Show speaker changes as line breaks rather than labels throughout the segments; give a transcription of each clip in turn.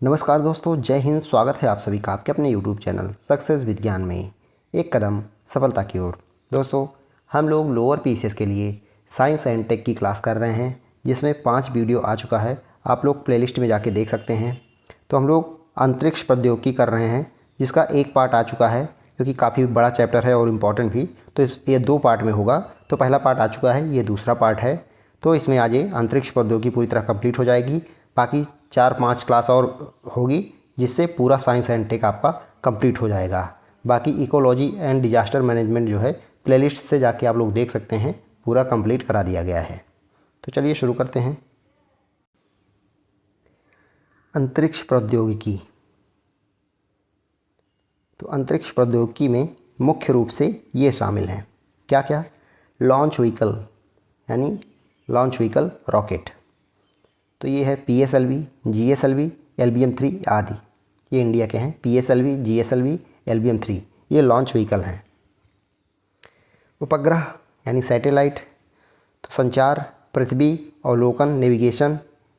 नमस्कार दोस्तों, जय हिंद। स्वागत है आप सभी का आपके अपने यूट्यूब चैनल सक्सेस विज्ञान में। एक कदम सफलता की ओर। दोस्तों, हम लोग लोअर पीसीएस के लिए साइंस एंड टेक की क्लास कर रहे हैं, जिसमें 5 वीडियो आ चुका है। आप लोग प्लेलिस्ट में जाके देख सकते हैं। तो हम लोग अंतरिक्ष प्रौद्योगिकी कर रहे हैं, जिसका एक पार्ट आ चुका है, क्योंकि काफ़ी बड़ा चैप्टर है और इम्पॉर्टेंट भी। तो ये 2 पार्ट में होगा। तो पहला पार्ट आ चुका है, ये दूसरा पार्ट है। तो इसमें आज ये अंतरिक्ष प्रौद्योगिकी पूरी तरह कंप्लीट हो जाएगी। बाकी 4-5 क्लास और होगी, जिससे पूरा साइंस एंड टेक आपका कंप्लीट हो जाएगा। बाकी इकोलॉजी एंड डिजास्टर मैनेजमेंट जो है, प्लेलिस्ट से जाके आप लोग देख सकते हैं, पूरा कंप्लीट करा दिया गया है। तो चलिए शुरू करते हैं। अंतरिक्ष प्रौद्योगिकी। तो अंतरिक्ष प्रौद्योगिकी में मुख्य रूप से ये शामिल हैं, क्या क्या? लॉन्च व्हीकल, यानी लॉन्च व्हीकल रॉकेट। तो ये है PSLV, GSLV, LBM-3 आदि। ये इंडिया के हैं। PSLV, GSLV, LBM-3 ये लॉन्च व्हीकल हैं। उपग्रह यानी सैटेलाइट। तो संचार, पृथ्वी अवलोकन,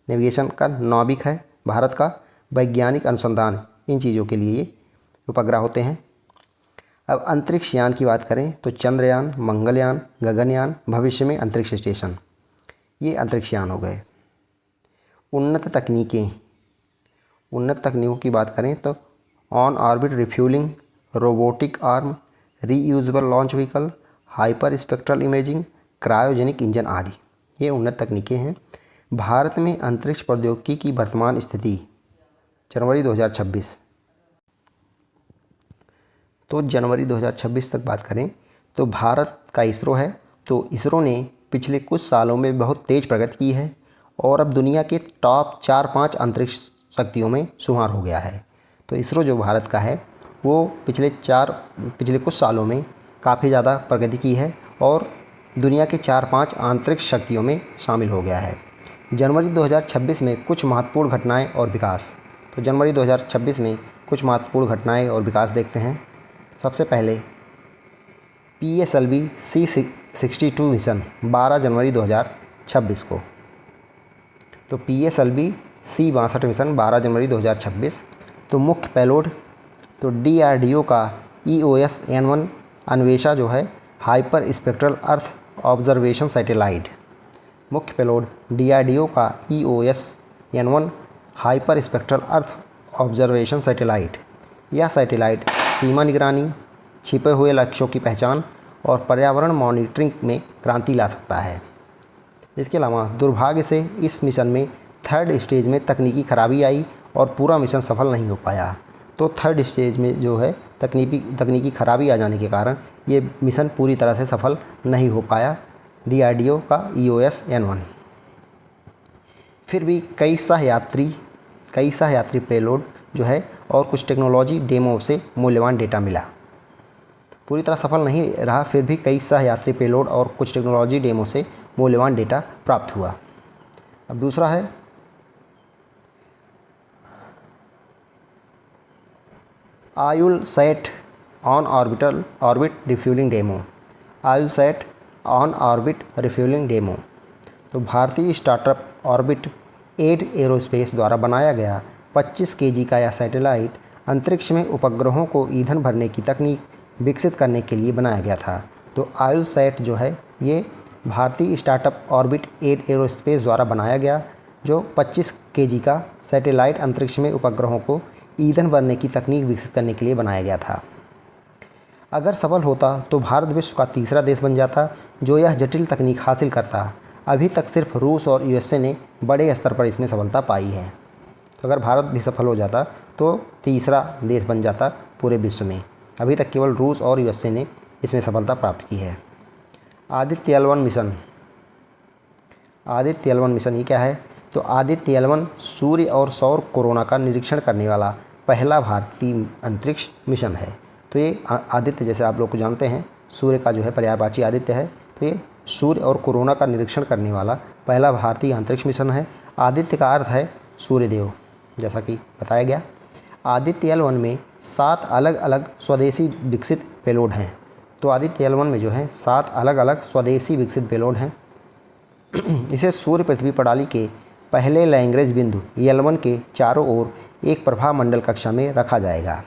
नेविगेशन का नाविक है भारत का। वैज्ञानिक अनुसंधान, इन चीज़ों के लिए ये उपग्रह होते हैं। अब अंतरिक्ष यान की बात करें तो चंद्रयान, मंगलयान, गगनयान, भविष्य में अंतरिक्ष स्टेशन, ये अंतरिक्ष यान हो गए। उन्नत तकनीकों की बात करें तो on orbit refuelling, robotic arm, reusable launch vehicle, hyper spectral imaging, cryogenic engine आदि, ये उन्नत तकनीकें हैं। भारत में अंतरिक्ष प्रौद्योगिकी की वर्तमान स्थिति जनवरी 2026। तो जनवरी 2026 तक बात करें तो भारत का इसरो है। तो इसरो ने पिछले कुछ सालों में बहुत तेज़ प्रगति की है और अब दुनिया के टॉप 4-5 अंतरिक्ष शक्तियों में शुमार हो गया है। तो इसरो जो भारत का है, वो पिछले कुछ सालों में काफ़ी ज़्यादा प्रगति की है और दुनिया के 4-5 अंतरिक्ष शक्तियों में शामिल हो गया है। जनवरी 2026 में कुछ महत्वपूर्ण घटनाएं और विकास। तो जनवरी 2026 में कुछ महत्वपूर्ण घटनाएं और विकास देखते हैं। सबसे पहले PSLV C62 मिशन 12 जनवरी 2026 को। तो PSLV C62 मिशन 12 जनवरी 2026। तो मुख्य पेलोड तो DRDO का EOS-N1 अन्वेषा जो है, hyper spectral earth observation satellite. मुख्य पेलोड DRDO का EOS-N1 hyper spectral earth observation satellite. यह सैटेलाइट सीमा निगरानी, छिपे हुए लक्ष्यों की पहचान और पर्यावरण मॉनिटरिंग में क्रांति ला सकता है। इसके अलावा दुर्भाग्य से इस मिशन में 3rd स्टेज में तकनीकी खराबी आई और पूरा मिशन सफल नहीं हो पाया। तो 3rd स्टेज में जो है तकनीकी खराबी आ जाने के कारण ये मिशन पूरी तरह से सफल नहीं हो पाया, DRDO का EOS-N1। फिर भी कई सहयात्री पेलोड जो है और कुछ टेक्नोलॉजी डेमो से मूल्यवान डेटा मिला। पूरी तरह सफल नहीं रहा, फिर भी कई सहयात्री पेलोड और कुछ टेक्नोलॉजी डेमो से मूल्यवान डेटा प्राप्त हुआ। अब दूसरा है Ayulsat on orbit refuelling demo. Ayulsat on orbit refuelling demo. तो भारतीय स्टार्टअप ऑर्बिट 8 एरोस्पेस द्वारा बनाया गया 25 kg का यह सैटेलाइट अंतरिक्ष में उपग्रहों को ईंधन भरने की तकनीक विकसित करने के लिए बनाया गया था। तो आयुलसैट जो है, ये भारतीय स्टार्टअप ऑर्बिट 8 एरोस्पेस द्वारा बनाया गया, जो 25 kg का सैटेलाइट अंतरिक्ष में उपग्रहों को ईंधन भरने की तकनीक विकसित करने के लिए बनाया गया था। अगर सफल होता तो भारत विश्व का तीसरा देश बन जाता जो यह जटिल तकनीक हासिल करता। अभी तक सिर्फ रूस और USA ने बड़े स्तर पर इसमें सफलता पाई है। तो अगर भारत भी सफल हो जाता तो तीसरा देश बन जाता पूरे विश्व में। अभी तक केवल रूस और USA ने इसमें सफलता प्राप्त की है। आदित्य L1 मिशन ये क्या है? तो आदित्य L1 सूर्य और सौर कोरोना का निरीक्षण करने वाला पहला भारतीय अंतरिक्ष मिशन है। तो ये आदित्य, जैसे आप लोग को जानते हैं, सूर्य का जो है पर्यायवाची आदित्य है। तो ये सूर्य और कोरोना का निरीक्षण करने वाला पहला भारतीय अंतरिक्ष मिशन है। आदित्य का अर्थ है सूर्यदेव, जैसा कि बताया गया। आदित्य L1 में 7 अलग अलग स्वदेशी विकसित पेलोड हैं। तो आदित्य L1 में जो है 7 अलग अलग स्वदेशी विकसित पेलोड हैं। इसे सूर्य पृथ्वी प्रणाली के पहले लैग्रेंज बिंदु L1 के चारों ओर एक प्रभाव मंडल कक्षा में रखा जाएगा।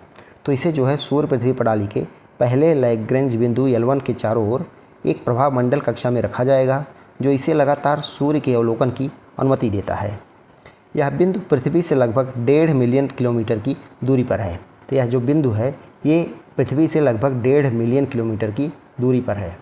तो इसे जो है सूर्य पृथ्वी प्रणाली के पहले लैग्रेंज बिंदु L1 के चारों ओर एक प्रभाव मंडल कक्षा में रखा जाएगा, जो इसे लगातार सूर्य के अवलोकन की अनुमति देता है। यह बिंदु पृथ्वी से लगभग 1.5 मिलियन किलोमीटर की दूरी पर है। तो यह जो बिंदु है ये पृथ्वी से लगभग 1.5 मिलियन किलोमीटर की दूरी पर है।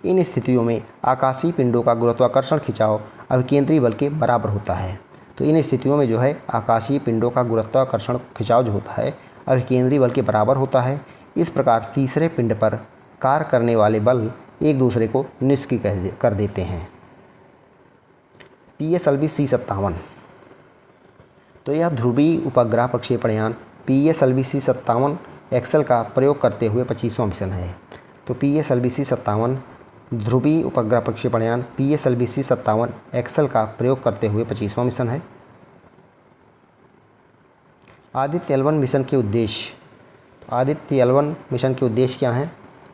इन स्थितियों में आकाशीय पिंडों का गुरुत्वाकर्षण खिंचाव अभिकेंद्री बल के बराबर होता है। तो इन स्थितियों में जो है आकाशीय पिंडों का गुरुत्वाकर्षण खिंचाव जो होता है अभिकेंद्री बल के बराबर होता है। इस प्रकार तीसरे पिंड पर कार्य करने वाले बल एक दूसरे को निष्क्रिय कर देते हैं। PSLV C57, तो यह ध्रुवीय उपग्रह प्रक्षेपण यान PSLV C57 एक्सेल का प्रयोग करते हुए 25वां मिशन है। तो PSLV C57 ध्रुवीय उपग्रह प्रक्षेपण यान PSLV C57 एक्सेल का प्रयोग करते हुए 25वां मिशन है। आदित्य L1 मिशन के उद्देश्य, तो आदित्य L1 मिशन के उद्देश्य क्या हैं?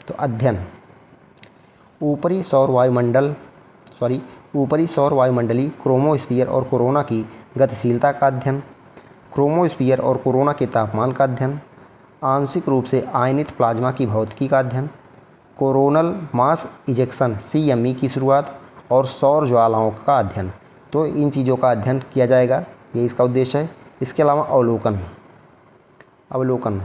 तो अध्ययन, ऊपरी सौर वायुमंडलीय क्रोमोस्फीयर और कोरोना की गतिशीलता का अध्ययन, क्रोमोस्फीयर और कोरोना के तापमान का अध्ययन, आंशिक रूप से आयनित प्लाज्मा की भौतिकी का अध्ययन, कोरोनल मास इजेक्शन CME की शुरुआत और सौर ज्वालाओं का अध्ययन। तो इन चीज़ों का अध्ययन किया जाएगा, ये इसका उद्देश्य है। इसके अलावा अवलोकन,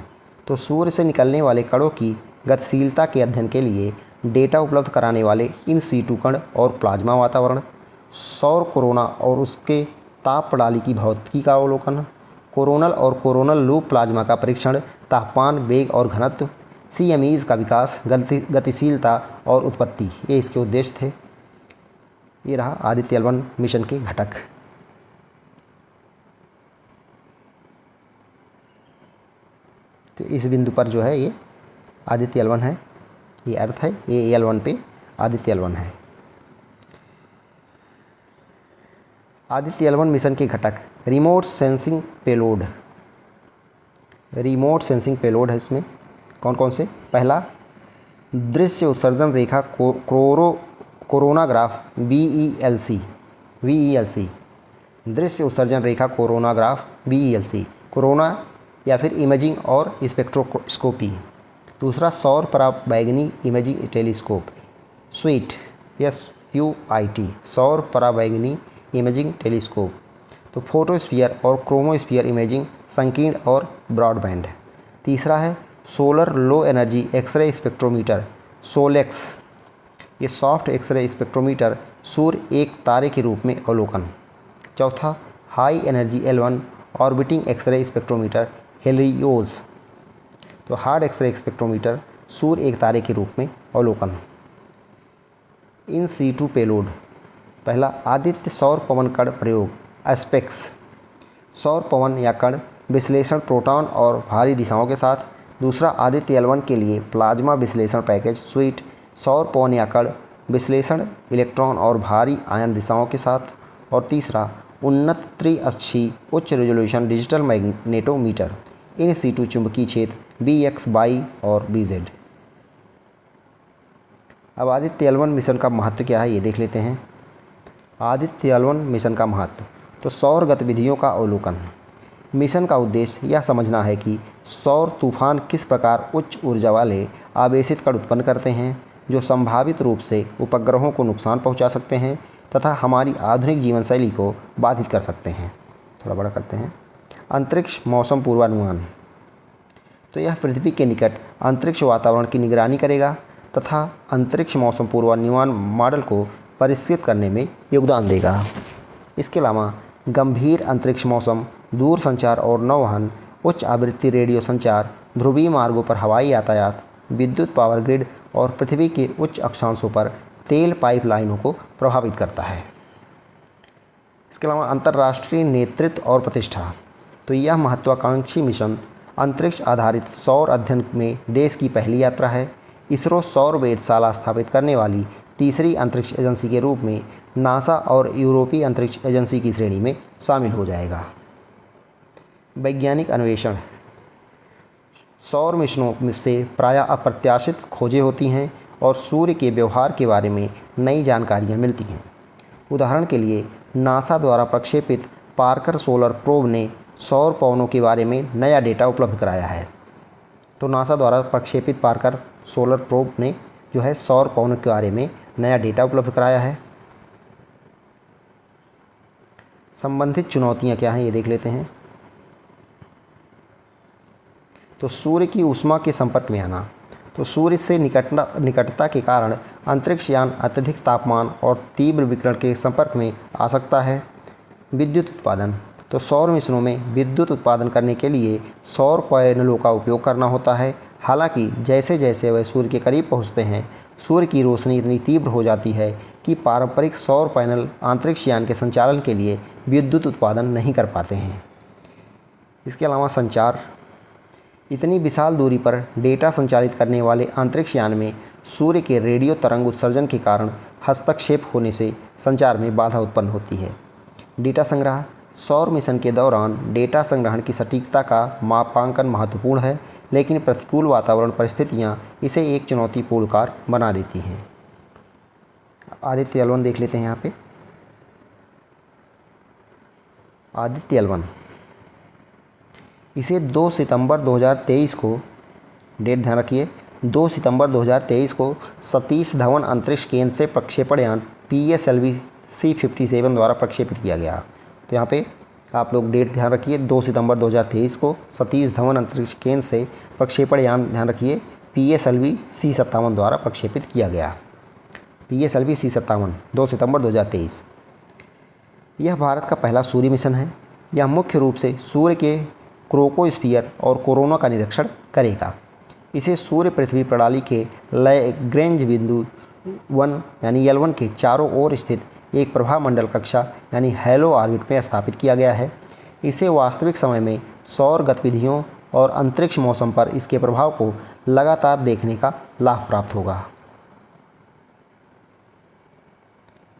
तो सूर्य से निकलने वाले कणों की गतिशीलता के अध्ययन के लिए डेटा उपलब्ध कराने वाले इन सीटू कण और प्लाज्मा वातावरण, सौर कोरोना और उसके ताप प्रणाली की भौतिकी का अवलोकन, कोरोनल और कोरोनल लूप प्लाज्मा का परीक्षण, तापमान, वेग और घनत्व, CMEs का विकास, गतिशीलता और उत्पत्ति, ये इसके उद्देश्य थे। ये रहा आदित्य L1 मिशन के घटक। तो इस बिंदु पर जो है ये आदित्य L1 है, ये अर्थ है, ये L1 पे आदित्य L1 है। आदित्य L1 मिशन के घटक, रिमोट सेंसिंग पेलोड है इसमें। कौन कौन से? पहला, दृश्य उत्सर्जन रेखा कोरोनाग्राफ VELC, दृश्य उत्सर्जन रेखा कोरोनाग्राफ VELC, कोरोना या फिर इमेजिंग और स्पेक्ट्रोस्कोपी। दूसरा, सौर पराबैंगनी इमेजिंग टेलीस्कोप, SUIT, सौर पराबैंगनी इमेजिंग टेलीस्कोप। तो फोटोस्फीयर और क्रोमोस्फीयर इमेजिंग, संकीर्ण और ब्रॉडबैंड। तीसरा है solar low energy X-ray spectrometer, SOLEX, ये सॉफ्ट एक्सरे स्पेक्ट्रोमीटर, सूर्य एक तारे के रूप में अवलोकन। चौथा, high energy L1 orbiting X-ray spectrometer, Helios, तो हार्ड एक्सरे स्पेक्ट्रोमीटर, सूर्य एक तारे के रूप में अवलोकन। इन सीटू पेलोड, पहला, आदित्य सौर पवन कण प्रयोग, एस्पेक्स, सौर पवन या कण विश्लेषण प्रोटॉन और भारी दिशाओं के साथ। दूसरा, आदित्य L1 के लिए प्लाज्मा विश्लेषण पैकेज स्वीट, सौर पवन या कण विश्लेषण इलेक्ट्रॉन और भारी आयन दिशाओं के साथ। और तीसरा, उन्नत त्रिअक्षीय उच्च resolution digital magnetometer, in situ चुंबकीय क्षेत्र BX, Y और BZ। अब आदित्य L1 मिशन का महत्व क्या है ये देख लेते हैं। आदित्य L1 मिशन का महत्व, तो सौर गतिविधियों का अवलोकन। मिशन का उद्देश्य यह समझना है कि सौर तूफान किस प्रकार उच्च ऊर्जा वाले आवेशित कण उत्पन्न करते हैं, जो संभावित रूप से उपग्रहों को नुकसान पहुंचा सकते हैं तथा हमारी आधुनिक जीवन शैली को बाधित कर सकते हैं। थोड़ा बड़ा करते हैं। अंतरिक्ष मौसम पूर्वानुमान, तो यह पृथ्वी के निकट अंतरिक्ष वातावरण की निगरानी करेगा तथा अंतरिक्ष मौसम पूर्वानुमान मॉडल को परिष्कृत करने में योगदान देगा। इसके अलावा गंभीर अंतरिक्ष मौसम, दूर संचार और नौवहन, उच्च आवृत्ति रेडियो संचार, ध्रुवीय मार्गों पर हवाई यातायात, विद्युत पावर ग्रिड और पृथ्वी के उच्च अक्षांशों पर तेल पाइपलाइनों को प्रभावित करता है। इसके अलावा अंतर्राष्ट्रीय नेतृत्व और प्रतिष्ठा, तो यह महत्वाकांक्षी मिशन अंतरिक्ष आधारित सौर अध्ययन में देश की पहली यात्रा है। इसरो सौर वेधशाला स्थापित करने वाली तीसरी अंतरिक्ष एजेंसी के रूप में नासा और यूरोपीय अंतरिक्ष एजेंसी की श्रेणी में शामिल हो जाएगा। वैज्ञानिक अन्वेषण, सौर मिशनों से प्रायः अप्रत्याशित खोजें होती हैं और सूर्य के व्यवहार के बारे में नई जानकारियां मिलती हैं। उदाहरण के लिए नासा द्वारा प्रक्षेपित पार्कर सोलर प्रोब ने सौर पवनों के बारे में नया डेटा उपलब्ध कराया है। तो नासा द्वारा प्रक्षेपित पार्कर सोलर प्रोब ने जो है सौर पवनों के बारे में नया डेटा उपलब्ध कराया है। संबंधित चुनौतियां क्या हैं ये देख लेते हैं। तो सूर्य की ऊष्मा के संपर्क में आना। तो सूर्य से निकटता के कारण अंतरिक्ष यान अत्यधिक तापमान और तीव्र विकिरण के संपर्क में आ सकता है। विद्युत उत्पादन। तो सौर मिशनों में विद्युत उत्पादन करने के लिए सौर पैनलों का उपयोग करना होता है। हालांकि जैसे जैसे वह सूर्य के करीब पहुंचते हैं, सूर्य की रोशनी इतनी तीव्र हो जाती है कि पारंपरिक सौर पैनल अंतरिक्ष यान के संचालन के लिए विद्युत उत्पादन नहीं कर पाते हैं। इसके अलावा संचार। इतनी विशाल दूरी पर डेटा संचालित करने वाले अंतरिक्ष यान में सूर्य के रेडियो तरंग उत्सर्जन के कारण हस्तक्षेप होने से संचार में बाधा उत्पन्न होती है। डेटा संग्रह। सौर मिशन के दौरान डेटा संग्रहण की सटीकता का मापांकन महत्वपूर्ण है, लेकिन प्रतिकूल वातावरण परिस्थितियां इसे एक चुनौतीपूर्ण कार्य बना देती हैं। आदित्य L1 देख लेते हैं यहाँ पे। आदित्य L1 इसे 2 सितंबर 2023 को, डेट ध्यान रखिए, 2 सितंबर 2023 को सतीश धवन अंतरिक्ष केंद्र से प्रक्षेपण यान PSLV C57 द्वारा प्रक्षेपित किया गया। तो यहाँ पे आप लोग डेट ध्यान रखिए, 2 सितंबर 2023 को सतीश धवन अंतरिक्ष केंद्र से प्रक्षेपण यान, ध्यान रखिए, PSLV C57 द्वारा प्रक्षेपित किया गया। PSLV C57 2 सितंबर 2023। यह भारत का पहला सूर्य मिशन है। यह मुख्य रूप से सूर्य के क्रोकोस्फीयर और कोरोना का निरीक्षण करेगा। इसे सूर्य पृथ्वी प्रणाली के लैग्रेंज बिंदु 1 यानी L1 के चारों ओर स्थित एक प्रभा मंडल कक्षा यानी हैलो ऑर्बिट में स्थापित किया गया है। इसे वास्तविक समय में सौर गतिविधियों और अंतरिक्ष मौसम पर इसके प्रभाव को लगातार देखने का लाभ प्राप्त होगा।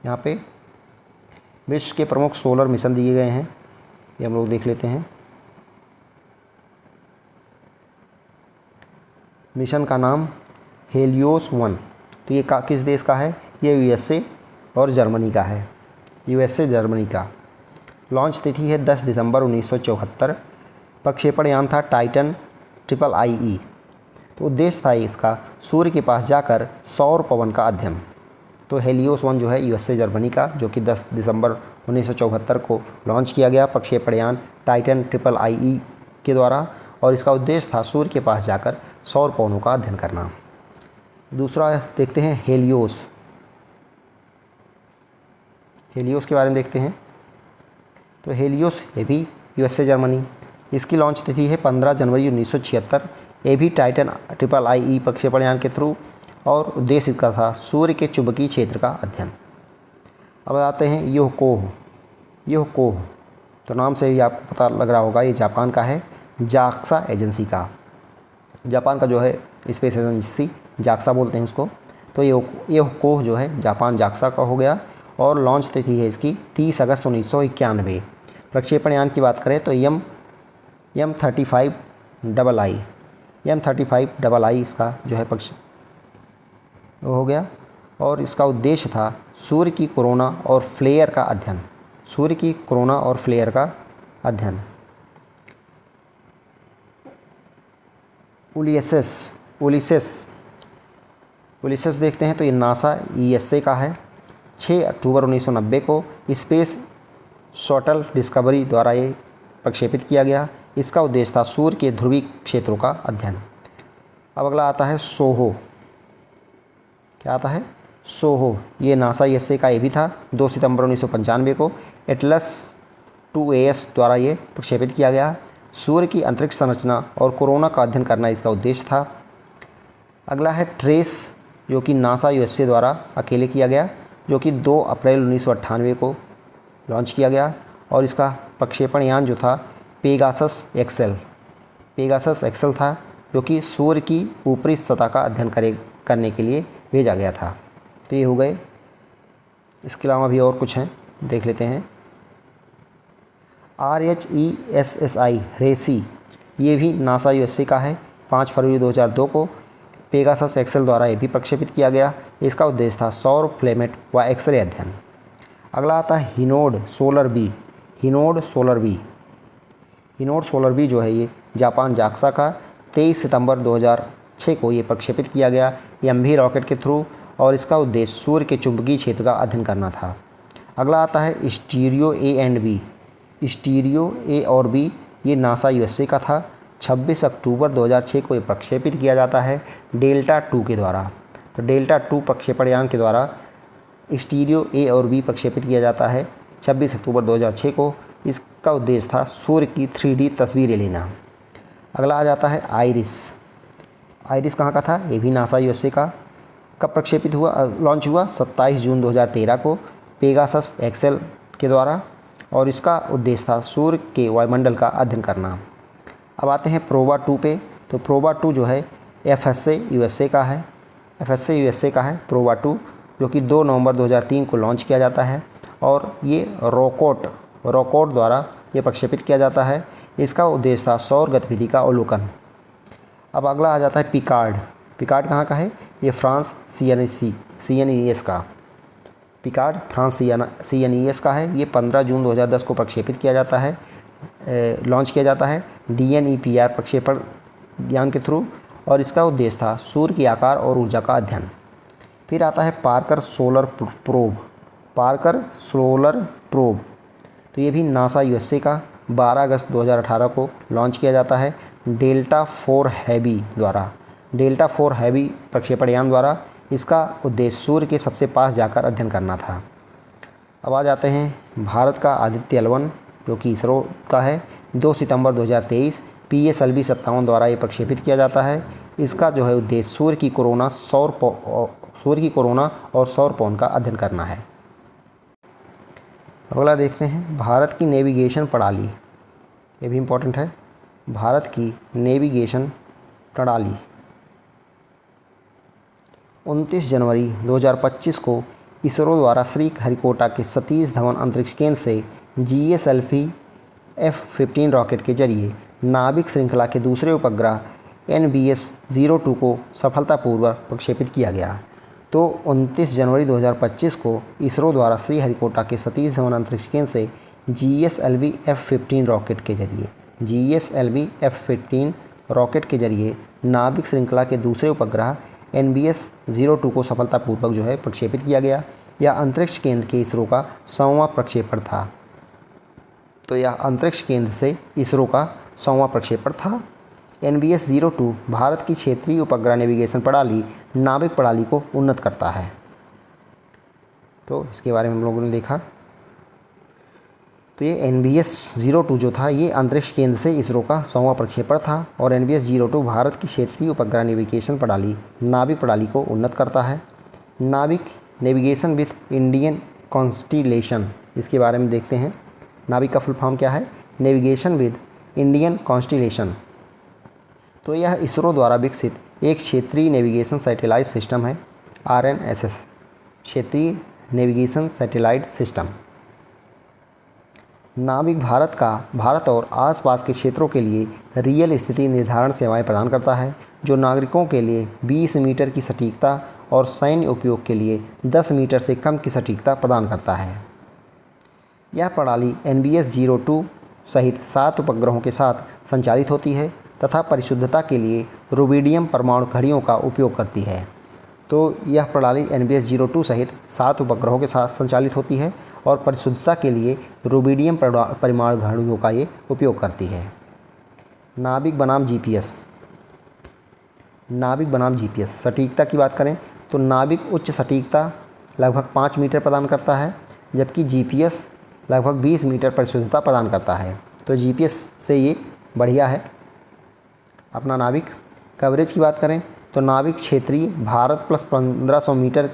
यहाँ पे विश्व के प्रमुख सोलर मिशन दिए गए हैं, ये हम लोग देख लेते हैं। मिशन का नाम हेलियोस 1। तो ये किस देश का है? ये USA और जर्मनी का है। USA जर्मनी का। लॉन्च तिथि है 10 दिसंबर 1974। प्रक्षेपण यान था टाइटन IIIE। तो उद्देश्य था इसका सूर्य के पास जाकर सौर पवन का अध्ययन। तो हेलियोस 1 जो है USA जर्मनी का, जो कि 10 दिसंबर 1974 को लॉन्च किया गया प्रक्षेपण यान टाइटन IIIE के द्वारा, और इसका उद्देश्य था सूर्य के पास जाकर सौर पवनों का अध्ययन करना। दूसरा देखते हैं हेलियोस। हेलियोस के बारे में देखते हैं। तो हेलियोस ये भी USA जर्मनी। इसकी लॉन्च तिथि है 15 जनवरी 1976। ये भी टाइटन IIIE प्रक्षेपण यान के थ्रू, और उद्देश्य इसका था सूर्य के चुंबकीय क्षेत्र का अध्ययन। अब आते हैं योहकोह। तो नाम से ही आपको पता लग रहा होगा, ये जापान का है, जाक्सा एजेंसी का। जापान का जो है स्पेस एजेंसी, जाक्सा बोलते हैं उसको। तो योहकोह जो है जापान जाक्सा का हो गया, और लॉन्च तिथि है इसकी 30 अगस्त 1991। प्रक्षेपण यान की बात करें तो M35II इसका जो है हो गया, और इसका उद्देश्य था सूर्य की कोरोना और फ्लेयर का अध्ययन। उलिसेस देखते हैं। तो ये नासा ESA का है। 6 अक्टूबर 1990 को स्पेस शटल डिस्कवरी द्वारा ये प्रक्षेपित किया गया। इसका उद्देश्य था सूर्य के ध्रुवीय क्षेत्रों का अध्ययन। अब अगला आता है सोहो। क्या आता है? सोहो। ये नासा ESA का ये भी था। 2 सितंबर 1995 को एटलस 2AS द्वारा ये प्रक्षेपित किया गया। सूर्य की अंतरिक्ष संरचना और कोरोना का अध्ययन करना इसका उद्देश्य था। अगला है ट्रेस, जो कि नासा USA द्वारा अकेले किया गया, जो कि 2 अप्रैल 1998 को लॉन्च किया गया, और इसका प्रक्षेपण यान जो था पेगासस एक्सेल था, जो कि सूर्य की ऊपरी सतह का अध्ययन करने के लिए भेजा गया था। तो ये हो गए। इसके अलावा भी और कुछ हैं, देख लेते हैं। RHESSI रेसी, ये भी नासा USA का है। 5 फरवरी 2002 को पेगासस एक्सेल द्वारा ये भी प्रक्षेपित किया गया। इसका उद्देश्य था सौर फ्लेमेट व एक्सरे अध्ययन। अगला आता है हिनोड सोलर बी। हिनोर सोलर भी जो है ये जापान जाक्सा का 23 सितंबर 2006 को ये प्रक्षेपित किया गया MV रॉकेट के थ्रू, और इसका उद्देश्य सूर्य के चुंबकीय क्षेत्र का अध्ययन करना था। अगला आता है stereo A and B। Stereo A और B ये नासा USA का था। 26 अक्टूबर 2006 को ये प्रक्षेपित किया जाता है डेल्टा 2 के द्वारा। तो डेल्टा 2 प्रक्षेपण यान के द्वारा स्टीरियो A और B प्रक्षेपित किया जाता है 26 अक्टूबर 2006 को। इसका उद्देश्य था सूर्य की 3D तस्वीरें लेना। अगला आ जाता है आइरिस। आइरिस कहाँ का था? ये भी नासा USA का। कब प्रक्षेपित हुआ, लॉन्च हुआ? 27 जून 2013 को पेगासस XL के द्वारा, और इसका उद्देश्य था सूर्य के वायुमंडल का अध्ययन करना। अब आते हैं प्रोबा 2 पे। तो प्रोबा 2 जो है FSA USA का है। FSA USA का है प्रोबा 2, जो कि 2 नवंबर 2003 को लॉन्च किया जाता है, और ये रॉकोट द्वारा ये प्रक्षेपित किया जाता है। इसका उद्देश्य था सौर गतिविधि का अवलोकन। अब अगला आ जाता है पिकार्ड। पिकार्ड कहाँ का है? ये फ्रांस CNES का। पिकार्ड फ्रांस CNES का है। ये 15 जून 2010 को प्रक्षेपित किया जाता है, लॉन्च किया जाता है DNEPR प्रक्षेपण यान के थ्रू, और इसका उद्देश्य था सूर्य के आकार और ऊर्जा का अध्ययन। फिर आता है पार्कर सोलर प्रोब। तो ये भी नासा USA का 12 अगस्त 2018 को लॉन्च किया जाता है डेल्टा 4 हैवी प्रक्षेपण यान द्वारा। इसका उद्देश्य सूर्य के सबसे पास जाकर अध्ययन करना था। अब आ जाते हैं भारत का आदित्य L1, जो कि इसरो का है। 2 सितंबर 2023 PSLV-57 द्वारा ये प्रक्षेपित किया जाता है। इसका जो है उद्देश्य सूर्य की कोरोना और सौर पवन का अध्ययन करना है। अगला देखते हैं भारत की नेविगेशन प्रणाली। ये भी इम्पोर्टेंट है। भारत की नेविगेशन प्रणाली 29 जनवरी 2025 को इसरो द्वारा श्रीहरिकोटा के सतीश धवन अंतरिक्ष केंद्र से GSLV F-15 रॉकेट के जरिए नाभिक श्रृंखला के दूसरे उपग्रह NBS-02 को सफलतापूर्वक प्रक्षेपित किया गया। तो 29 जनवरी 2025 को इसरो द्वारा श्रीहरिकोटा के सतीश धवन अंतरिक्ष केंद्र से GSLV F-15 रॉकेट के जरिए नाभिक श्रृंखला के दूसरे उपग्रह NBS-02 को सफलतापूर्वक जो है प्रक्षेपित किया गया। यह अंतरिक्ष केंद्र के इसरो का 100वां प्रक्षेपण था। तो यह अंतरिक्ष केंद्र से इसरो का 100वां प्रक्षेपण था। NBS-02 भारत की क्षेत्रीय उपग्रह नेविगेशन प्रणाली नाभिक प्रणाली को उन्नत करता है। तो इसके बारे में हम लोगों ने देखा। तो ये NBS-02 जो था ये अंतरिक्ष केंद्र से इसरो का 100वां प्रक्षेपण था, और NBS-02 भारत की क्षेत्रीय उपग्रह नेविगेशन प्रणाली नाभिक प्रणाली को उन्नत करता है। नाभिक नेविगेशन विथ इंडियन कॉन्स्टिलेशन, इसके बारे में देखते हैं। नाभिक का फुल फॉर्म क्या है? Navigation with Indian constellation. तो यह इसरो द्वारा विकसित एक क्षेत्रीय नेविगेशन सैटेलाइट सिस्टम है, RNSS क्षेत्रीय नेविगेशन सैटेलाइट सिस्टम। नाभिक भारत और आसपास के क्षेत्रों के लिए रियल स्थिति निर्धारण सेवाएं प्रदान करता है, जो नागरिकों के लिए 20 मीटर की सटीकता और सैन्य उपयोग के लिए 10 मीटर से कम की सटीकता प्रदान करता है। यह प्रणाली NBS-02 सहित 7 उपग्रहों के साथ संचालित होती है तथा परिशुद्धता के लिए रुबिडियम परमाणु घड़ियों का उपयोग करती है। तो यह प्रणाली NBS-02 सहित 7 उपग्रहों के साथ संचालित होती है और परिशुद्धता के लिए रुबिडियम परमाणु घड़ियों का ये उपयोग करती है। नाभिक बनाम GPS सटीकता की बात करें तो नाभिक उच्च सटीकता लगभग 5 मीटर प्रदान करता है, जबकि GPS लगभग 20 मीटर परिशुद्धता प्रदान करता है। तो GPS से ये बढ़िया है अपना नाभिक। कवरेज की बात करें तो नाभिक क्षेत्रीय भारत प्लस 1500 मीटर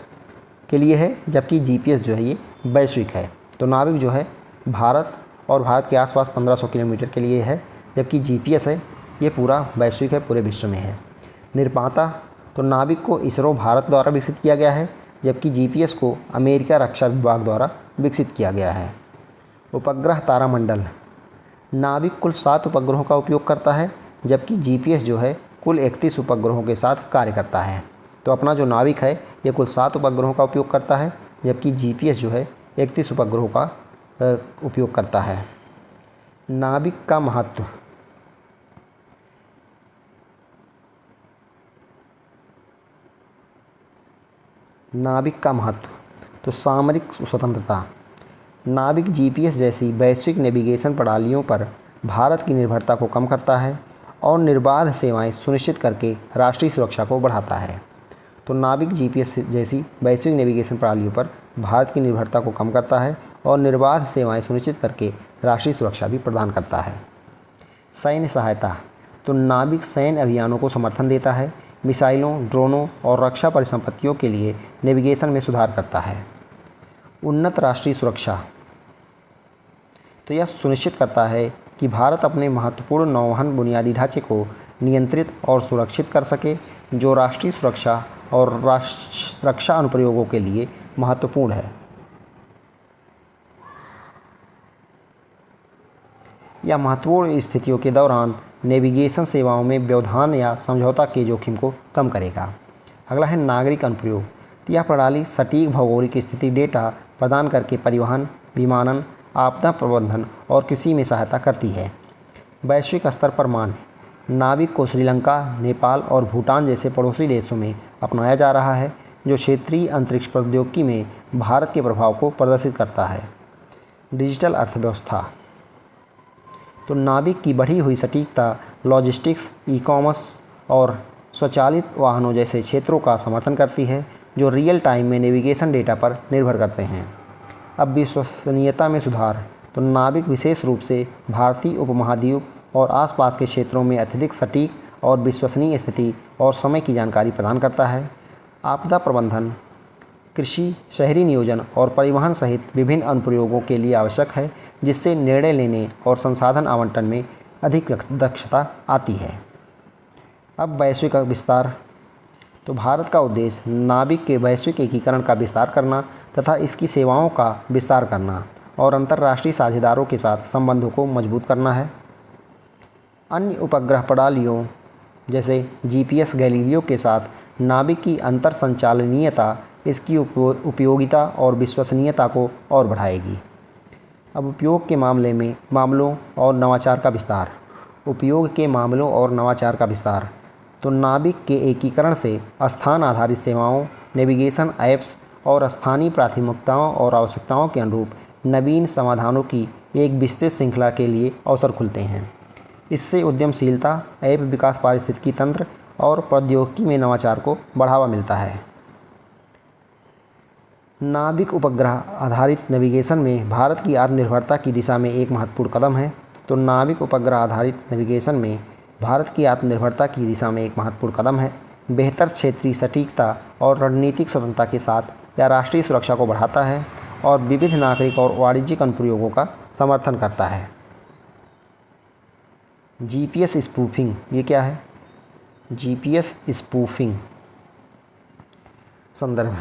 के लिए है, जबकि GPS जो है ये वैश्विक है। तो नाभिक जो है भारत और भारत के आसपास 1500 किलोमीटर के लिए है, जबकि GPS है ये पूरा वैश्विक है, पूरे विश्व में है। निर्माता तो नाभिक को इसरो भारत द्वारा विकसित किया गया है, जबकि GPS को अमेरिका रक्षा विभाग द्वारा विकसित किया गया है। उपग्रह तारामंडल नाभिक कुल 7 उपग्रहों का उपयोग करता है, जबकि GPS जो है कुल 31 उपग्रहों के साथ कार्य करता है। तो अपना जो नाभिक है ये कुल 7 उपग्रहों का उपयोग करता है, जबकि GPS जो है 31 उपग्रहों का उपयोग करता है। नाविक का महत्व। नाविक का महत्व तो सामरिक स्वतंत्रता। नाविक जीपीएस जैसी वैश्विक नेविगेशन प्रणालियों पर भारत की निर्भरता को कम करता है और निर्बाध सेवाएं सुनिश्चित करके राष्ट्रीय सुरक्षा को बढ़ाता है। तो नाविक जीपीएस जैसी वैश्विक नेविगेशन प्रणालियों पर भारत की निर्भरता को कम करता है और निर्बाध सेवाएं सुनिश्चित करके राष्ट्रीय सुरक्षा भी प्रदान करता है। सैन्य सहायता तो नाविक सैन्य अभियानों को समर्थन देता है, मिसाइलों, ड्रोनों और रक्षा परिसंपत्तियों के लिए नेविगेशन में सुधार करता है। उन्नत राष्ट्रीय सुरक्षा तो यह सुनिश्चित करता है कि भारत अपने महत्वपूर्ण नौवहन बुनियादी ढांचे को नियंत्रित और सुरक्षित कर सके, जो राष्ट्रीय सुरक्षा और रक्षा अनुप्रयोगों के लिए महत्वपूर्ण है। यह महत्वपूर्ण स्थितियों के दौरान नेविगेशन सेवाओं में व्यवधान या समझौता के जोखिम को कम करेगा। अगला है नागरिक अनुप्रयोग। तो यह प्रणाली सटीक भौगोलिक स्थिति डेटा प्रदान करके परिवहन, विमानन, आपदा प्रबंधन और कृषि में सहायता करती है। वैश्विक स्तर पर मान नाविक को श्रीलंका, नेपाल और भूटान जैसे पड़ोसी देशों में अपनाया जा रहा है, जो क्षेत्रीय अंतरिक्ष प्रौद्योगिकी में भारत के प्रभाव को प्रदर्शित करता है। डिजिटल अर्थव्यवस्था तो नाविक की बढ़ी हुई सटीकता लॉजिस्टिक्स, ई-कॉमर्स और स्वचालित वाहनों जैसे क्षेत्रों का समर्थन करती है, जो रियल टाइम में नेविगेशन डेटा पर निर्भर करते हैं। अब विश्वसनीयता में सुधार तो नाविक विशेष रूप से भारतीय उपमहाद्वीप और आसपास के क्षेत्रों में अत्यधिक सटीक और विश्वसनीय स्थिति और समय की जानकारी प्रदान करता है। आपदा प्रबंधन, कृषि, शहरी नियोजन और परिवहन सहित विभिन्न अनुप्रयोगों के लिए आवश्यक है, जिससे निर्णय लेने और संसाधन आवंटन में अधिक दक्षता आती है। अब वैश्विक विस्तार तो भारत का उद्देश्य नाविक के वैश्विक एकीकरण का विस्तार करना तथा इसकी सेवाओं का विस्तार करना और अंतर्राष्ट्रीय साझेदारों के साथ संबंधों को मजबूत करना है। अन्य उपग्रह प्रणालियों जैसे जीपीएस गैलीलियो के साथ नाविक की अंतर संचालनीयता इसकी उपयोगिता और विश्वसनीयता को और बढ़ाएगी। अब उपयोग के मामलों और नवाचार का विस्तार। उपयोग के मामलों और नवाचार का विस्तार तो नाविक के एकीकरण से स्थान आधारित सेवाओं, नेविगेशन ऐप्स और स्थानीय प्राथमिकताओं और आवश्यकताओं के अनुरूप नवीन समाधानों की एक विस्तृत श्रृंखला के लिए अवसर खुलते हैं। इससे उद्यमशीलता, ऐप विकास, पारिस्थितिकी तंत्र और प्रौद्योगिकी में नवाचार को बढ़ावा मिलता है। नाविक उपग्रह आधारित नेविगेशन में भारत की आत्मनिर्भरता की दिशा में एक महत्वपूर्ण कदम है। तो नाविक उपग्रह आधारित नेविगेशन में भारत की आत्मनिर्भरता की दिशा में एक महत्वपूर्ण कदम है। बेहतर क्षेत्रीय सटीकता और रणनीतिक स्वतंत्रता के साथ यह राष्ट्रीय सुरक्षा को बढ़ाता है और विविध नागरिक और वाणिज्यिक अनुप्रयोगों का समर्थन करता है। जीपीएस स्पूफिंग ये क्या है? जीपीएस स्पूफिंग संदर्भ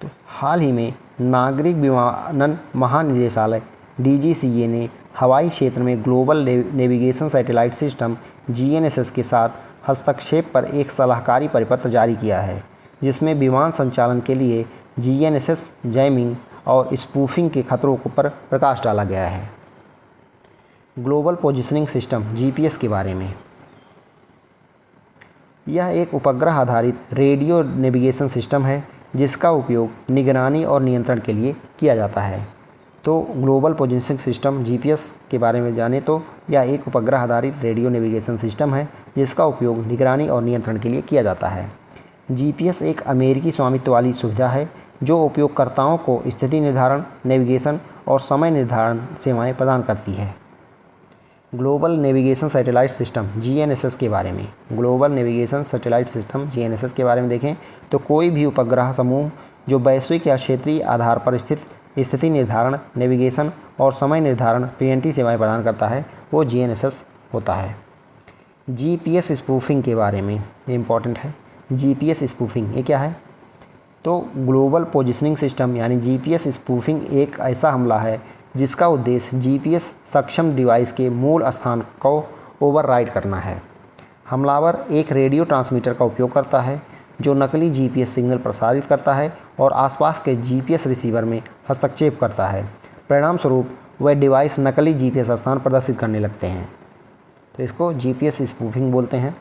तो हाल ही में नागरिक विमानन महानिदेशालय डीजीसीए ने हवाई क्षेत्र में global navigation satellite system GNSS के साथ हस्तक्षेप पर एक सलाहकारी परिपत्र जारी किया है, जिसमें विमान संचालन के लिए जीएनएसएस जैमिंग और स्पूफिंग के खतरों पर प्रकाश डाला गया है। ग्लोबल पोजिशनिंग सिस्टम जीपीएस के बारे में। यह एक उपग्रह आधारित रेडियो नेविगेशन सिस्टम है जिसका उपयोग निगरानी और नियंत्रण के लिए किया जाता है। तो ग्लोबल पोजिशनिंग सिस्टम जीपीएस के बारे में जाने तो यह एक उपग्रह आधारित रेडियो नेविगेशन सिस्टम है जिसका उपयोग निगरानी और नियंत्रण के लिए किया जाता है। जीपीएस एक अमेरिकी स्वामित्व वाली सुविधा है जो उपयोगकर्ताओं को स्थिति निर्धारण, नेविगेशन और समय निर्धारण सेवाएं प्रदान करती है। Global navigation satellite system GNSS के बारे में। Global navigation satellite system GNSS के बारे में देखें तो कोई भी उपग्रह समूह जो वैश्विक या क्षेत्रीय आधार पर स्थिति निर्धारण, नेविगेशन और समय निर्धारण पीएनटी सेवाएं प्रदान करता है वो जीएनएसएस होता है। जीपीएस स्पूफिंग के बारे में ये इम्पॉर्टेंट है। जीपीएस स्पूफिंग ये क्या है? तो ग्लोबल पोजिशनिंग सिस्टम यानी जीपीएस स्पूफिंग एक ऐसा हमला है जिसका उद्देश्य जीपीएस सक्षम डिवाइस के मूल स्थान को ओवरराइड करना है। हमलावर एक रेडियो ट्रांसमीटर का उपयोग करता है जो नकली जीपीएस सिग्नल प्रसारित करता है और आसपास के जीपीएस रिसीवर में हस्तक्षेप करता है। परिणाम स्वरूप वह डिवाइस नकली जीपीएस स्थान प्रदर्शित करने लगते हैं। तो इसको जीपीएस स्पूफिंग बोलते हैं।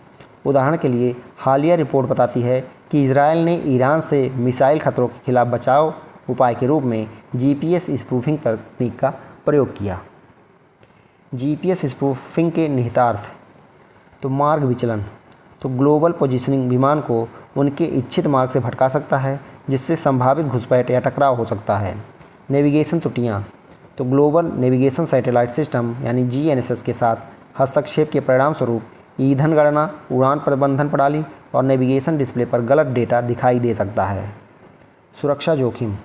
उदाहरण के लिए हालिया रिपोर्ट बताती है कि इजराइल ने ईरान से मिसाइल खतरों के खिलाफ बचाव उपाय के रूप में जीपीएस स्पूफिंग तकनीक का प्रयोग किया। जीपीएस स्पूफिंग के निहितार्थ, तो मार्ग विचलन, तो ग्लोबल पोजीशनिंग विमान को उनके इच्छित मार्ग से भटका सकता है, जिससे संभावित घुसपैठ या टकराव हो सकता है। नेविगेशन त्रुटियाँ, तो ग्लोबल नेविगेशन सैटेलाइट सिस्टम यानी जीएनएसएस के साथ हस्तक्षेप के परिणामस्वरूप ईंधन गणना, उड़ान प्रबंधन प्रणाली और नेविगेशन डिस्प्ले पर गलत डेटा दिखाई दे सकता है। सुरक्षा जोखिम,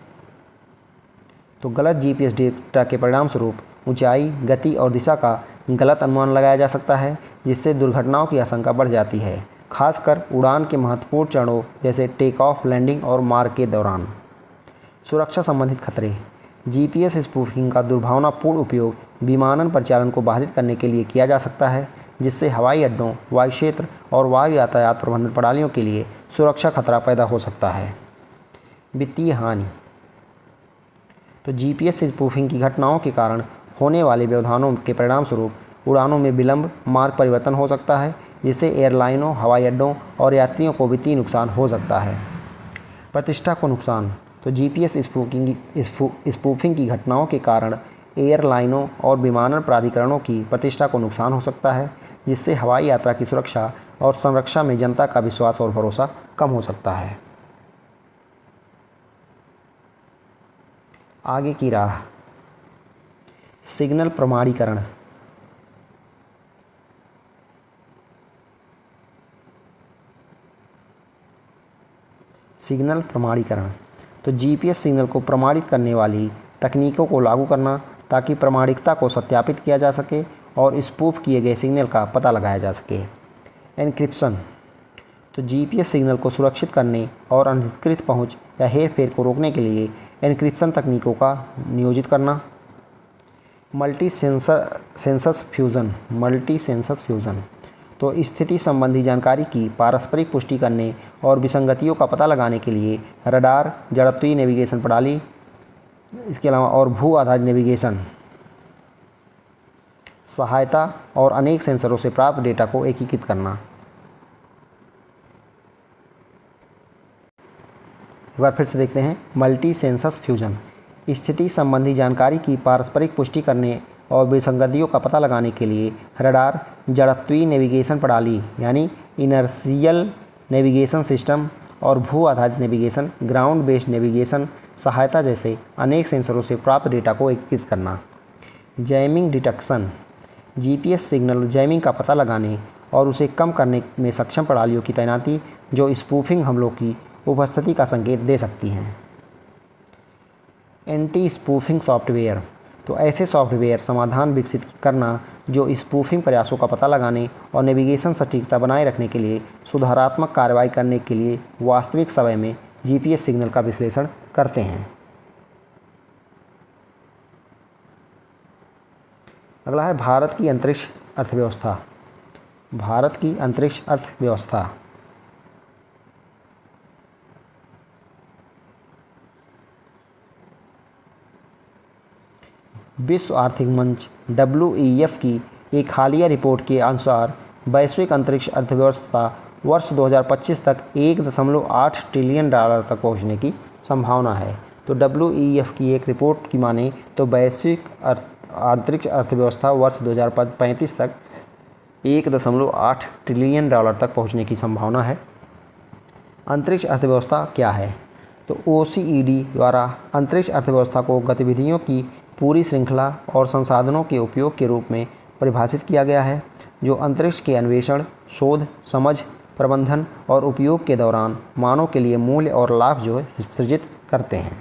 तो गलत जीपीएस डेटा के परिणामस्वरूप ऊंचाई, गति और दिशा का गलत अनुमान लगाया जा सकता है, जिससे दुर्घटनाओं की आशंका बढ़ जाती है, खासकर उड़ान के महत्वपूर्ण चरणों जैसे टेक ऑफ, लैंडिंग और मार्ग के दौरान। सुरक्षा संबंधित खतरे, जीपीएस स्पूफिंग का दुर्भावनापूर्ण उपयोग विमानन परिचालन को बाधित करने के लिए किया जा सकता है, जिससे हवाई अड्डों, वायु क्षेत्र और वायु यातायात प्रबंधन प्रणालियों के लिए सुरक्षा खतरा पैदा हो सकता है। वित्तीय हानि, तो जीपीएस स्पूफिंग की घटनाओं के कारण होने वाले व्यवधानों के परिणामस्वरूप उड़ानों में विलंब, मार्ग परिवर्तन हो सकता है, जिससे एयरलाइनों, हवाई अड्डों और यात्रियों को वित्तीय नुकसान हो सकता है। प्रतिष्ठा को नुकसान, तो जीपीएस स्पूफिंग की घटनाओं के कारण एयरलाइनों और विमानन प्राधिकरणों की प्रतिष्ठा को नुकसान हो सकता है, जिससे हवाई यात्रा की सुरक्षा और संरक्षा में जनता का विश्वास और भरोसा कम हो सकता है। आगे की राह, सिग्नल प्रमाणीकरण। सिग्नल प्रमाणीकरण, तो जीपीएस सिग्नल को प्रमाणित करने वाली तकनीकों को लागू करना ताकि प्रामाणिकता को सत्यापित किया जा सके और स्पूफ किए गए सिग्नल का पता लगाया जा सके। एन्क्रिप्शन, तो जीपीएस सिग्नल को सुरक्षित करने और अनधिकृत पहुंच या हेरफेर को रोकने के लिए एन्क्रिप्शन तकनीकों का नियोजित करना। मल्टी सेंसस फ्यूज़न, तो स्थिति संबंधी जानकारी की पारस्परिक पुष्टि करने और विसंगतियों का पता लगाने के लिए रडार, जड़त्वीय नेविगेशन प्रणाली, इसके अलावा और भू आधारित नेविगेशन सहायता और अनेक सेंसरों से प्राप्त डेटा को एकीकृत करना। एक बार फिर से देखते हैं। मल्टी सेंसस फ्यूजन, स्थिति संबंधी जानकारी की पारस्परिक पुष्टि करने और विसंगतियों का पता लगाने के लिए रडार, जड़त्वीय नेविगेशन प्रणाली यानी इनर्शियल नेविगेशन सिस्टम और भू आधारित नेविगेशन, ग्राउंड बेस्ड नेविगेशन सहायता जैसे अनेक सेंसरों से प्राप्त डेटा को एकीकृत करना। Jamming detection, GPS signal jamming का पता लगाने और उसे कम करने में सक्षम प्रणालियों की तैनाती जो स्पूफिंग हमलों की उपस्थिति का संकेत दे सकती हैं। एंटी स्पूफिंग सॉफ्टवेयर, तो ऐसे सॉफ्टवेयर समाधान विकसित करना जो स्पूफिंग प्रयासों का पता लगाने और नेविगेशन सटीकता बनाए रखने के लिए सुधारात्मक कार्रवाई करने के लिए वास्तविक समय में जीपीएस सिग्नल का विश्लेषण करते हैं। अगला है भारत की अंतरिक्ष अर्थव्यवस्था। भारत की अंतरिक्ष अर्थव्यवस्था, विश्व आर्थिक मंच WEF की एक हालिया रिपोर्ट के अनुसार वैश्विक अंतरिक्ष अर्थव्यवस्था वर्ष 2025 तक $1.8 ट्रिलियन तक पहुंचने की संभावना है। तो WEF की एक रिपोर्ट की माने तो वैश्विक अंतरिक्ष अर्थव्यवस्था वर्ष 2035 तक $1.8 ट्रिलियन तक पहुंचने की संभावना है। अंतरिक्ष अर्थव्यवस्था क्या है? तो OECD द्वारा अंतरिक्ष अर्थव्यवस्था को गतिविधियों की पूरी श्रृंखला और संसाधनों के उपयोग के रूप में परिभाषित किया गया है, जो अंतरिक्ष के अन्वेषण, शोध, समझ, प्रबंधन और उपयोग के दौरान मानव के लिए मूल्य और लाभ जो है सृजित करते हैं।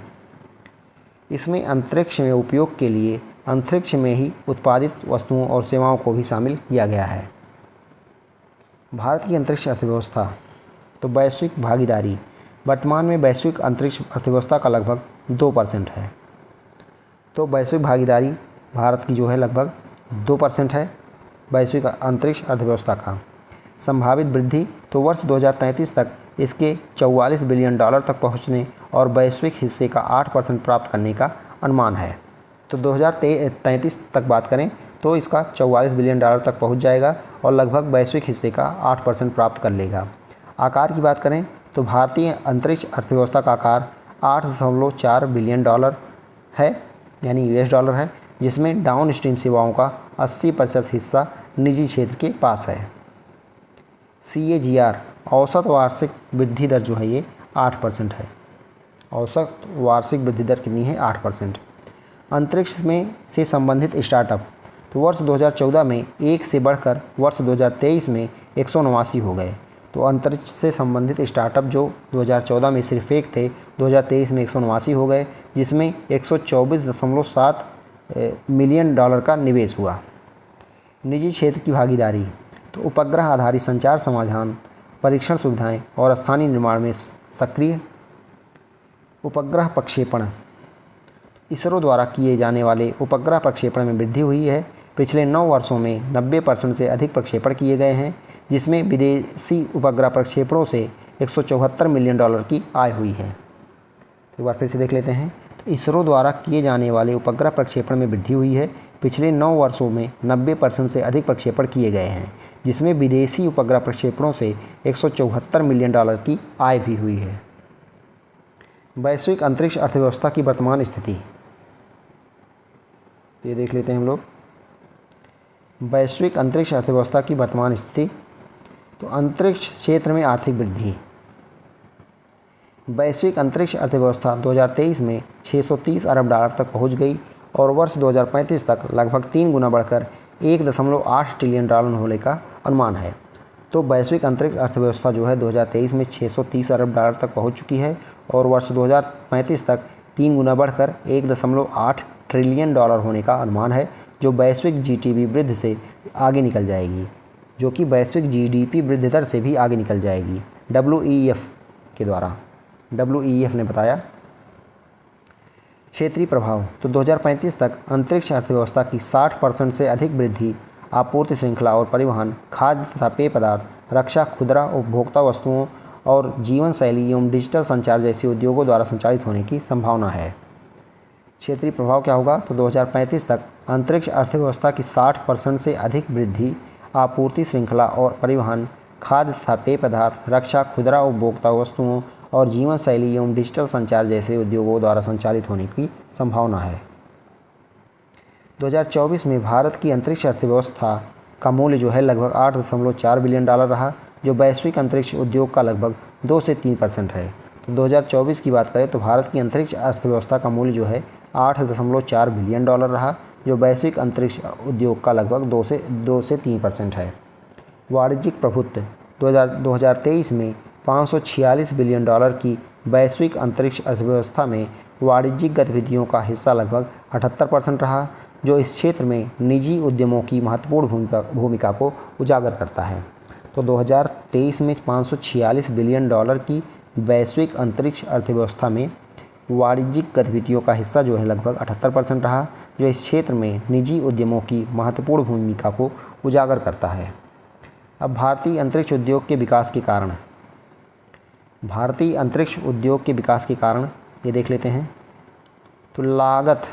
इसमें अंतरिक्ष में उपयोग के लिए अंतरिक्ष में ही उत्पादित वस्तुओं और सेवाओं को भी शामिल किया गया है। भारत की अंतरिक्ष अर्थव्यवस्था, तो वैश्विक भागीदारी, वर्तमान में वैश्विक अंतरिक्ष अर्थव्यवस्था का लगभग 2% है। तो वैश्विक भागीदारी भारत की जो है लगभग 2% है वैश्विक अंतरिक्ष अर्थव्यवस्था का। संभावित वृद्धि, तो वर्ष 2033 तक इसके $44 बिलियन तक पहुंचने और वैश्विक हिस्से का 8% प्राप्त करने का अनुमान है। तो 2033 तक बात करें तो इसका 44 बिलियन डॉलर तक पहुंच जाएगा और लगभग वैश्विक हिस्से का 8% प्राप्त कर लेगा। आकार की बात करें तो भारतीय अंतरिक्ष अर्थव्यवस्था का आकार 8.4 बिलियन डॉलर है, यानी यूएस डॉलर है, जिसमें डाउन स्ट्रीम सेवाओं का 80% हिस्सा निजी क्षेत्र के पास है। CAGR औसत वार्षिक वृद्धि दर जो है ये 8% है। औसत वार्षिक वृद्धि दर कितनी है? 8%। अंतरिक्ष में से संबंधित स्टार्टअप तो वर्ष 2014 में 1 से बढ़कर वर्ष 2023 में 189 हो गए। तो अंतरिक्ष से संबंधित स्टार्टअप जो 2014 में सिर्फ एक थे, 2023 में 189 हो गए, जिसमें 124.7 मिलियन डॉलर का निवेश हुआ। निजी क्षेत्र की भागीदारी तो उपग्रह आधारित संचार समाधान, परीक्षण सुविधाएं और स्थानीय निर्माण में सक्रिय। उपग्रह प्रक्षेपण, इसरो द्वारा किए जाने वाले उपग्रह प्रक्षेपण में वृद्धि हुई है। पिछले 9 वर्षों में 90% से अधिक प्रक्षेपण किए गए हैं, जिसमें विदेशी उपग्रह प्रक्षेपणों से 174 मिलियन डॉलर की आय हुई है। एक बार फिर से देख लेते हैं। तो इसरो द्वारा किए जाने वाले उपग्रह प्रक्षेपण में वृद्धि हुई है। पिछले 9 वर्षों में 90% से अधिक प्रक्षेपण किए गए हैं, जिसमें विदेशी उपग्रह प्रक्षेपणों से 174 मिलियन डॉलर की आय भी हुई है। वैश्विक अंतरिक्ष अर्थव्यवस्था की वर्तमान स्थिति ये देख लेते हैं हम लोग। वैश्विक अंतरिक्ष अर्थव्यवस्था की वर्तमान स्थिति तो अंतरिक्ष क्षेत्र में आर्थिक वृद्धि। वैश्विक अंतरिक्ष अर्थव्यवस्था 2023 में 630 अरब डॉलर तक पहुंच गई और वर्ष 2035 तक लगभग 3 गुना बढ़कर 1.8 ट्रिलियन डॉलर होने का अनुमान है। तो वैश्विक अंतरिक्ष अर्थव्यवस्था जो है 2023 में 630 अरब डॉलर तक पहुंच चुकी है और वर्ष 2035 तक 3 गुना बढ़कर 1.8 ट्रिलियन डॉलर होने का अनुमान है, जो वैश्विक GDP वृद्धि से आगे निकल जाएगी, जो कि वैश्विक GDP वृद्धि दर से भी आगे निकल जाएगी WEF के द्वारा। WEF ने बताया। क्षेत्रीय प्रभाव तो 2035 तक अंतरिक्ष अर्थव्यवस्था की 60% से अधिक वृद्धि आपूर्ति श्रृंखला और परिवहन, खाद्य तथा पेय पदार्थ, रक्षा, खुदरा उपभोक्ता वस्तुओं और जीवन शैली एवं डिजिटल संचार जैसे उद्योगों द्वारा संचालित होने की संभावना है। क्षेत्रीय प्रभाव क्या होगा? तो 2035 तक अंतरिक्ष अर्थव्यवस्था की 60% से अधिक वृद्धि आपूर्ति श्रृंखला और परिवहन, खाद्य तथा पेय पदार्थ, रक्षा, खुदरा उपभोक्ता वस्तुओं और जीवन शैली एवं डिजिटल संचार जैसे उद्योगों द्वारा संचालित होने की संभावना है। 2024 में भारत की अंतरिक्ष अर्थव्यवस्था का मूल्य जो है लगभग 8.4 बिलियन डॉलर रहा, जो वैश्विक अंतरिक्ष उद्योग का लगभग 2 से 3% है। तो 2024 की बात करें तो भारत की अंतरिक्ष अर्थव्यवस्था का मूल्य जो है 8.4 बिलियन डॉलर रहा, जो वैश्विक अंतरिक्ष उद्योग का लगभग 2 से 3% है। वाणिज्यिक प्रभुत्व 2023 में 546 बिलियन डॉलर की वैश्विक अंतरिक्ष अर्थव्यवस्था में वाणिज्यिक गतिविधियों का हिस्सा लगभग 78% रहा, जो इस क्षेत्र में निजी उद्यमों की महत्वपूर्ण भूमिका को उजागर करता है। तो 2023 में 546 बिलियन डॉलर की वैश्विक अंतरिक्ष अर्थव्यवस्था में वाणिज्यिक गतिविधियों का हिस्सा जो है लगभग 78% रहा, जो इस क्षेत्र में निजी उद्यमों की महत्वपूर्ण भूमिका को उजागर करता है। अब भारतीय अंतरिक्ष उद्योग के विकास के कारण, भारतीय अंतरिक्ष उद्योग के विकास के कारण ये देख लेते हैं। तो लागत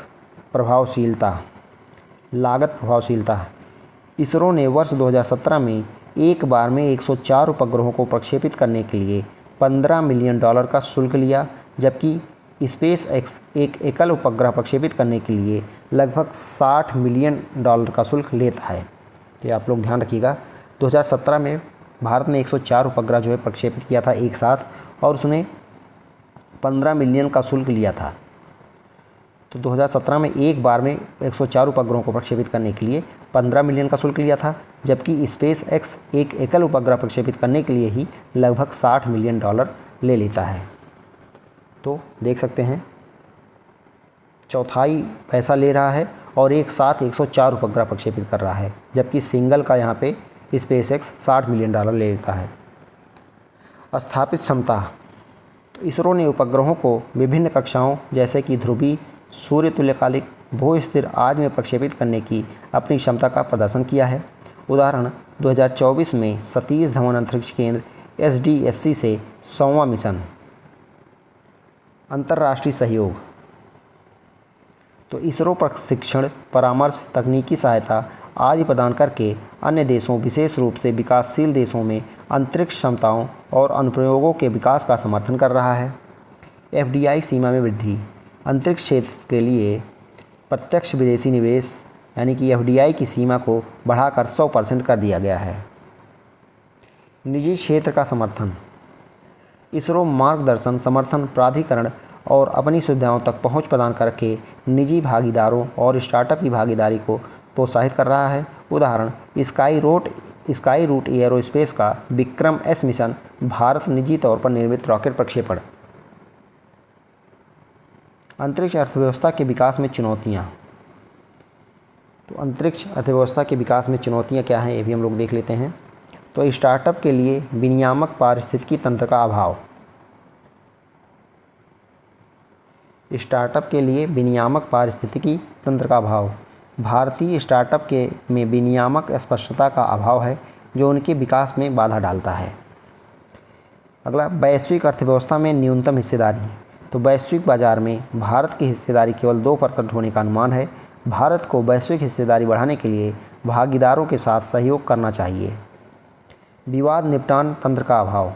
प्रभावशीलता इसरो ने वर्ष 2017 में एक बार में 104 उपग्रहों को प्रक्षेपित करने के लिए 15 मिलियन डॉलर का शुल्क लिया, जबकि स्पेस एक्स एक एकल उपग्रह प्रक्षेपित करने के लिए लगभग 60 मिलियन डॉलर का शुल्क लेता है। तो आप लोग ध्यान रखिएगा, 2017 में भारत ने 104 उपग्रह जो है प्रक्षेपित किया था एक साथ, और उसने 15 मिलियन का शुल्क लिया था। तो 2017 में एक बार में 104 उपग्रहों को प्रक्षेपित करने के लिए 15 मिलियन का शुल्क लिया था, जबकि स्पेस एक्स एक एकल उपग्रह प्रक्षेपित करने के लिए ही लगभग 60 मिलियन डॉलर ले लेता है। तो देख सकते हैं, चौथाई पैसा ले रहा है और एक साथ 104 उपग्रह प्रक्षेपित कर रहा है, जबकि सिंगल का यहाँ पे स्पेस एक्स 60 मिलियन डॉलर ले लेता है। स्थापित क्षमता तो इसरो ने उपग्रहों को विभिन्न कक्षाओं जैसे कि ध्रुवीय, सूर्य तुल्यकालिक, भू स्थिर आदि में प्रक्षेपित करने की अपनी क्षमता का प्रदर्शन किया है। उदाहरण 2024 में सतीश धवन अंतरिक्ष केंद्र SDSC से 100वां मिशन। अंतर्राष्ट्रीय सहयोग तो इसरो प्रशिक्षण, परामर्श, तकनीकी सहायता आदि प्रदान करके अन्य देशों, विशेष रूप से विकासशील देशों में अंतरिक्ष क्षमताओं और अनुप्रयोगों के विकास का समर्थन कर रहा है। एफडीआई सीमा में वृद्धि। अंतरिक्ष क्षेत्र के लिए प्रत्यक्ष विदेशी निवेश यानी कि एफडीआई की सीमा को बढ़ाकर 100% कर दिया गया है। निजी क्षेत्र का समर्थन। इसरो मार्गदर्शन, समर्थन, प्राधिकरण और अपनी सुविधाओं तक पहुंच प्रदान करके निजी भागीदारों और स्टार्टअप की भागीदारी को प्रोत्साहित कर रहा है। उदाहरण, स्काई रूट एयरोस्पेस का विक्रम एस मिशन, भारत निजी तौर पर निर्मित रॉकेट प्रक्षेपण। अंतरिक्ष अर्थव्यवस्था के विकास में चुनौतियाँ। तो अंतरिक्ष अर्थव्यवस्था के विकास में चुनौतियाँ क्या हैं, ये भी हम लोग देख लेते हैं। तो स्टार्टअप के लिए विनियामक पारिस्थितिकी तंत्र का अभाव। स्टार्टअप के लिए विनियामक पारिस्थितिकी तंत्र का अभाव। भारतीय स्टार्टअप के में विनियामक स्पष्टता का अभाव है, जो उनके विकास में बाधा डालता है। अगला, वैश्विक अर्थव्यवस्था में न्यूनतम हिस्सेदारी। तो वैश्विक बाजार में भारत की हिस्सेदारी केवल 2% होने का अनुमान है। भारत को वैश्विक हिस्सेदारी बढ़ाने के लिए भागीदारों के साथ सहयोग करना चाहिए। विवाद निपटान तंत्र का अभाव।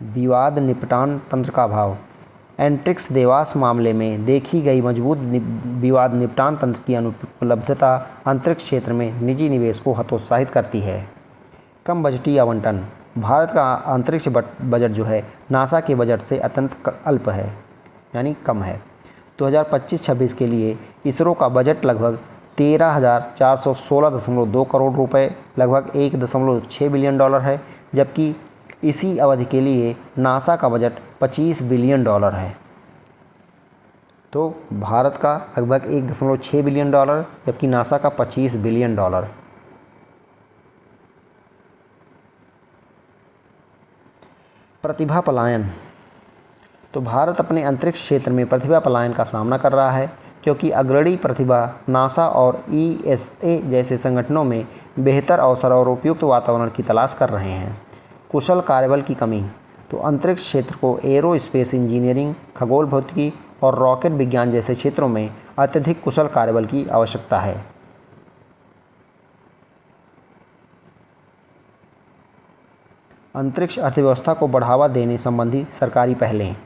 विवाद निपटान तंत्र का अभाव। एंट्रिक्स देवास मामले में देखी गई मजबूत विवाद निपटान तंत्र की अनुपलब्धता अंतरिक्ष क्षेत्र में निजी निवेश को हतोत्साहित करती है। कम बजटीय आवंटन। भारत का अंतरिक्ष बजट जो है नासा के बजट से अत्यंत अल्प है, यानी कम है। 2025-26 के लिए इसरो का बजट लगभग 13,416.2 करोड़ रुपए, लगभग $1.6 बिलियन है, जबकि इसी अवधि के लिए नासा का बजट $25 बिलियन है। तो भारत का लगभग $1.6 बिलियन, जबकि नासा का $25 बिलियन। प्रतिभा पलायन। तो भारत अपने अंतरिक्ष क्षेत्र में प्रतिभा पलायन का सामना कर रहा है, क्योंकि अग्रणी प्रतिभा नासा और ईएसए जैसे संगठनों में बेहतर अवसर और उपयुक्त वातावरण की तलाश कर रहे हैं। कुशल कार्यबल की कमी। तो अंतरिक्ष क्षेत्र को एरोस्पेस इंजीनियरिंग, खगोल भौतिकी और रॉकेट विज्ञान जैसे क्षेत्रों में अत्यधिक कुशल कार्यबल की आवश्यकता है। अंतरिक्ष अर्थव्यवस्था को बढ़ावा देने संबंधी सरकारी पहलें।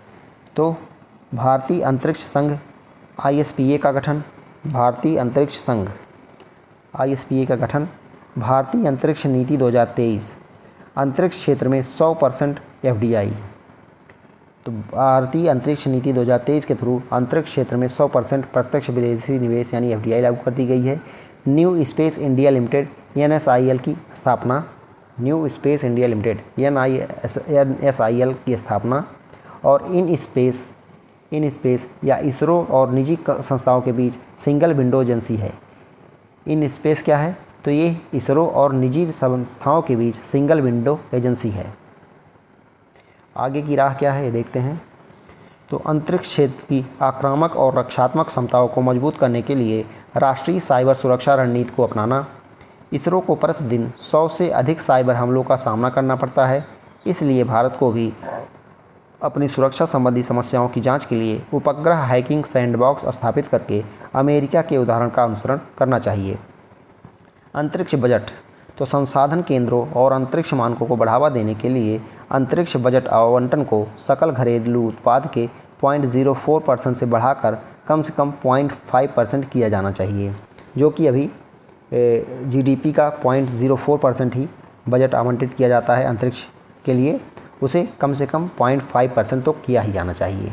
तो भारतीय अंतरिक्ष संघ ISPA का गठन। भारतीय अंतरिक्ष संघ ISPA का गठन। भारतीय अंतरिक्ष नीति 2023। अंतरिक्ष क्षेत्र में 100% FDI। तो भारतीय अंतरिक्ष नीति 2023 के थ्रू अंतरिक्ष क्षेत्र में 100% प्रत्यक्ष विदेशी निवेश यानी FDI लागू कर दी गई है। New space India limited NSIL की स्थापना। New space India limited NSIL की स्थापना। और इन स्पेस या इसरो और निजी संस्थाओं के बीच सिंगल विंडो एजेंसी है। इन स्पेस क्या है? तो ये इसरो और निजी संस्थाओं के बीच सिंगल विंडो एजेंसी है। आगे की राह क्या है ये देखते हैं। तो अंतरिक्ष क्षेत्र की आक्रामक और रक्षात्मक क्षमताओं को मजबूत करने के लिए राष्ट्रीय साइबर सुरक्षा रणनीति को अपनाना। इसरो को प्रतिदिन 100 से अधिक साइबर हमलों का सामना करना पड़ता है, इसलिए भारत को भी अपनी सुरक्षा संबंधी समस्याओं की जांच के लिए उपग्रह हैकिंग सैंडबॉक्स स्थापित करके अमेरिका के उदाहरण का अनुसरण करना चाहिए। अंतरिक्ष बजट। तो संसाधन केंद्रों और अंतरिक्ष मानकों को बढ़ावा देने के लिए अंतरिक्ष बजट आवंटन को सकल घरेलू उत्पाद के 0.04% से बढ़ाकर कम से कम 0.5% किया जाना चाहिए, जो कि अभी GDP का 0.04% ही बजट आवंटित किया जाता है अंतरिक्ष के लिए, उसे कम से कम 0.5% तो किया ही जाना चाहिए।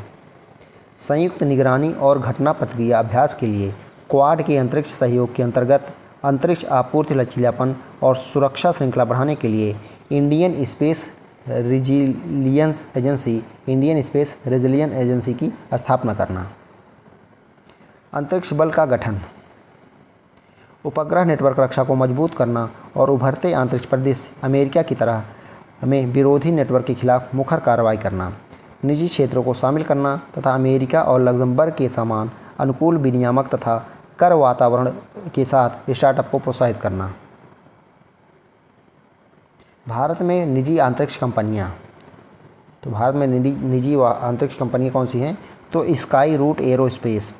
संयुक्त निगरानी और घटना प्रतिक्रिया अभ्यास के लिए क्वाड के अंतरिक्ष सहयोग के अंतर्गत अंतरिक्ष आपूर्ति लचीलापन और सुरक्षा श्रृंखला बढ़ाने के लिए इंडियन स्पेस रेजिलियंस एजेंसी की स्थापना करना। अंतरिक्ष बल का गठन। उपग्रह नेटवर्क रक्षा को मजबूत करना और उभरते अंतरिक्ष प्रदेश अमेरिका की तरह में विरोधी नेटवर्क के खिलाफ मुखर कार्रवाई करना। निजी क्षेत्रों को शामिल करना तथा अमेरिका और लग्जमबर्ग के समान अनुकूल विनियामक तथा कर वातावरण के साथ स्टार्टअप को प्रोत्साहित करना। भारत में निजी अंतरिक्ष कंपनियां। तो भारत में निजी अंतरिक्ष कंपनियां कौन सी हैं? तो स्काई रूट एरोस्पेस,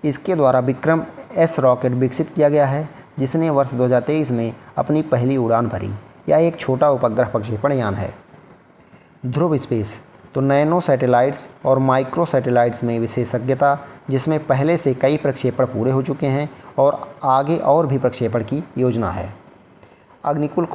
इसके द्वारा विक्रम एस रॉकेट विकसित किया गया है, जिसने वर्ष 2023 में अपनी पहली उड़ान भरी। यह एक छोटा उपग्रह प्रक्षेपण यान है। ध्रुव स्पेस, तो नैनो सैटेलाइट्स और माइक्रो सैटेलाइट्स में विशेषज्ञता, जिसमें पहले से कई प्रक्षेपण पूरे हो चुके हैं और आगे और भी प्रक्षेपण की योजना है। अग्निकुल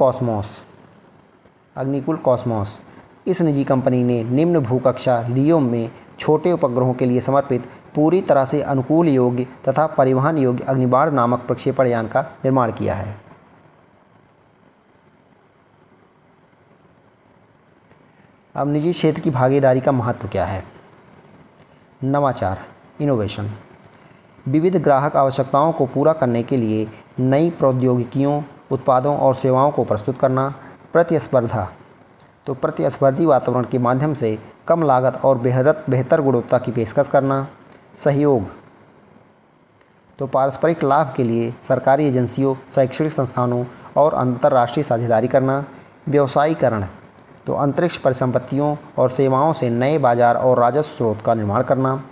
कॉस्मोस, इस निजी कंपनी ने निम्न भूकक्षा लियो में छोटे उपग्रहों के लिए समर्पित पूरी तरह से अनुकूल योग्य तथा परिवहन योग्य अग्निबाण नामक प्रक्षेपण यान का निर्माण किया है। अब निजी क्षेत्र की भागीदारी का महत्व क्या है? नवाचार, इनोवेशन, विविध ग्राहक आवश्यकताओं को पूरा करने के लिए नई प्रौद्योगिकियों, उत्पादों और सेवाओं को प्रस्तुत करना। प्रतिस्पर्धा, तो प्रतिस्पर्धी वातावरण के माध्यम से कम लागत और बेहतर गुणवत्ता की पेशकश करना। सहयोग, तो पारस्परिक लाभ के लिए सरकारी एजेंसियों, शैक्षणिक संस्थानों और अंतर्राष्ट्रीय साझेदारी करना। व्यवसायीकरण, तो अंतरिक्ष परिसंपत्तियों और सेवाओं से नए बाजार और राजस्व स्रोत का निर्माण करना।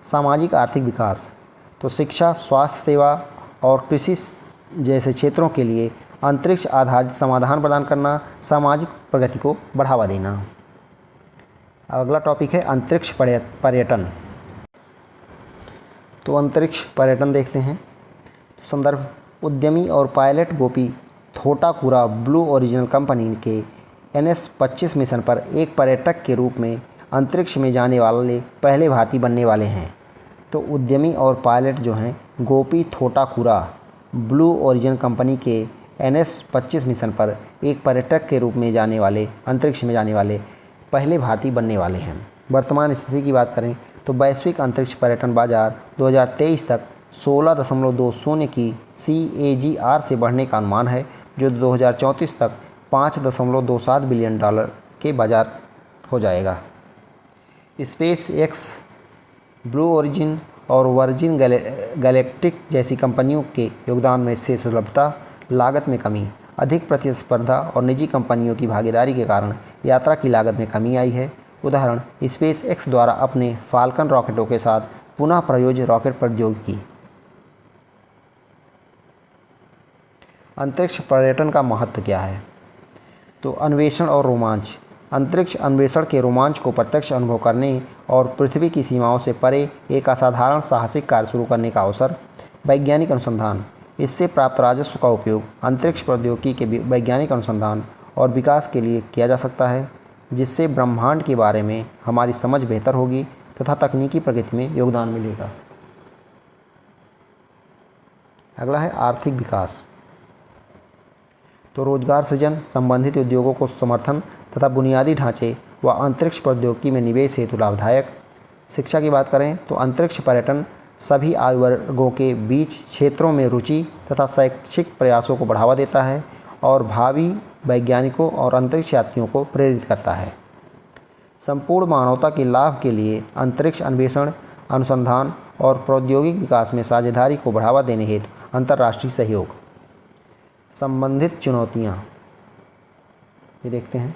सामाजिक आर्थिक विकास, तो शिक्षा, स्वास्थ्य सेवा और कृषि जैसे क्षेत्रों के लिए अंतरिक्ष आधारित समाधान प्रदान करना। सामाजिक प्रगति को बढ़ावा देना। अगला टॉपिक है अंतरिक्ष पर्यटन। तो अंतरिक्ष पर्यटन देखते हैं। संदर्भ, उद्यमी और पायलट गोपी थोटाकुरा ब्लू ओरिजिन कंपनी के NS-25 मिशन पर एक पर्यटक के रूप में अंतरिक्ष में जाने वाले पहले भारतीय बनने वाले हैं। तो उद्यमी और पायलट जो हैं गोपी थोटाकुरा ब्लू ओरिजिन कंपनी के NS-25 मिशन पर एक पर्यटक के रूप में अंतरिक्ष में जाने वाले पहले भारतीय बनने वाले हैं। वर्तमान स्थिति की बात करें तो वैश्विक अंतरिक्ष पर्यटन बाजार 2023 तक 16.20 की CAGR से बढ़ने का अनुमान है, जो 2034 तक $5.27 बिलियन के बाजार हो जाएगा। स्पेस एक्स, ब्लू ओरिजिन और वर्जिन गैलेक्टिक जैसी कंपनियों के योगदान में से सुलभता, लागत में कमी, अधिक प्रतिस्पर्धा और निजी कंपनियों की भागीदारी के कारण यात्रा की लागत में कमी आई है। उदाहरण, स्पेस एक्स द्वारा अपने फाल्कन रॉकेटों के साथ पुनः प्रयोज्य रॉकेट प्रौद्योगिकी। अंतरिक्ष पर्यटन का महत्व क्या है? तो अन्वेषण और रोमांच, अंतरिक्ष अन्वेषण के रोमांच को प्रत्यक्ष अनुभव करने और पृथ्वी की सीमाओं से परे एक असाधारण साहसिक कार्य शुरू करने का अवसर। वैज्ञानिक अनुसंधान, इससे प्राप्त राजस्व का उपयोग अंतरिक्ष प्रौद्योगिकी के वैज्ञानिक अनुसंधान और विकास के लिए किया जा सकता है, जिससे ब्रह्मांड के बारे में हमारी समझ बेहतर होगी तथा तकनीकी प्रगति में योगदान मिलेगा। अगला है आर्थिक विकास। तो रोजगार सृजन, संबंधित उद्योगों को समर्थन तथा बुनियादी ढांचे व अंतरिक्ष प्रौद्योगिकी में निवेश हेतु लाभदायक। शिक्षा की बात करें तो अंतरिक्ष पर्यटन सभी आयु वर्गों के बीच क्षेत्रों में रुचि तथा शैक्षिक प्रयासों को बढ़ावा देता है और भावी वैज्ञानिकों और अंतरिक्ष यात्रियों को प्रेरित करता है। संपूर्ण मानवता के लाभ के लिए अंतरिक्ष अन्वेषण, अनुसंधान और प्रौद्योगिक विकास में साझेदारी को बढ़ावा देने हेतु अंतर्राष्ट्रीय सहयोग। संबंधित चुनौतियाँ, ये देखते हैं।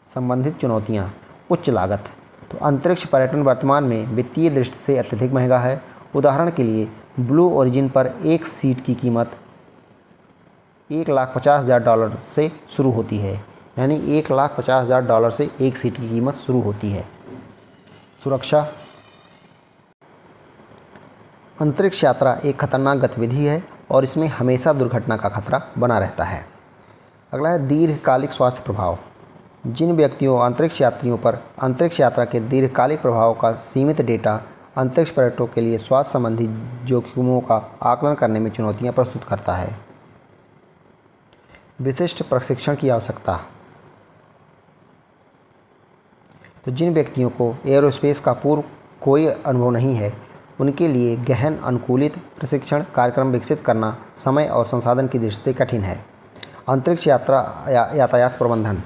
संबंधित चुनौतियाँ, उच्च लागत, तो अंतरिक्ष पर्यटन वर्तमान में वित्तीय दृष्टि से अत्यधिक महंगा है। उदाहरण के लिए ब्लू ओरिजिन पर एक सीट की कीमत $1,50,000 से शुरू होती है, यानी $1,50,000 से एक सीट की कीमत शुरू होती है। सुरक्षा, अंतरिक्ष यात्रा एक खतरनाक गतिविधि है और इसमें हमेशा दुर्घटना का खतरा बना रहता है। अगला है दीर्घकालिक स्वास्थ्य प्रभाव। जिन व्यक्तियों अंतरिक्ष यात्रियों पर अंतरिक्ष यात्रा के दीर्घकालिक प्रभाव का सीमित डेटा अंतरिक्ष पर्यटकों के लिए स्वास्थ्य संबंधी जोखिमों का आकलन करने में चुनौतियां प्रस्तुत करता है। विशिष्ट प्रशिक्षण की आवश्यकता, तो जिन व्यक्तियों को एयरोस्पेस का पूर्व कोई अनुभव नहीं है, उनके लिए गहन अनुकूलित प्रशिक्षण कार्यक्रम विकसित करना समय और संसाधन की दृष्टि से कठिन है। अंतरिक्ष यातायात प्रबंधन,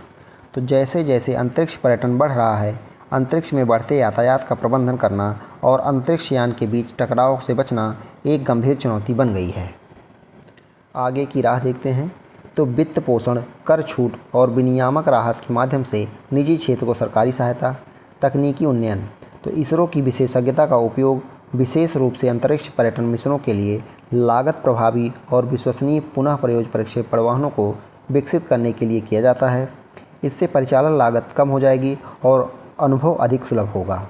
तो जैसे जैसे अंतरिक्ष पर्यटन बढ़ रहा है, अंतरिक्ष में बढ़ते यातायात का प्रबंधन करना और अंतरिक्ष यान के बीच टकराव से बचना एक गंभीर चुनौती बन गई है। आगे की राह देखते हैं। तो वित्त पोषण, कर छूट और विनियामक राहत के माध्यम से निजी क्षेत्र को सरकारी सहायता। तकनीकी उन्नयन, तो इसरो की विशेषज्ञता का उपयोग विशेष रूप से अंतरिक्ष पर्यटन मिशनों के लिए लागत प्रभावी और विश्वसनीय पुनः प्रयोज्य प्रक्षेपण वाहनों को विकसित करने के लिए किया जाता है। इससे परिचालन लागत कम हो जाएगी और अनुभव अधिक सुलभ होगा।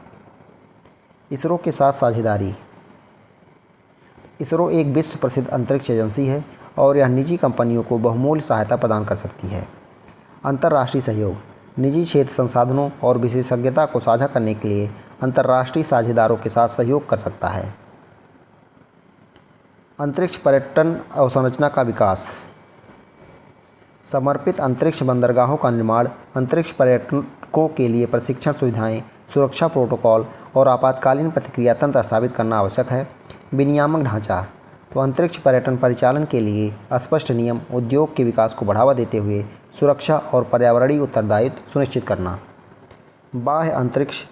इसरो के साथ साझेदारी। इसरो एक विश्व प्रसिद्ध अंतरिक्ष एजेंसी है और यह निजी कंपनियों को बहुमूल्य सहायता प्रदान कर सकती है। अंतर्राष्ट्रीय सहयोग। निजी क्षेत्र संसाधनों और विशेषज्ञता को साझा करने के लिए अंतर्राष्ट्रीय साझेदारों के साथ सहयोग कर सकता है। अंतरिक्ष पर्यटन अवसंरचना का विकास। समर्पित अंतरिक्ष बंदरगाहों का निर्माण, अंतरिक्ष पर्यटकों के लिए प्रशिक्षण सुविधाएं, सुरक्षा प्रोटोकॉल और आपातकालीन प्रतिक्रिया तंत्र स्थापित करना आवश्यक है। विनियामक ढांचा। तो अंतरिक्ष पर्यटन परिचालन के लिए स्पष्ट नियम, उद्योग के विकास को बढ़ावा देते हुए सुरक्षा और पर्यावरणीय उत्तरदायित्व सुनिश्चित करना। बाह्य अंतरिक्ष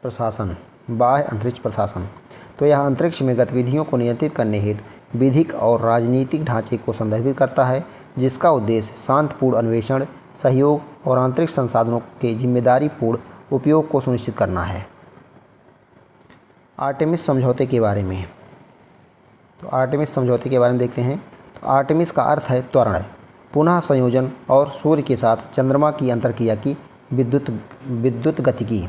प्रशासन। बाह्य अंतरिक्ष प्रशासन तो यह अंतरिक्ष में गतिविधियों को नियंत्रित करने हेतु विधिक और राजनीतिक ढांचे को संदर्भित करता है, जिसका उद्देश्य शांतिपूर्ण अन्वेषण, सहयोग और आंतरिक संसाधनों के जिम्मेदारीपूर्ण उपयोग को सुनिश्चित करना है। आर्टेमिस समझौते के बारे में। तो आर्टेमिस समझौते के बारे में देखते हैं। तो आर्टेमिस का अर्थ है त्वरण, पुनः संयोजन और सूर्य के साथ चंद्रमा की अंतरक्रिया की विद्युत गतिकी।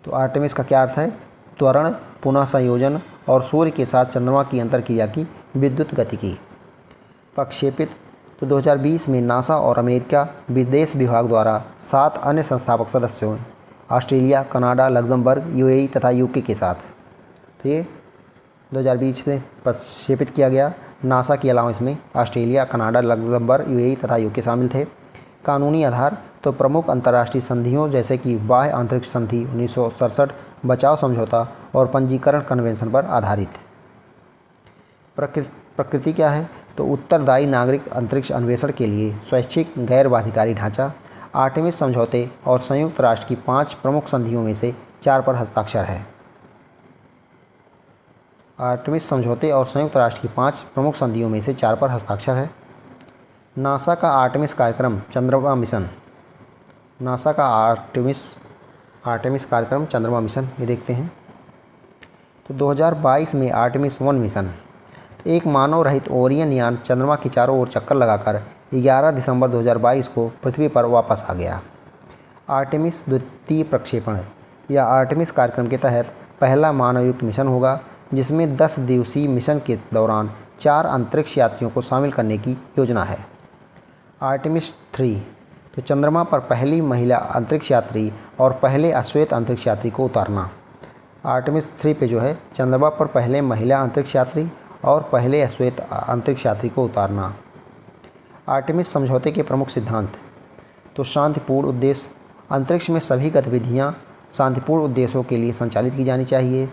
तो आर्टेमिस का क्या अर्थ है? त्वरण, पुनः संयोजन और सूर्य के साथ चंद्रमा की अंतरक्रिया की विद्युत गतिकी। प्रक्षेपित। तो 2020 में नासा और अमेरिका विदेश विभाग द्वारा 7 अन्य संस्थापक सदस्यों ऑस्ट्रेलिया, कनाडा, लग्जमबर्ग, यूएई तथा यूके के साथ, तो ये 2020 में प्रक्षेपित किया गया। नासा के अलावा इसमें ऑस्ट्रेलिया, कनाडा, लग्जमबर्ग, यूएई तथा यूके शामिल थे। कानूनी आधार। तो प्रमुख अंतर्राष्ट्रीय संधियों जैसे कि बाह्य अंतरिक्ष संधि 1967, बचाव समझौता और पंजीकरण कन्वेंशन पर आधारित। प्रकृति क्या है? तो उत्तरदायी नागरिक अंतरिक्ष अन्वेषण के लिए स्वैच्छिक गैर बाध्यकारी ढांचा। आर्टेमिस समझौते और संयुक्त राष्ट्र की 5 प्रमुख संधियों में से 4 पर हस्ताक्षर है। आर्टेमिस समझौते और संयुक्त राष्ट्र की 5 प्रमुख संधियों में से 4 पर हस्ताक्षर है। नासा का आर्टेमिस कार्यक्रम चंद्रमा मिशन। नासा का आर्टेमिस कार्यक्रम चंद्रमा मिशन, ये देखते हैं। तो 2022 में आर्टेमिस 1 मिशन, एक मानव रहित ओरियन यान चंद्रमा की चारों ओर चक्कर लगाकर 11 दिसंबर 2022 को पृथ्वी पर वापस आ गया। आर्टेमिस द्वितीय प्रक्षेपण। यह आर्टेमिस कार्यक्रम के तहत पहला मानवयुक्त मिशन होगा, जिसमें 10 दिवसीय मिशन के दौरान 4 अंतरिक्ष यात्रियों को शामिल करने की योजना है। आर्टेमिस 3, तो चंद्रमा पर पहली महिला अंतरिक्ष यात्री और पहले अश्वेत अंतरिक्ष यात्री को उतारना। आर्टेमिस 3 पे जो है चंद्रमा पर पहले महिला अंतरिक्ष यात्री और पहले अश्वेत अंतरिक्ष यात्री को उतारना। आर्टेमिस समझौते के प्रमुख सिद्धांत। तो शांतिपूर्ण उद्देश्य। अंतरिक्ष में सभी गतिविधियां शांतिपूर्ण उद्देश्यों के लिए संचालित की जानी चाहिए।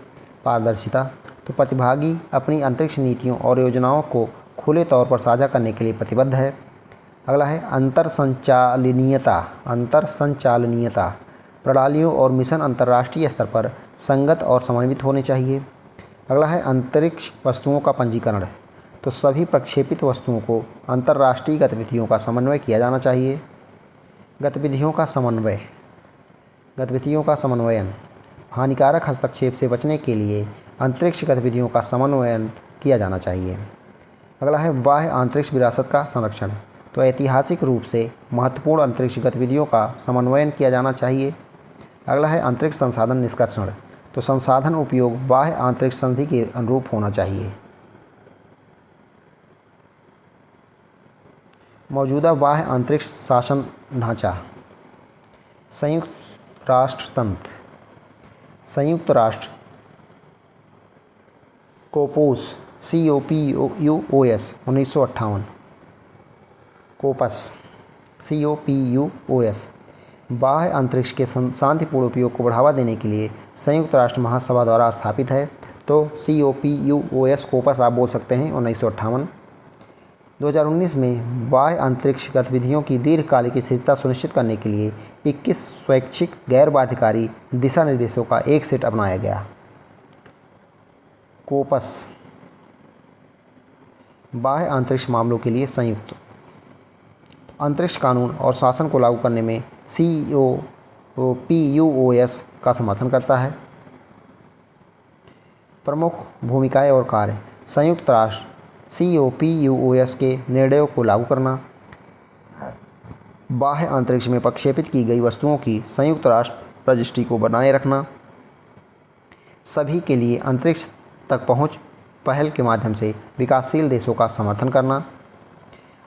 पारदर्शिता। तो प्रतिभागी अपनी अंतरिक्ष नीतियों और योजनाओं को खुले तौर पर साझा करने के लिए प्रतिबद्ध है। अगला है अंतर संचालनीयता। अंतर संचालनीयता। प्रणालियों और मिशन अंतर्राष्ट्रीय स्तर पर संगत और समन्वित होने चाहिए। अगला है अंतरिक्ष वस्तुओं का पंजीकरण। तो सभी प्रक्षेपित वस्तुओं को अंतर्राष्ट्रीय गतिविधियों का समन्वय किया जाना चाहिए। गतिविधियों का समन्वयन। हानिकारक हस्तक्षेप से बचने के लिए अंतरिक्ष गतिविधियों का समन्वयन किया जाना चाहिए। अगला है बाह्य अंतरिक्ष विरासत का संरक्षण। तो ऐतिहासिक रूप से महत्वपूर्ण अंतरिक्ष गतिविधियों का समन्वयन किया जाना चाहिए। अगला है अंतरिक्ष संसाधन निष्कर्षण। तो संसाधन उपयोग बाह्य अंतरिक्ष संधि के अनुरूप होना चाहिए। मौजूदा बाह्य अंतरिक्ष शासन ढांचा। संयुक्त राष्ट्र तंत्र। संयुक्त राष्ट्र कोपोस COPUOS 1958। कोपस COPUOS बाह्य अंतरिक्ष के शांतिपूर्ण उपयोग को बढ़ावा देने के लिए संयुक्त राष्ट्र महासभा द्वारा स्थापित है। तो COPUOS कोपस आप बोल सकते हैं 1958। 2019 में बाह्य अंतरिक्ष गतिविधियों की दीर्घकालिक स्थिरता सुनिश्चित करने के लिए 21 स्वैच्छिक गैर बाध्यकारी दिशा निर्देशों का एक सेट अपनाया गया। कोपस बाह्य अंतरिक्ष मामलों के लिए संयुक्त अंतरिक्ष कानून और शासन को लागू करने में COPUOS का समर्थन करता है। प्रमुख भूमिकाएं और कार्य। संयुक्त राष्ट्र COPUOS के निर्णयों को लागू करना, बाह्य अंतरिक्ष में प्रक्षेपित की गई वस्तुओं की संयुक्त राष्ट्र रजिस्ट्री को बनाए रखना, सभी के लिए अंतरिक्ष तक पहुंच पहल के माध्यम से विकासशील देशों का समर्थन करना,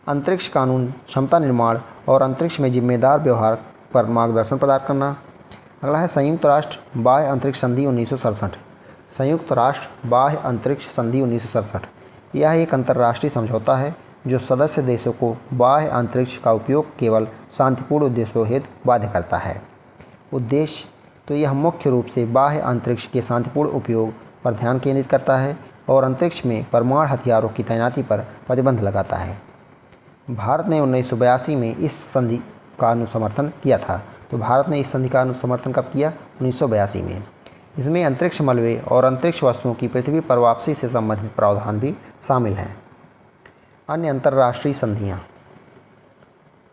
अंतरिक्ष कानून क्षमता निर्माण और अंतरिक्ष में जिम्मेदार व्यवहार पर मार्गदर्शन प्रदान करना। अगला है संयुक्त राष्ट्र बाह्य अंतरिक्ष संधि 1967। संयुक्त राष्ट्र बाह्य अंतरिक्ष संधि 1967 यह एक अंतर्राष्ट्रीय समझौता है जो सदस्य देशों को बाह्य अंतरिक्ष का उपयोग केवल शांतिपूर्ण उद्देश्यों हेतु बाध्य करता है। उद्देश्य तो यह मुख्य रूप से बाह्य अंतरिक्ष के शांतिपूर्ण उपयोग पर ध्यान केंद्रित करता है और अंतरिक्ष में परमाणु हथियारों की तैनाती पर प्रतिबंध लगाता है। भारत ने 1982 में इस संधि का अनुसमर्थन किया था। तो भारत ने इस संधि का अनुसमर्थन कब किया? 1982 में। इसमें अंतरिक्ष मलबे और अंतरिक्ष वस्तुओं की पृथ्वी पर वापसी से संबंधित प्रावधान भी शामिल हैं। अन्य अंतर्राष्ट्रीय संधियाँ,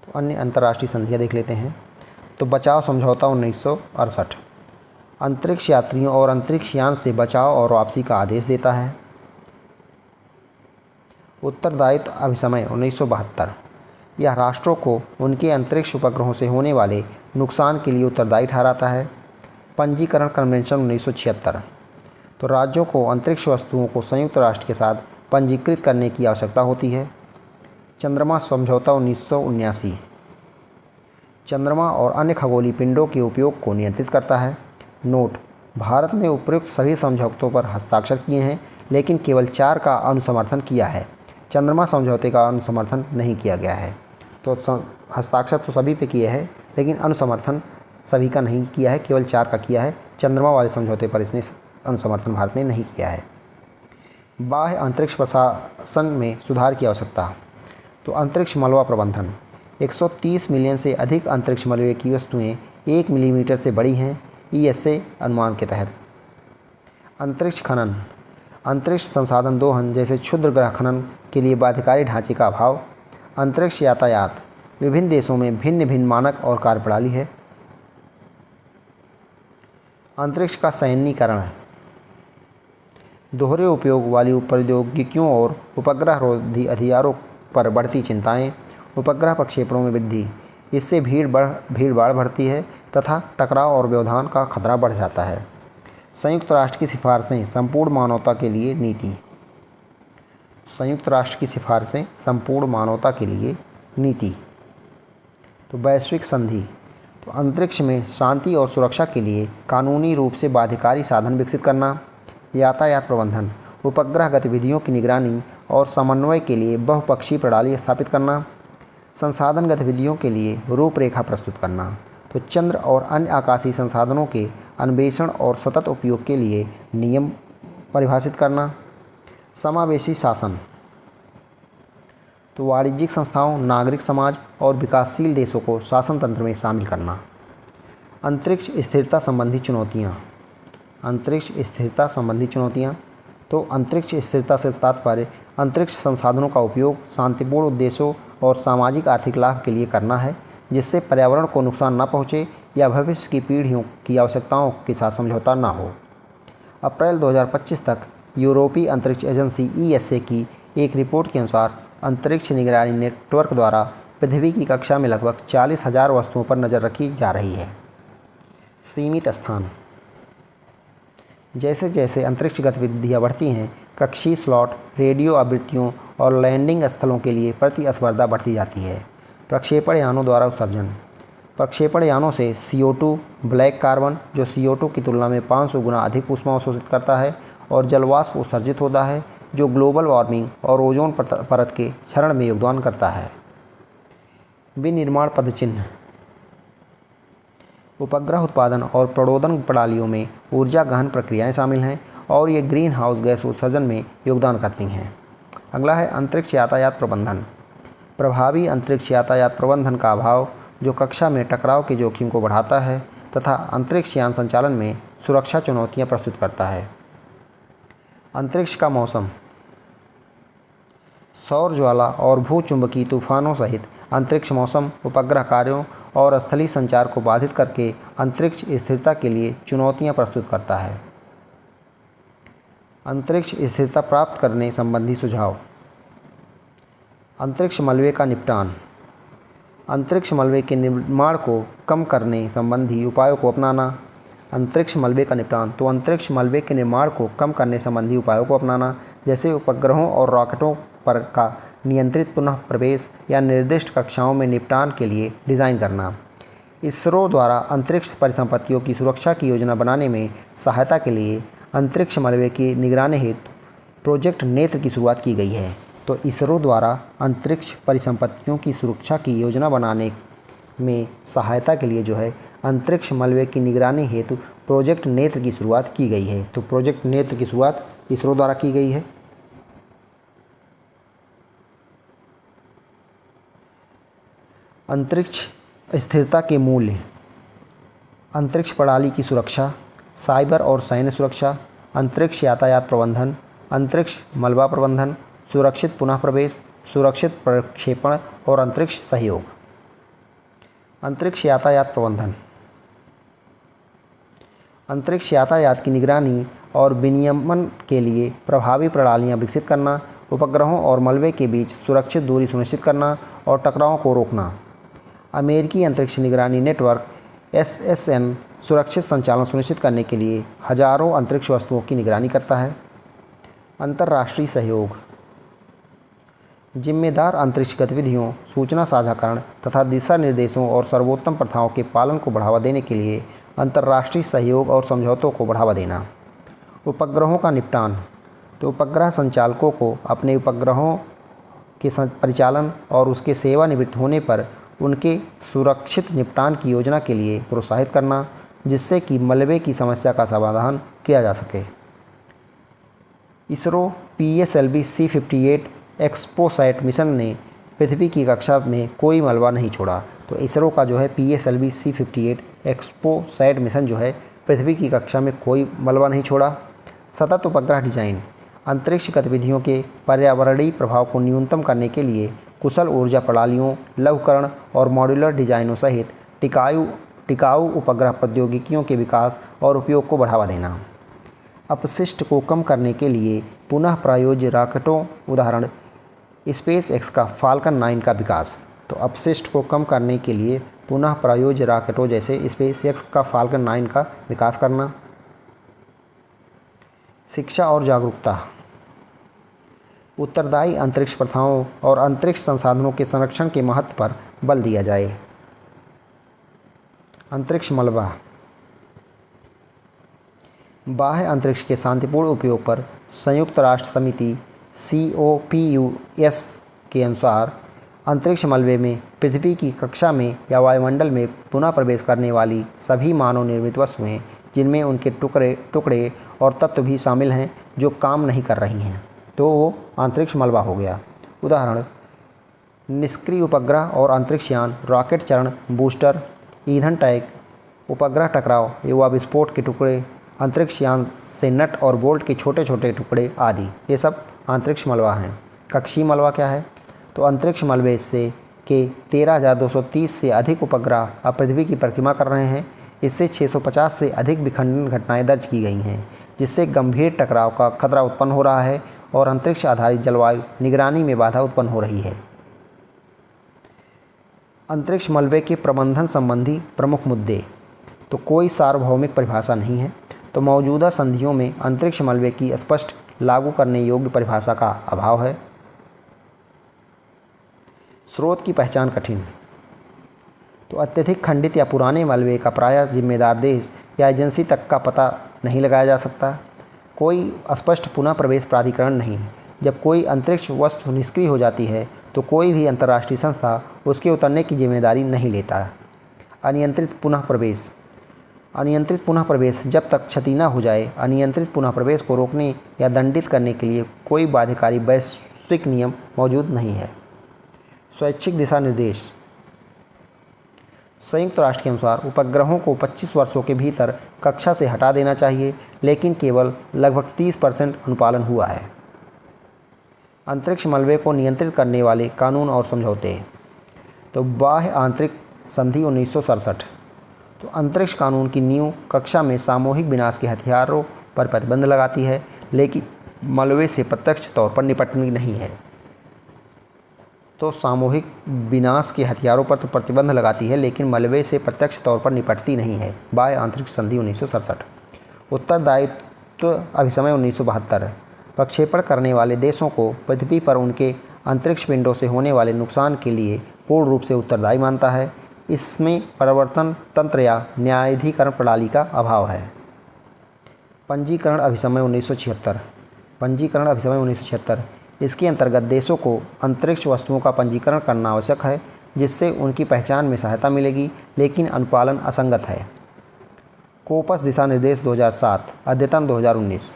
तो अन्य अंतर्राष्ट्रीय संधियाँ देख लेते हैं। तो बचाव समझौता 1968 अंतरिक्ष यात्रियों और अंतरिक्ष यान से बचाव और वापसी का आदेश देता है। उत्तरदायित्व अभिसमय 1972 यह राष्ट्रों को उनके अंतरिक्ष उपग्रहों से होने वाले नुकसान के लिए उत्तरदायी ठहराता है। पंजीकरण कन्वेंशन 1976 तो राज्यों को अंतरिक्ष वस्तुओं को संयुक्त राष्ट्र के साथ पंजीकृत करने की आवश्यकता होती है। चंद्रमा समझौता 1979 चंद्रमा और अन्य खगोलीय पिंडों के उपयोग को नियंत्रित करता है। नोट: भारत ने उपयुक्त सभी समझौतों पर हस्ताक्षर किए हैं, लेकिन केवल 4 का अनुसमर्थन किया है। चंद्रमा समझौते का अनुसमर्थन नहीं किया गया है। तो हस्ताक्षर तो सभी पे किए हैं, लेकिन अनुसमर्थन सभी का नहीं किया है, केवल 4 का किया है। चंद्रमा वाले समझौते पर इसने अनुसमर्थन भारत ने नहीं किया है। बाह्य अंतरिक्ष प्रशासन में सुधार की आवश्यकता। तो अंतरिक्ष मलबा प्रबंधन 130 मिलियन से अधिक अंतरिक्ष मलबे की वस्तुएं 1 मिलीमीटर से बड़ी हैं, ESA अनुमान के तहत। अंतरिक्ष खनन, अंतरिक्ष संसाधन दोहन जैसे क्षुद्र ग्रह खनन के लिए बाध्यकारी ढांचे का अभाव। अंतरिक्ष यातायात, विभिन्न देशों में भिन्न भिन्न मानक और कार्यप्रणाली है। अंतरिक्ष का सैन्यीकरण, दोहरे उपयोग वाली प्रौद्योगिकियों और उपग्रह रोधी हथियारों पर बढ़ती चिंताएं। उपग्रह प्रक्षेपणों में वृद्धि, इससे भीड़भाड़ बढ़ती है तथा टकराव और व्यवधान का खतरा बढ़ जाता है। संयुक्त राष्ट्र की सिफारिशें संपूर्ण मानवता के लिए नीति। संयुक्त राष्ट्र की सिफारिशें संपूर्ण मानवता के लिए नीति। तो वैश्विक संधि, तो अंतरिक्ष में शांति और सुरक्षा के लिए कानूनी रूप से बाध्यकारी साधन विकसित करना। यातायात प्रबंधन, उपग्रह गतिविधियों की निगरानी और समन्वय के लिए बहुपक्षीय प्रणाली स्थापित करना। संसाधन गतिविधियों के लिए रूपरेखा प्रस्तुत करना। तो चंद्र और अन्य आकाशीय संसाधनों के अन्वेषण और सतत उपयोग के लिए नियम परिभाषित करना। समावेशी शासन, तो वाणिज्यिक संस्थाओं, नागरिक समाज और विकासशील देशों को शासन तंत्र में शामिल करना। अंतरिक्ष स्थिरता संबंधी चुनौतियाँ। अंतरिक्ष स्थिरता संबंधी चुनौतियाँ, तो अंतरिक्ष स्थिरता से तात्पर्य अंतरिक्ष संसाधनों का उपयोग शांतिपूर्ण उद्देश्यों और सामाजिक आर्थिक लाभ के लिए करना है, जिससे पर्यावरण को नुकसान न पहुँचे या भविष्य की पीढ़ियों की आवश्यकताओं के साथ समझौता न हो। अप्रैल 2025 तक यूरोपीय अंतरिक्ष एजेंसी ESA की एक रिपोर्ट के अनुसार अंतरिक्ष निगरानी नेटवर्क द्वारा पृथ्वी की कक्षा में लगभग 40,000 वस्तुओं पर नज़र रखी जा रही है। सीमित स्थान, जैसे जैसे अंतरिक्ष गतिविधियाँ बढ़ती हैं, कक्षीय स्लॉट, रेडियो आवृत्तियों और लैंडिंग स्थलों के लिए प्रतिस्पर्धा बढ़ती जाती है। प्रक्षेपण यानों द्वारा उत्सर्जन, प्रक्षेपण यानों से CO2 ब्लैक कार्बन, जो CO2 की तुलना में 500 गुना अधिक ऊष्मा अवशोषित करता है और जलवाष्प उत्सर्जित होता है, जो ग्लोबल वार्मिंग और ओजोन परत के क्षरण में योगदान करता है। विनिर्माण पदचिह्न, उपग्रह उत्पादन और प्रणोदन प्रणालियों में ऊर्जा गहन प्रक्रियाएं शामिल हैं और ये ग्रीन हाउस गैस उत्सर्जन में योगदान करती हैं। अगला है अंतरिक्ष यातायात प्रबंधन। प्रभावी अंतरिक्ष यातायात प्रबंधन का अभाव, जो कक्षा में टकराव के जोखिम को बढ़ाता है तथा अंतरिक्ष यान संचालन में सुरक्षा चुनौतियां प्रस्तुत करता है। अंतरिक्ष का मौसम, सौर ज्वाला और भूचुंबकीय तूफानों सहित अंतरिक्ष मौसम उपग्रह कार्यों और स्थलीय संचार को बाधित करके अंतरिक्ष स्थिरता के लिए चुनौतियां प्रस्तुत करता है। अंतरिक्ष स्थिरता प्राप्त करने संबंधी सुझाव। अंतरिक्ष मलबे का निपटान। अंतरिक्ष मलबे के निर्माण को कम करने संबंधी उपायों को अपनाना। अंतरिक्ष मलबे का निपटान। तो अंतरिक्ष मलबे के निर्माण को कम करने संबंधी उपायों को अपनाना, जैसे उपग्रहों और रॉकेटों पर का नियंत्रित पुनः प्रवेश या निर्दिष्ट कक्षाओं में निपटान के लिए डिज़ाइन करना। इसरो द्वारा अंतरिक्ष परिसंपत्तियों की सुरक्षा की योजना बनाने में सहायता के लिए अंतरिक्ष मलबे की निगरानी हेतु प्रोजेक्ट नेत्र की शुरुआत की गई है। तो इसरो द्वारा अंतरिक्ष परिसंपत्तियों की सुरक्षा की योजना बनाने में सहायता के लिए जो है अंतरिक्ष मलबे की निगरानी हेतु प्रोजेक्ट नेत्र की शुरुआत की गई है। तो प्रोजेक्ट नेत्र की शुरुआत इसरो द्वारा की गई है। अंतरिक्ष स्थिरता के मूल्य। अंतरिक्ष प्रणाली की सुरक्षा, साइबर और सैन्य सुरक्षा, अंतरिक्ष यातायात प्रबंधन, अंतरिक्ष मलबा प्रबंधन, सुरक्षित पुनः प्रवेश, सुरक्षित प्रक्षेपण और अंतरिक्ष सहयोग। अंतरिक्ष यातायात प्रबंधन। अंतरिक्ष यातायात की निगरानी और विनियमन के लिए प्रभावी प्रणालियाँ विकसित करना, उपग्रहों और मलबे के बीच सुरक्षित दूरी सुनिश्चित करना और टकरावों को रोकना। अमेरिकी अंतरिक्ष निगरानी नेटवर्क SSN सुरक्षित संचालन सुनिश्चित करने के लिए हजारों अंतरिक्ष वस्तुओं की निगरानी करता है। अंतर्राष्ट्रीय सहयोग। जिम्मेदार अंतरिक्ष गतिविधियों, सूचना साझाकरण तथा दिशा निर्देशों और सर्वोत्तम प्रथाओं के पालन को बढ़ावा देने के लिए अंतर्राष्ट्रीय सहयोग और समझौतों को बढ़ावा देना। उपग्रहों का निपटान। तो उपग्रह संचालकों को अपने उपग्रहों के परिचालन और उसके सेवानिवृत्त होने पर उनके सुरक्षित निपटान की योजना के लिए प्रोत्साहित करना, जिससे कि मलबे की समस्या का समाधान किया जा सके। ISRO PSLV C58 XPoSat mission ने पृथ्वी की कक्षा में कोई मलबा नहीं छोड़ा। तो इसरो का जो है PSLV C58 एक्सपोसैट मिशन जो है पृथ्वी की कक्षा में कोई मलबा नहीं छोड़ा। सतत उपग्रह डिजाइन। अंतरिक्ष गतिविधियों के पर्यावरणीय प्रभाव को न्यूनतम करने के लिए कुशल ऊर्जा प्रणालियों, लघुकरण और मॉड्यूलर डिजाइनों सहित टिकाऊ उपग्रह प्रौद्योगिकियों के विकास और उपयोग को बढ़ावा देना। अपशिष्ट को कम करने के लिए पुनः प्रायोज्य रॉकेटों, उदाहरण SpaceX का फाल्कन 9 का विकास। तो अपशिष्ट को कम करने के लिए पुनः प्रायोज्य रॉकेटों जैसे SpaceX का फाल्कन 9 का विकास करना। शिक्षा और जागरूकता। उत्तरदायी अंतरिक्ष प्रथाओं और अंतरिक्ष संसाधनों के संरक्षण के महत्व पर बल दिया जाए। अंतरिक्ष मलबा। बाह्य अंतरिक्ष के शांतिपूर्ण उपयोग पर संयुक्त राष्ट्र समिति COPUS के अनुसार अंतरिक्ष मलबे में पृथ्वी की कक्षा में या वायुमंडल में पुनः प्रवेश करने वाली सभी मानव निर्मित वस्तुएं, जिनमें उनके टुकड़े और तत्व भी शामिल हैं जो काम नहीं कर रही हैं, तो वो अंतरिक्ष मलबा हो गया। उदाहरण निष्क्रिय उपग्रह और अंतरिक्ष यान, रॉकेट चरण, बूस्टर, ईंधन टैंक, उपग्रह टकराव युवा विस्फोट के टुकड़े, अंतरिक्ष यान से नट और बोल्ट के छोटे छोटे टुकड़े आदि, ये सब अंतरिक्ष मलबा हैं। कक्षीय मलबा क्या है? तो अंतरिक्ष मलबे से के 13,230 से अधिक उपग्रह अब पृथ्वी की परिक्रमा कर रहे हैं। इससे 650 से अधिक विखंडन घटनाएं दर्ज की गई हैं, जिससे गंभीर टकराव का खतरा उत्पन्न हो रहा है और अंतरिक्ष आधारित जलवायु निगरानी में बाधा उत्पन्न हो रही है। अंतरिक्ष मलबे के प्रबंधन संबंधी प्रमुख मुद्दे। तो कोई सार्वभौमिक परिभाषा नहीं है। तो मौजूदा संधियों में अंतरिक्ष मलबे की स्पष्ट लागू करने योग्य परिभाषा का अभाव है। स्रोत की पहचान कठिन। तो अत्यधिक खंडित या पुराने मलबे का प्रायः जिम्मेदार देश या एजेंसी तक का पता नहीं लगाया जा सकता। कोई स्पष्ट पुनः प्रवेश प्राधिकरण नहीं। जब कोई अंतरिक्ष वस्तु निष्क्रिय हो जाती है तो कोई भी अंतर्राष्ट्रीय संस्था उसके उतरने की जिम्मेदारी नहीं लेता। अनियंत्रित पुनः प्रवेश। अनियंत्रित पुनः प्रवेश जब तक क्षति न हो जाए, अनियंत्रित पुनः प्रवेश को रोकने या दंडित करने के लिए कोई बाध्यकारी वैश्विक नियम मौजूद नहीं है। स्वैच्छिक दिशा निर्देश। संयुक्त राष्ट्र के अनुसार उपग्रहों को 25 वर्षों के भीतर कक्षा से हटा देना चाहिए, लेकिन केवल लगभग 30% अनुपालन हुआ है। अंतरिक्ष मलबे को नियंत्रित करने वाले कानून और समझौते। तो बाह्य आंतरिक संधि 1967। तो अंतरिक्ष कानून की नींव कक्षा में सामूहिक विनाश के हथियारों पर प्रतिबंध लगाती है, लेकिन मलबे से प्रत्यक्ष तौर पर निपटनी नहीं है। तो सामूहिक विनाश के हथियारों पर तो प्रतिबंध लगाती है, लेकिन मलबे से प्रत्यक्ष तौर पर निपटती नहीं है। बाह्य अंतरिक्ष संधि 1967। उत्तरदायित्व अभिसमय 1972। प्रक्षेपण करने वाले देशों को पृथ्वी पर उनके अंतरिक्ष पिंडों से होने वाले नुकसान के लिए पूर्ण रूप से उत्तरदायी मानता है। इसमें परिवर्तन तंत्र या न्यायाधिकरण प्रणाली का अभाव है। पंजीकरण अभिसमय 1976। पंजीकरण अभिसमय 1976। इसके अंतर्गत देशों को अंतरिक्ष वस्तुओं का पंजीकरण करना आवश्यक है, जिससे उनकी पहचान में सहायता मिलेगी, लेकिन अनुपालन असंगत है। कोपस दिशा निर्देश 2007 अद्यतन 2019।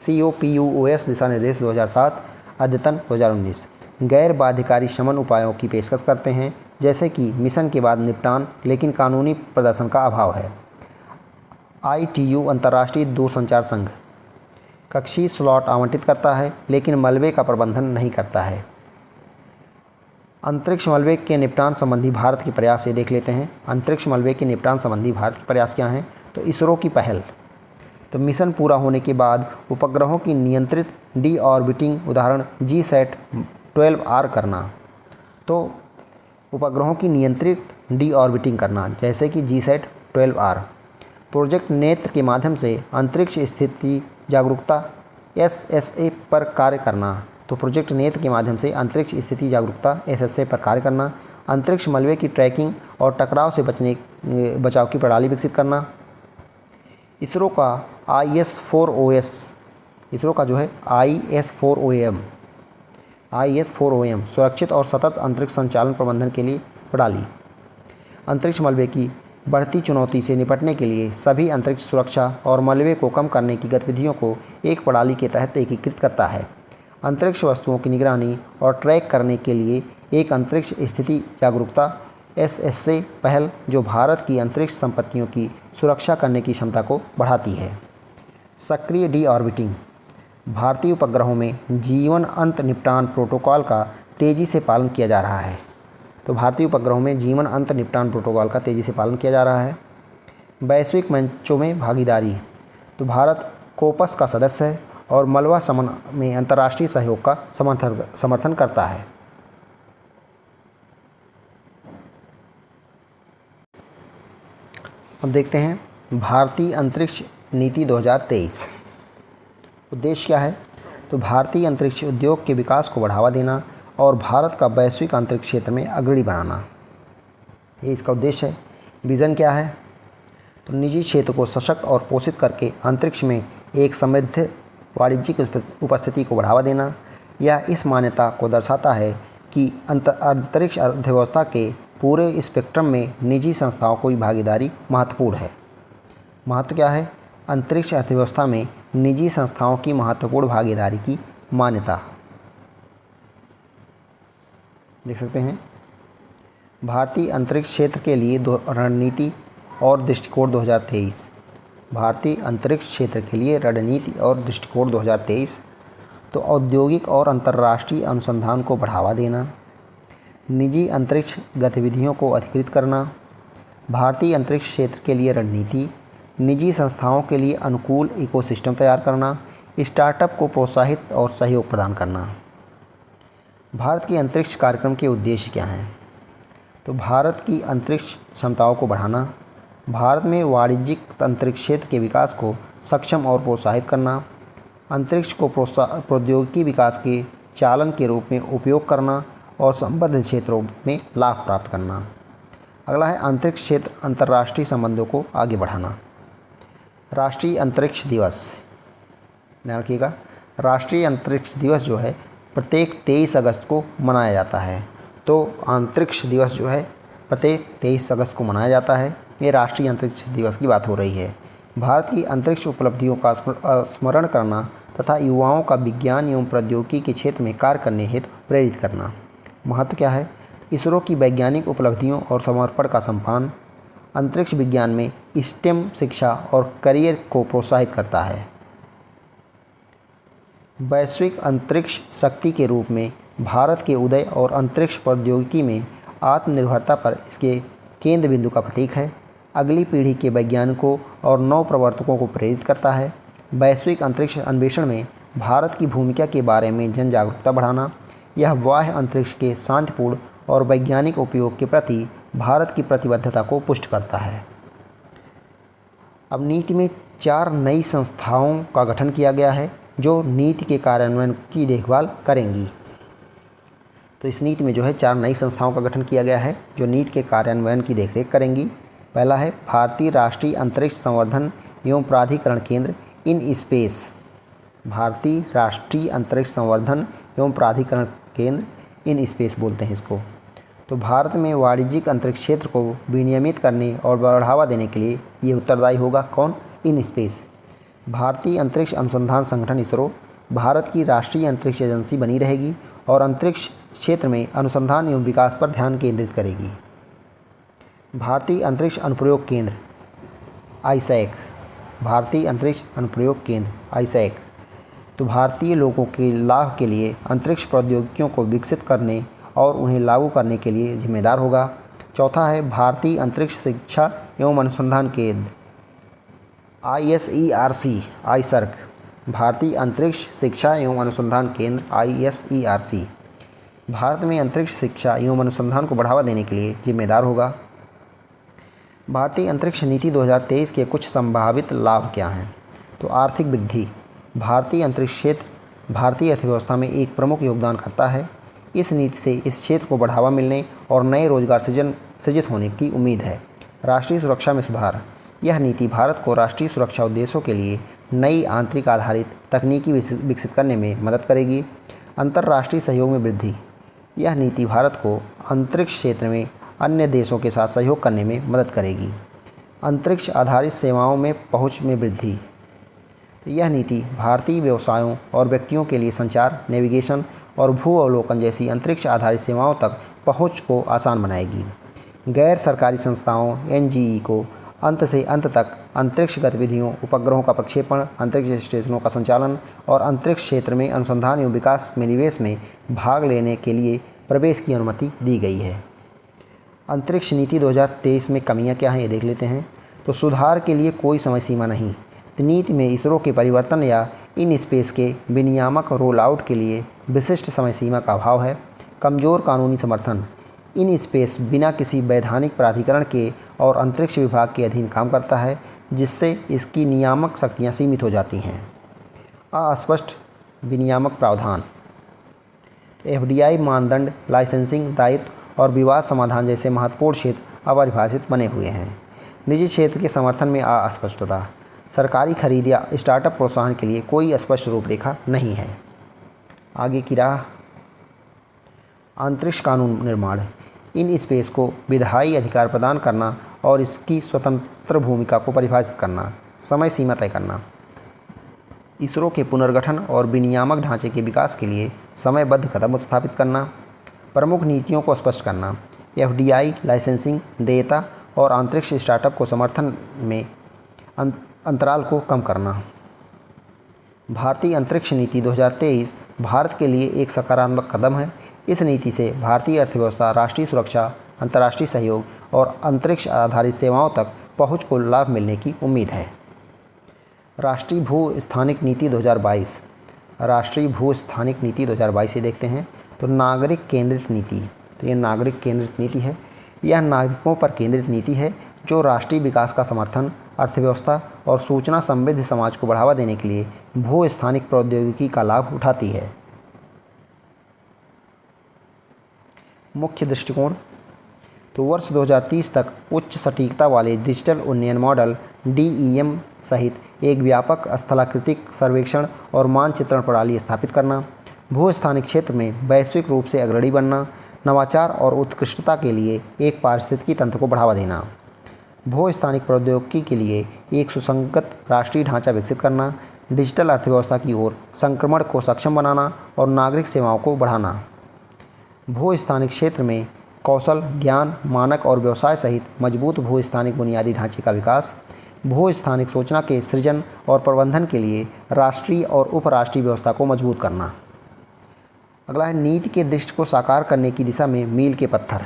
COPUOS दिशा निर्देश 2007 अद्यतन 2019 गैर बाध्यकारी शमन उपायों की पेशकश करते हैं, जैसे कि मिशन के बाद निपटान, लेकिन कानूनी प्रदर्शन का अभाव है। ITU अंतर्राष्ट्रीय दूरसंचार संघ कक्षीय स्लॉट आवंटित करता है, लेकिन मलबे का प्रबंधन नहीं करता है। अंतरिक्ष मलबे के निपटान संबंधी भारत के प्रयास ये देख लेते हैं। अंतरिक्ष मलबे के निपटान संबंधी भारत के प्रयास क्या हैं? तो इसरो की पहल, तो मिशन पूरा होने के बाद उपग्रहों की नियंत्रित डी ऑर्बिटिंग, उदाहरण GSAT-12R करना। तो उपग्रहों की नियंत्रित डी ऑर्बिटिंग करना, जैसे कि GSAT-12R। प्रोजेक्ट नेत्र के माध्यम से अंतरिक्ष स्थिति जागरूकता SSA पर कार्य करना। तो प्रोजेक्ट नेत्र के माध्यम से अंतरिक्ष स्थिति जागरूकता SSA पर कार्य करना। अंतरिक्ष मलबे की ट्रैकिंग और टकराव से बचाव की प्रणाली विकसित करना। इसरो का IS-4OS, इसरो का जो है IS-4OM सुरक्षित और सतत अंतरिक्ष संचालन प्रबंधन के लिए प्रणाली। अंतरिक्ष मलबे की बढ़ती चुनौती से निपटने के लिए सभी अंतरिक्ष सुरक्षा और मलबे को कम करने की गतिविधियों को एक प्रणाली के तहत एकीकृत करता है। अंतरिक्ष वस्तुओं की निगरानी और ट्रैक करने के लिए एक अंतरिक्ष स्थिति जागरूकता SSA पहल, जो भारत की अंतरिक्ष संपत्तियों की सुरक्षा करने की क्षमता को बढ़ाती है। सक्रिय डी ऑर्बिटिंग। भारतीय उपग्रहों में जीवन अंत निपटान प्रोटोकॉल का तेज़ी से पालन किया जा रहा है। तो भारतीय उपग्रहों में जीवन अंत निपटान प्रोटोकॉल का तेज़ी से पालन किया जा रहा है। वैश्विक मंचों में भागीदारी। तो भारत कोपस का सदस्य है और मलबा शमन में अंतर्राष्ट्रीय सहयोग का समर्थन करता है। अब देखते हैं भारतीय अंतरिक्ष नीति 2023। उद्देश्य क्या है? तो भारतीय अंतरिक्ष उद्योग के विकास को बढ़ावा देना और भारत का वैश्विक अंतरिक्ष क्षेत्र में अग्रणी बनाना, ये इसका उद्देश्य है। विज़न क्या है? तो निजी क्षेत्र को सशक्त और पोषित करके अंतरिक्ष में एक समृद्ध वाणिज्यिक उपस्थिति को बढ़ावा देना। यह इस मान्यता को दर्शाता है कि अंतरिक्ष अर्थव्यवस्था के पूरे स्पेक्ट्रम में निजी संस्थाओं की भागीदारी महत्वपूर्ण है। महत्व क्या है? अंतरिक्ष अर्थव्यवस्था में निजी संस्थाओं की महत्वपूर्ण भागीदारी की मान्यता। देख सकते हैं भारतीय अंतरिक्ष क्षेत्र के लिए रणनीति और दृष्टिकोण 2023। भारतीय अंतरिक्ष क्षेत्र के लिए रणनीति और दृष्टिकोण 2023। तो औद्योगिक और अंतर्राष्ट्रीय अनुसंधान को बढ़ावा देना, निजी अंतरिक्ष गतिविधियों को अधिकृत करना, भारतीय अंतरिक्ष क्षेत्र के लिए रणनीति, निजी संस्थाओं के लिए अनुकूल इकोसिस्टम तैयार करना, स्टार्टअप को प्रोत्साहित और सहयोग प्रदान करना। भारत के अंतरिक्ष कार्यक्रम के उद्देश्य क्या हैं? तो भारत की अंतरिक्ष क्षमताओं को बढ़ाना, भारत में वाणिज्यिक अंतरिक्ष क्षेत्र के विकास को सक्षम और प्रोत्साहित करना, अंतरिक्ष को प्रौद्योगिकी विकास के चालन के रूप में उपयोग करना और संबद्ध क्षेत्रों में लाभ प्राप्त करना। अगला है अंतरिक्ष क्षेत्र अंतर्राष्ट्रीय संबंधों को आगे बढ़ाना। राष्ट्रीय अंतरिक्ष दिवस, ध्यान रखिएगा, राष्ट्रीय अंतरिक्ष दिवस जो है प्रत्येक 23 अगस्त को मनाया जाता है। तो अंतरिक्ष दिवस जो है प्रत्येक 23 अगस्त को मनाया जाता है। ये राष्ट्रीय अंतरिक्ष दिवस की बात हो रही है। भारत की अंतरिक्ष उपलब्धियों का स्मरण करना तथा युवाओं का विज्ञान एवं प्रौद्योगिकी के क्षेत्र में कार्य करने हेतु प्रेरित करना। महत्व क्या है? इसरो की वैज्ञानिक उपलब्धियों और समर्पण का सम्मान अंतरिक्ष विज्ञान में स्टेम शिक्षा और करियर को प्रोत्साहित करता है। वैश्विक अंतरिक्ष शक्ति के रूप में भारत के उदय और अंतरिक्ष प्रौद्योगिकी में आत्मनिर्भरता पर इसके केंद्र बिंदु का प्रतीक है। अगली पीढ़ी के वैज्ञानिकों और नव प्रवर्तकों को प्रेरित करता है। वैश्विक अंतरिक्ष अन्वेषण में भारत की भूमिका के बारे में जन जागरूकता बढ़ाना। यह बाह्य अंतरिक्ष के शांतिपूर्ण और वैज्ञानिक उपयोग के प्रति भारत की प्रतिबद्धता को पुष्ट करता है। अब नीति में 4 नई संस्थाओं का गठन किया गया है जो नीति के कार्यान्वयन की देखभाल करेंगी। तो इस नीति में जो है 4 नई संस्थाओं का गठन किया गया है जो नीति के कार्यान्वयन की देखरेख करेंगी। पहला है भारतीय राष्ट्रीय अंतरिक्ष संवर्धन एवं प्राधिकरण केंद्र इन स्पेस। भारतीय राष्ट्रीय अंतरिक्ष संवर्धन एवं प्राधिकरण केंद्र इन स्पेस बोलते हैं इसको। तो भारत में वाणिज्यिक अंतरिक्ष क्षेत्र को विनियमित करने और बढ़ावा देने के लिए ये उत्तरदायी होगा। कौन? In space. भारतीय अंतरिक्ष अनुसंधान संगठन इसरो भारत की राष्ट्रीय अंतरिक्ष एजेंसी बनी रहेगी और अंतरिक्ष क्षेत्र में अनुसंधान एवं विकास पर ध्यान केंद्रित करेगी। भारतीय अंतरिक्ष अनुप्रयोग केंद्र आईसैक। भारतीय अंतरिक्ष अनुप्रयोग केंद्र आईसैक तो भारतीय लोगों के लाभ के लिए अंतरिक्ष प्रौद्योगिकियों को विकसित करने और उन्हें लागू करने के लिए जिम्मेदार होगा। चौथा है भारतीय अंतरिक्ष शिक्षा एवं अनुसंधान केंद्र ISERC आईसर्क। भारतीय अंतरिक्ष शिक्षा एवं अनुसंधान केंद्र ISERC भारत में अंतरिक्ष शिक्षा एवं अनुसंधान को बढ़ावा देने के लिए जिम्मेदार होगा। भारतीय अंतरिक्ष नीति 2023 के कुछ संभावित लाभ क्या हैं? तो आर्थिक वृद्धि। भारतीय अंतरिक्ष क्षेत्र भारतीय अर्थव्यवस्था में एक प्रमुख योगदान करता है। इस नीति से इस क्षेत्र को बढ़ावा मिलने और नए रोजगार सृजित होने की उम्मीद है। राष्ट्रीय सुरक्षा में सुधार। यह नीति भारत को राष्ट्रीय सुरक्षा उद्देश्यों के लिए नई आंतरिक आधारित तकनीकी विकसित करने में मदद करेगी। अंतर्राष्ट्रीय सहयोग में वृद्धि। यह नीति भारत को अंतरिक्ष क्षेत्र में अन्य देशों के साथ सहयोग करने में मदद करेगी। अंतरिक्ष आधारित सेवाओं में पहुंच में वृद्धि। तो यह नीति भारतीय व्यवसायों और व्यक्तियों के लिए संचार, नेविगेशन और भू अवलोकन जैसी अंतरिक्ष आधारित सेवाओं तक पहुंच को आसान बनाएगी। गैर सरकारी संस्थाओं NGE को अंत से अंत तक अंतरिक्ष गतिविधियों, उपग्रहों का प्रक्षेपण, अंतरिक्ष स्टेशनों का संचालन और अंतरिक्ष क्षेत्र में अनुसंधान एवं विकास में निवेश में भाग लेने के लिए प्रवेश की अनुमति दी गई है। अंतरिक्ष नीति 2023 में कमियां क्या हैं ये देख लेते हैं। तो सुधार के लिए कोई समय सीमा नहीं। नीति में इसरो के परिवर्तन या इन स्पेस के विनियामक रोल आउट के लिए विशिष्ट समय सीमा का अभाव है। कमज़ोर कानूनी समर्थन। इन स्पेस बिना किसी वैधानिक प्राधिकरण के और अंतरिक्ष विभाग के अधीन काम करता है, जिससे इसकी नियामक शक्तियाँ सीमित हो जाती हैं। अस्पष्ट विनियामक प्रावधान। FDI मानदंड, लाइसेंसिंग दायित्व और विवाद समाधान जैसे महत्वपूर्ण क्षेत्र अपरिभाषित बने हुए हैं। निजी क्षेत्र के समर्थन में अस्पष्टता। सरकारी खरीद या स्टार्टअप प्रोत्साहन के लिए कोई स्पष्ट रूपरेखा नहीं है। आगे की राह। अंतरिक्ष कानून निर्माण। इन स्पेस को विधायी अधिकार प्रदान करना और इसकी स्वतंत्र भूमिका को परिभाषित करना। समय सीमा तय करना। इसरो के पुनर्गठन और विनियामक ढांचे के विकास के लिए समयबद्ध कदम स्थापित करना। प्रमुख नीतियों को स्पष्ट करना। FDI, लाइसेंसिंग, देयता और अंतरिक्ष स्टार्टअप को समर्थन में अंतराल को कम करना। भारतीय अंतरिक्ष नीति 2023 भारत के लिए एक सकारात्मक कदम है। इस नीति से भारतीय अर्थव्यवस्था, राष्ट्रीय सुरक्षा, अंतर्राष्ट्रीय सहयोग और अंतरिक्ष आधारित सेवाओं तक पहुंच को लाभ मिलने की उम्मीद है। राष्ट्रीय भू स्थानिक नीति 2022। राष्ट्रीय भू स्थानिक नीति 2022 से देखते हैं। तो नागरिक केंद्रित नीति। तो ये नागरिक केंद्रित नीति है। यह नागरिकों पर केंद्रित नीति है जो राष्ट्रीय विकास का समर्थन, अर्थव्यवस्था और सूचना समृद्ध समाज को बढ़ावा देने के लिए भू स्थानिक प्रौद्योगिकी का लाभ उठाती है। मुख्य दृष्टिकोण। तो वर्ष 2030 तक उच्च सटीकता वाले डिजिटल उन्नयन मॉडल DEM सहित एक व्यापक स्थलाकृतिक सर्वेक्षण और मानचित्रण प्रणाली स्थापित करना। भू स्थानिक क्षेत्र में वैश्विक रूप से अग्रणी बनना। नवाचार और उत्कृष्टता के लिए एक पारिस्थितिकी तंत्र को बढ़ावा देना। भू स्थानिक प्रौद्योगिकी के लिए एक सुसंगत राष्ट्रीय ढांचा विकसित करना। डिजिटल अर्थव्यवस्था की ओर संक्रमण को सक्षम बनाना और नागरिक सेवाओं को बढ़ाना। भू स्थानिक क्षेत्र में कौशल, ज्ञान, मानक और व्यवसाय सहित मजबूत भू स्थानिक बुनियादी ढांचे का विकास। भू स्थानिक सूचना के सृजन और प्रबंधन के लिए राष्ट्रीय और उपराष्ट्रीय व्यवस्था को मजबूत करना। अगला है नीति के दृष्टि को साकार करने की दिशा में मील के पत्थर।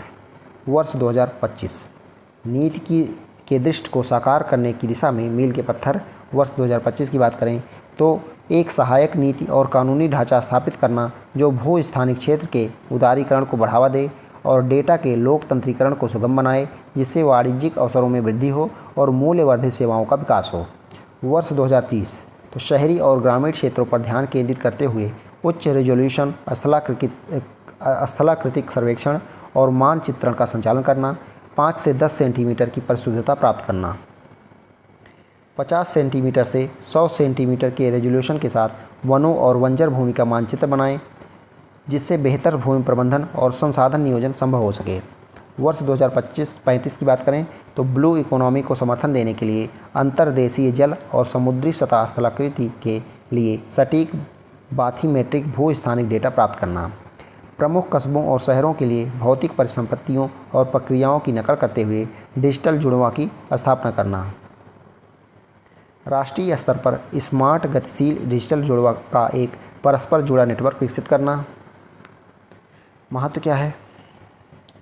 वर्ष 2025 नीति के दृष्टि को साकार करने की दिशा में मील के पत्थर वर्ष 2025 की बात करें तो एक सहायक नीति और कानूनी ढांचा स्थापित करना जो भू स्थानिक क्षेत्र के उदारीकरण को बढ़ावा दे और डेटा के लोकतंत्रीकरण को सुगम बनाए, जिससे वाणिज्यिक अवसरों में वृद्धि हो और मूल्यवर्धित सेवाओं का विकास हो। वर्ष 2030 तो शहरी और ग्रामीण क्षेत्रों पर ध्यान केंद्रित करते हुए उच्च रेजोल्यूशन स्थलाकृतिक सर्वेक्षण और मानचित्रण का संचालन करना, 5 से 10 सेंटीमीटर की परिशुद्धता प्राप्त करना, 50 सेंटीमीटर से 100 सेंटीमीटर के रेजोल्यूशन के साथ वनों और बंजर भूमि का मानचित्र बनाएं, जिससे बेहतर भूमि प्रबंधन और संसाधन नियोजन संभव हो सके। वर्ष 2025-35 की बात करें तो ब्लू इकोनॉमी को समर्थन देने के लिए अंतर्देशीय जल और समुद्री सतह स्थलाकृति के लिए सटीक बाथीमेट्रिक भू स्थानिक डेटा प्राप्त करना, प्रमुख कस्बों और शहरों के लिए भौतिक परिसंपत्तियों और प्रक्रियाओं की नकल करते हुए डिजिटल जुड़वां की स्थापना करना, राष्ट्रीय स्तर पर स्मार्ट गतिशील डिजिटल जुड़वां का एक परस्पर जुड़ा नेटवर्क विकसित करना। महत्व क्या है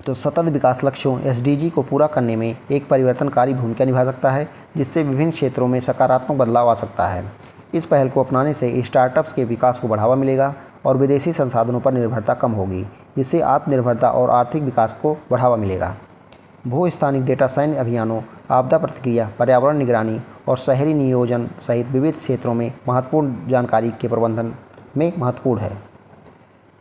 तो सतत विकास लक्ष्यों SDG को पूरा करने में एक परिवर्तनकारी भूमिका निभा सकता है, जिससे विभिन्न क्षेत्रों में सकारात्मक बदलाव आ सकता है। इस पहल को अपनाने से स्टार्टअप्स के विकास को बढ़ावा मिलेगा और विदेशी संसाधनों पर निर्भरता कम होगी, जिससे आत्मनिर्भरता और आर्थिक विकास को बढ़ावा मिलेगा। भू स्थानिक डेटा सैन्य अभियानों, आपदा प्रतिक्रिया, पर्यावरण निगरानी और शहरी नियोजन सहित विविध क्षेत्रों में महत्वपूर्ण जानकारी के प्रबंधन में महत्वपूर्ण है।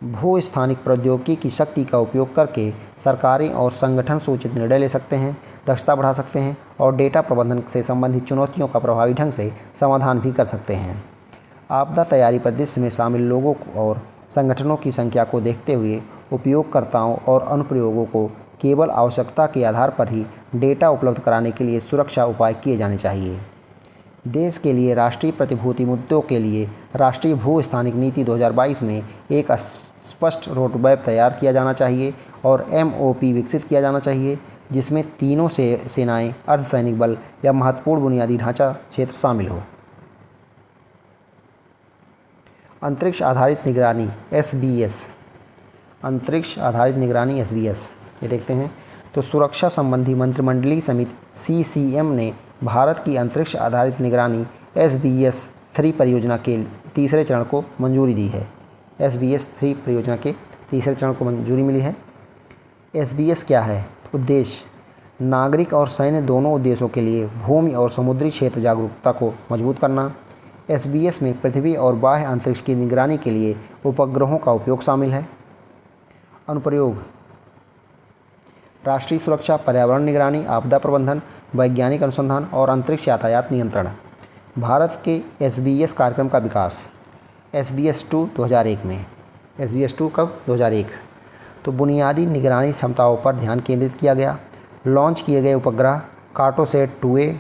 भू स्थानिक प्रौद्योगिकी की शक्ति का उपयोग करके सरकारें और संगठन सूचित निर्णय ले सकते हैं, दक्षता बढ़ा सकते हैं और डेटा प्रबंधन से संबंधित चुनौतियों का प्रभावी ढंग से समाधान भी कर सकते हैं। आपदा तैयारी परिदृश्य में शामिल लोगों और संगठनों की संख्या को देखते हुए उपयोगकर्ताओं और अनुप्रयोगों को केवल आवश्यकता के आधार पर ही डेटा उपलब्ध कराने के लिए सुरक्षा उपाय किए जाने चाहिए। देश के लिए राष्ट्रीय प्रतिभूति मुद्दों के लिए राष्ट्रीय भू स्थानिक नीति 2022 में एक स्पष्ट रोडमैप तैयार किया जाना चाहिए और MOP विकसित किया जाना चाहिए, जिसमें तीनों सेनाएं, अर्धसैनिक बल या महत्वपूर्ण बुनियादी ढांचा क्षेत्र शामिल हो। अंतरिक्ष आधारित निगरानी SBS, अंतरिक्ष आधारित निगरानी SBS ये देखते हैं तो सुरक्षा संबंधी मंत्रिमंडलीय समिति CCM ने भारत की अंतरिक्ष आधारित निगरानी SBS-3 परियोजना के तीसरे चरण को मंजूरी दी है। SBS-3 परियोजना के तीसरे चरण को मंजूरी मिली है। SBS क्या है? उद्देश्य नागरिक और सैन्य दोनों उद्देश्यों के लिए भूमि और समुद्री क्षेत्र जागरूकता को मजबूत करना। SBS में पृथ्वी और बाह्य अंतरिक्ष की निगरानी के लिए उपग्रहों का उपयोग शामिल है। अनुप्रयोग राष्ट्रीय सुरक्षा, पर्यावरण निगरानी, आपदा प्रबंधन, वैज्ञानिक अनुसंधान और अंतरिक्ष यातायात नियंत्रण। भारत के SBS कार्यक्रम का विकास SBS-2 2001 में। SBS-2 कब? 2001। तो बुनियादी निगरानी क्षमताओं पर ध्यान केंद्रित किया गया। लॉन्च किए गए उपग्रह कार्टोसैट 2A,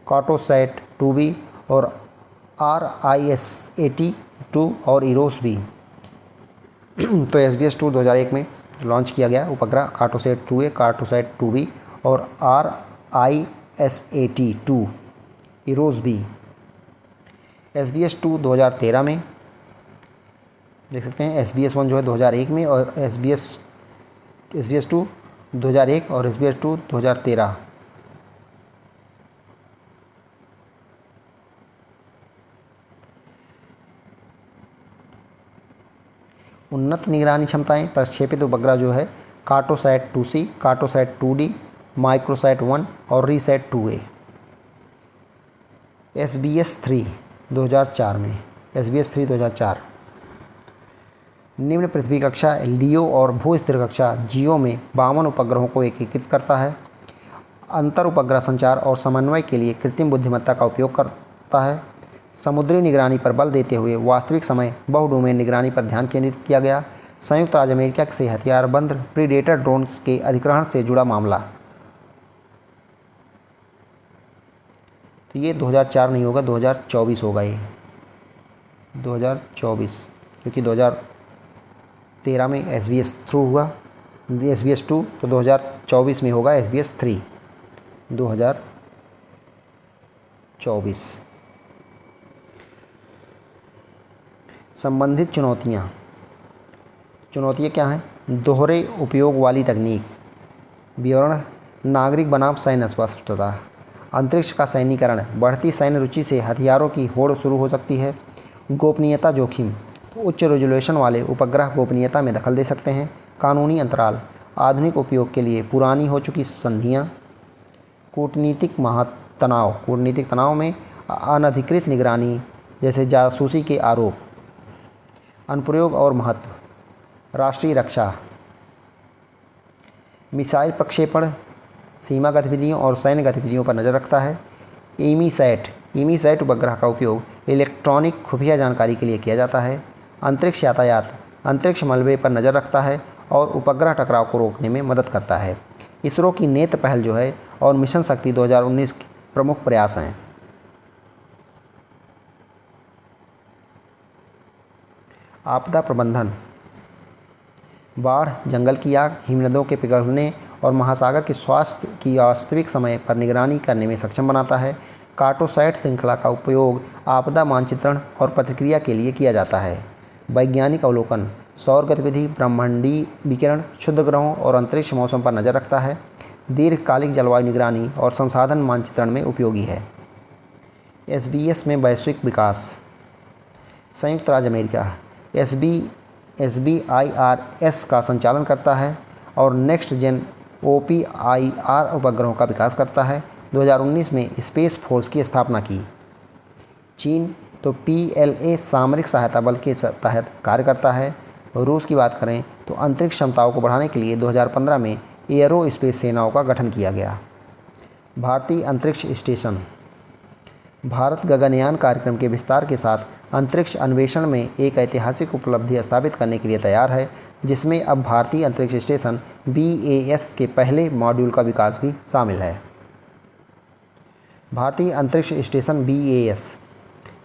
कार्टोसैट 2B और RISAT-2 और EROS-B। तो SBS-2 2001 में लॉन्च किया गया उपग्रह कार्टोसैट 2A, कार्टोसैट 2B और RISAT-2, EROS-B। SBS-2 2013 में देख सकते हैं। SBS-1 जो है 2001 में और SBS-2 2001 और SBS-2 2013। उन्नत निगरानी क्षमताएं प्रक्षेपित उपग्रह जो है Cartosat 2C, Cartosat 2D, Microsat 1 और रीसैट 2A। SBS-3 2004 में। SBS-3 2004 निम्न पृथ्वी कक्षा LEO और भू स्थिर कक्षा GEO में 52 उपग्रहों को एकीकृत करता है। अंतर उपग्रह संचार और समन्वय के लिए कृत्रिम बुद्धिमत्ता का उपयोग करता है। समुद्री निगरानी पर बल देते हुए वास्तविक समय बहुडोमेन निगरानी पर ध्यान केंद्रित किया गया। संयुक्त राज्य अमेरिका से हथियारबंद प्रीडेटर ड्रोन्स के अधिग्रहण से जुड़ा मामला। तो ये 2004 नहीं होगा, 2024 होगा। ये 2024 क्योंकि 2013 में SBS थ्रू हुआ, SBS-2 तो 2024 में होगा SBS-3 2024। संबंधित चुनौतियाँ क्या हैं? दोहरे उपयोग वाली तकनीक, विवरण नागरिक बनाम सैन्य अस्पष्टता, अंतरिक्ष का सैन्यीकरण, बढ़ती सैन्य रुचि से हथियारों की होड़ शुरू हो सकती है। गोपनीयता जोखिम, तो उच्च रेजोल्यूशन वाले उपग्रह गोपनीयता में दखल दे सकते हैं। कानूनी अंतराल, आधुनिक उपयोग के लिए पुरानी हो चुकी संधियाँ। कूटनीतिक तनाव, कूटनीतिक तनाव में अनधिकृत निगरानी जैसे जासूसी के आरोप। अनुप्रयोग और महत्व, राष्ट्रीय रक्षा, मिसाइल प्रक्षेपण, सीमा गतिविधियों और सैन्य गतिविधियों पर नज़र रखता है। ईमीसैट उपग्रह का उपयोग इलेक्ट्रॉनिक खुफिया जानकारी के लिए किया जाता है। अंतरिक्ष यातायात, अंतरिक्ष मलबे पर नज़र रखता है और उपग्रह टकराव को रोकने में मदद करता है। इसरो की नेत्र पहल जो है और मिशन शक्ति 2019 के प्रमुख प्रयास हैं। आपदा प्रबंधन, बाढ़, जंगल की आग, हिमनदों के पिघलने और महासागर के स्वास्थ्य की वास्तविक समय पर निगरानी करने में सक्षम बनाता है। कार्टोसैट श्रृंखला का उपयोग आपदा मानचित्रण और प्रतिक्रिया के लिए किया जाता है। वैज्ञानिक अवलोकन, सौर गतिविधि, ब्रह्मांडीय विकिरण, क्षुद्र ग्रहों और अंतरिक्ष मौसम पर नज़र रखता है। दीर्घकालिक जलवायु निगरानी और संसाधन मानचित्रण में उपयोगी है। SBS में वैश्विक विकास, संयुक्त राज्य अमेरिका SBIRS का संचालन करता है और नेक्स्ट जेन OPIR उपग्रहों का विकास करता है। 2019 में स्पेस फोर्स की स्थापना की। चीन तो PLA सामरिक सहायता बल के तहत कार्य करता है। रूस की बात करें तो अंतरिक्ष क्षमताओं को बढ़ाने के लिए 2015 में एयरोस्पेस सेनाओं का गठन किया गया। भारतीय अंतरिक्ष स्टेशन, भारत गगनयान कार्यक्रम के विस्तार के साथ अंतरिक्ष अन्वेषण में एक ऐतिहासिक उपलब्धि स्थापित करने के लिए तैयार है, जिसमें अब भारतीय अंतरिक्ष स्टेशन BAS के पहले मॉड्यूल का विकास भी शामिल है। भारतीय अंतरिक्ष स्टेशन BAS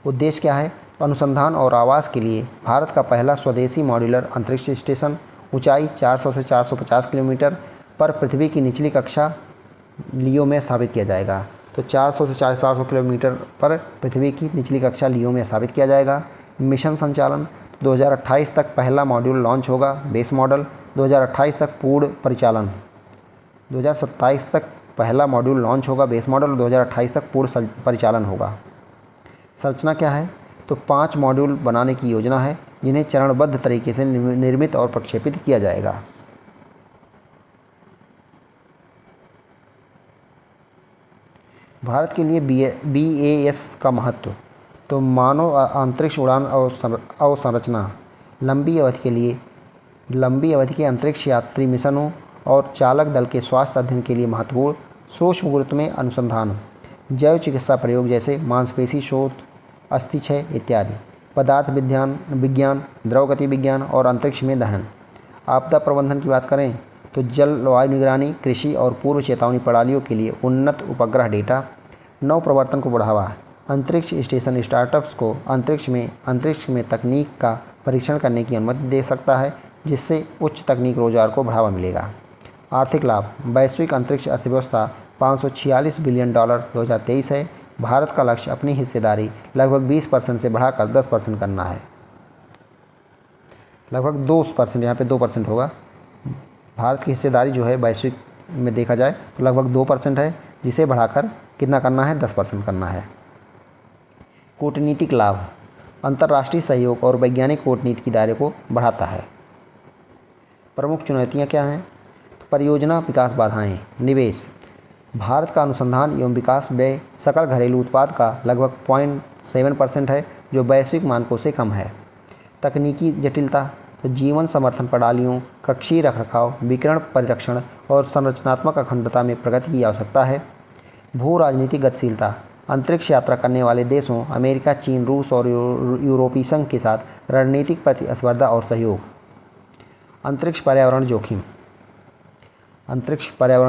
उद्देश्य क्या है? अनुसंधान और आवास के लिए भारत का पहला स्वदेशी मॉड्यूलर अंतरिक्ष स्टेशन ऊंचाई 400 से 450 किलोमीटर पर पृथ्वी की निचली कक्षा लियो में स्थापित किया जाएगा। तो 400 से 450 किलोमीटर पर पृथ्वी की निचली कक्षा लियो में स्थापित किया जाएगा। मिशन संचालन, 2028 तक पहला मॉड्यूल लॉन्च होगा, बेस मॉडल। 2028 तक पूर्ण परिचालन, 2027 तक पहला मॉड्यूल लॉन्च होगा, बेस मॉडल। 2028 तक पूर्ण परिचालन होगा। संरचना क्या है? तो 5 मॉड्यूल बनाने की योजना है, जिन्हें चरणबद्ध तरीके से निर्मित और प्रक्षेपित किया जाएगा। भारत के लिए BAS का महत्व, तो मानव अंतरिक्ष उड़ान अवसंरचना, लंबी अवधि के अंतरिक्ष यात्री मिशनों और चालक दल के स्वास्थ्य अध्ययन के लिए महत्वपूर्ण। सूक्ष्म गुरुत्व में अनुसंधान, जैव चिकित्सा प्रयोग जैसे मांसपेशी शोध, अस्थिक्षय इत्यादि। पदार्थ विज्ञान, द्रव गति विज्ञान और अंतरिक्ष में दहन। आपदा प्रबंधन की बात करें तो जलवायु निगरानी, कृषि और पूर्व चेतावनी प्रणालियों के लिए उन्नत उपग्रह डेटा। नव प्रवर्तन को बढ़ावा, अंतरिक्ष स्टेशन स्टार्टअप्स को अंतरिक्ष में तकनीक का परीक्षण करने की अनुमति दे सकता है, जिससे उच्च तकनीक रोजगार को बढ़ावा मिलेगा। आर्थिक लाभ, वैश्विक अंतरिक्ष अर्थव्यवस्था $546 बिलियन 2023 है। भारत का लक्ष्य अपनी हिस्सेदारी लगभग 20% से बढ़ाकर 10% करना है। लगभग 2%, यहाँ पे 2% होगा। भारत की हिस्सेदारी जो है वैश्विक में देखा जाए तो लगभग 2% है, जिसे बढ़ाकर कितना करना है? 10% करना है। कूटनीतिक लाभ, अंतर्राष्ट्रीय सहयोग और वैज्ञानिक कूटनीति के दायरे को बढ़ाता है। प्रमुख चुनौतियाँ क्या हैं? तो परियोजना विकास बाधाएं, निवेश, भारत का अनुसंधान एवं विकास व्यय सकल घरेलू उत्पाद का लगभग 0.7% है, जो वैश्विक मानकों से कम है। तकनीकी जटिलता, तो जीवन समर्थन प्रणालियों, कक्षीय रखरखाव, विकिरण परिरक्षण और संरचनात्मक अखंडता में प्रगति की आवश्यकता है। भू राजनीतिक गतिशीलता, अंतरिक्ष यात्रा करने वाले देशों अमेरिका, चीन, रूस और यूरोपीय संघ के साथ रणनीतिक प्रतिस्पर्धा और सहयोग। अंतरिक्ष पर्यावरण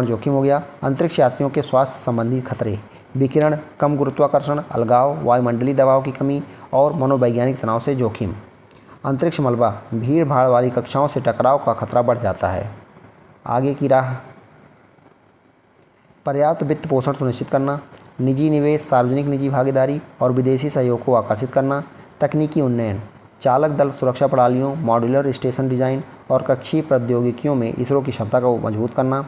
जोखिम हो गया। अंतरिक्ष यात्रियों के स्वास्थ्य संबंधी खतरे, विकिरण, कम गुरुत्वाकर्षण, अलगाव, वायुमंडलीय दबाव की कमी और मनोवैज्ञानिक तनाव से जोखिम। अंतरिक्ष मलबा, भीड़ भाड़ वाली कक्षाओं से टकराव का खतरा बढ़ जाता है। आगे की राह, पर्याप्त वित्त पोषण सुनिश्चित करना, निजी निवेश, सार्वजनिक निजी भागीदारी और विदेशी सहयोग को आकर्षित करना। तकनीकी उन्नयन, चालक दल सुरक्षा प्रणालियों, मॉड्यूलर स्टेशन डिज़ाइन और कक्षीय प्रौद्योगिकियों में इसरो की क्षमता को मजबूत करना।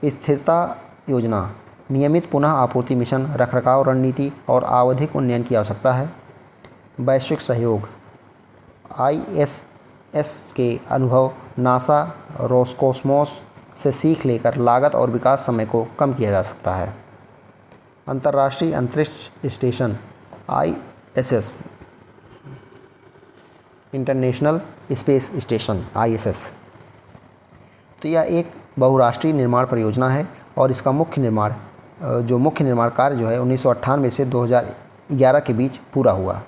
स्थिरता योजना, नियमित पुनः आपूर्ति मिशन, रखरखाव रणनीति और आवधिक उन्नयन की आवश्यकता है। वैश्विक सहयोग, ISS के अनुभव नासा रोसकोस्मोस से सीख लेकर लागत और विकास समय को कम किया जा सकता है। अंतर्राष्ट्रीय अंतरिक्ष station ISS, international space station ISS, तो यह एक बहुराष्ट्रीय निर्माण परियोजना है और इसका मुख्य निर्माण कार्य जो है 1998 से 2011 के बीच पूरा हुआ।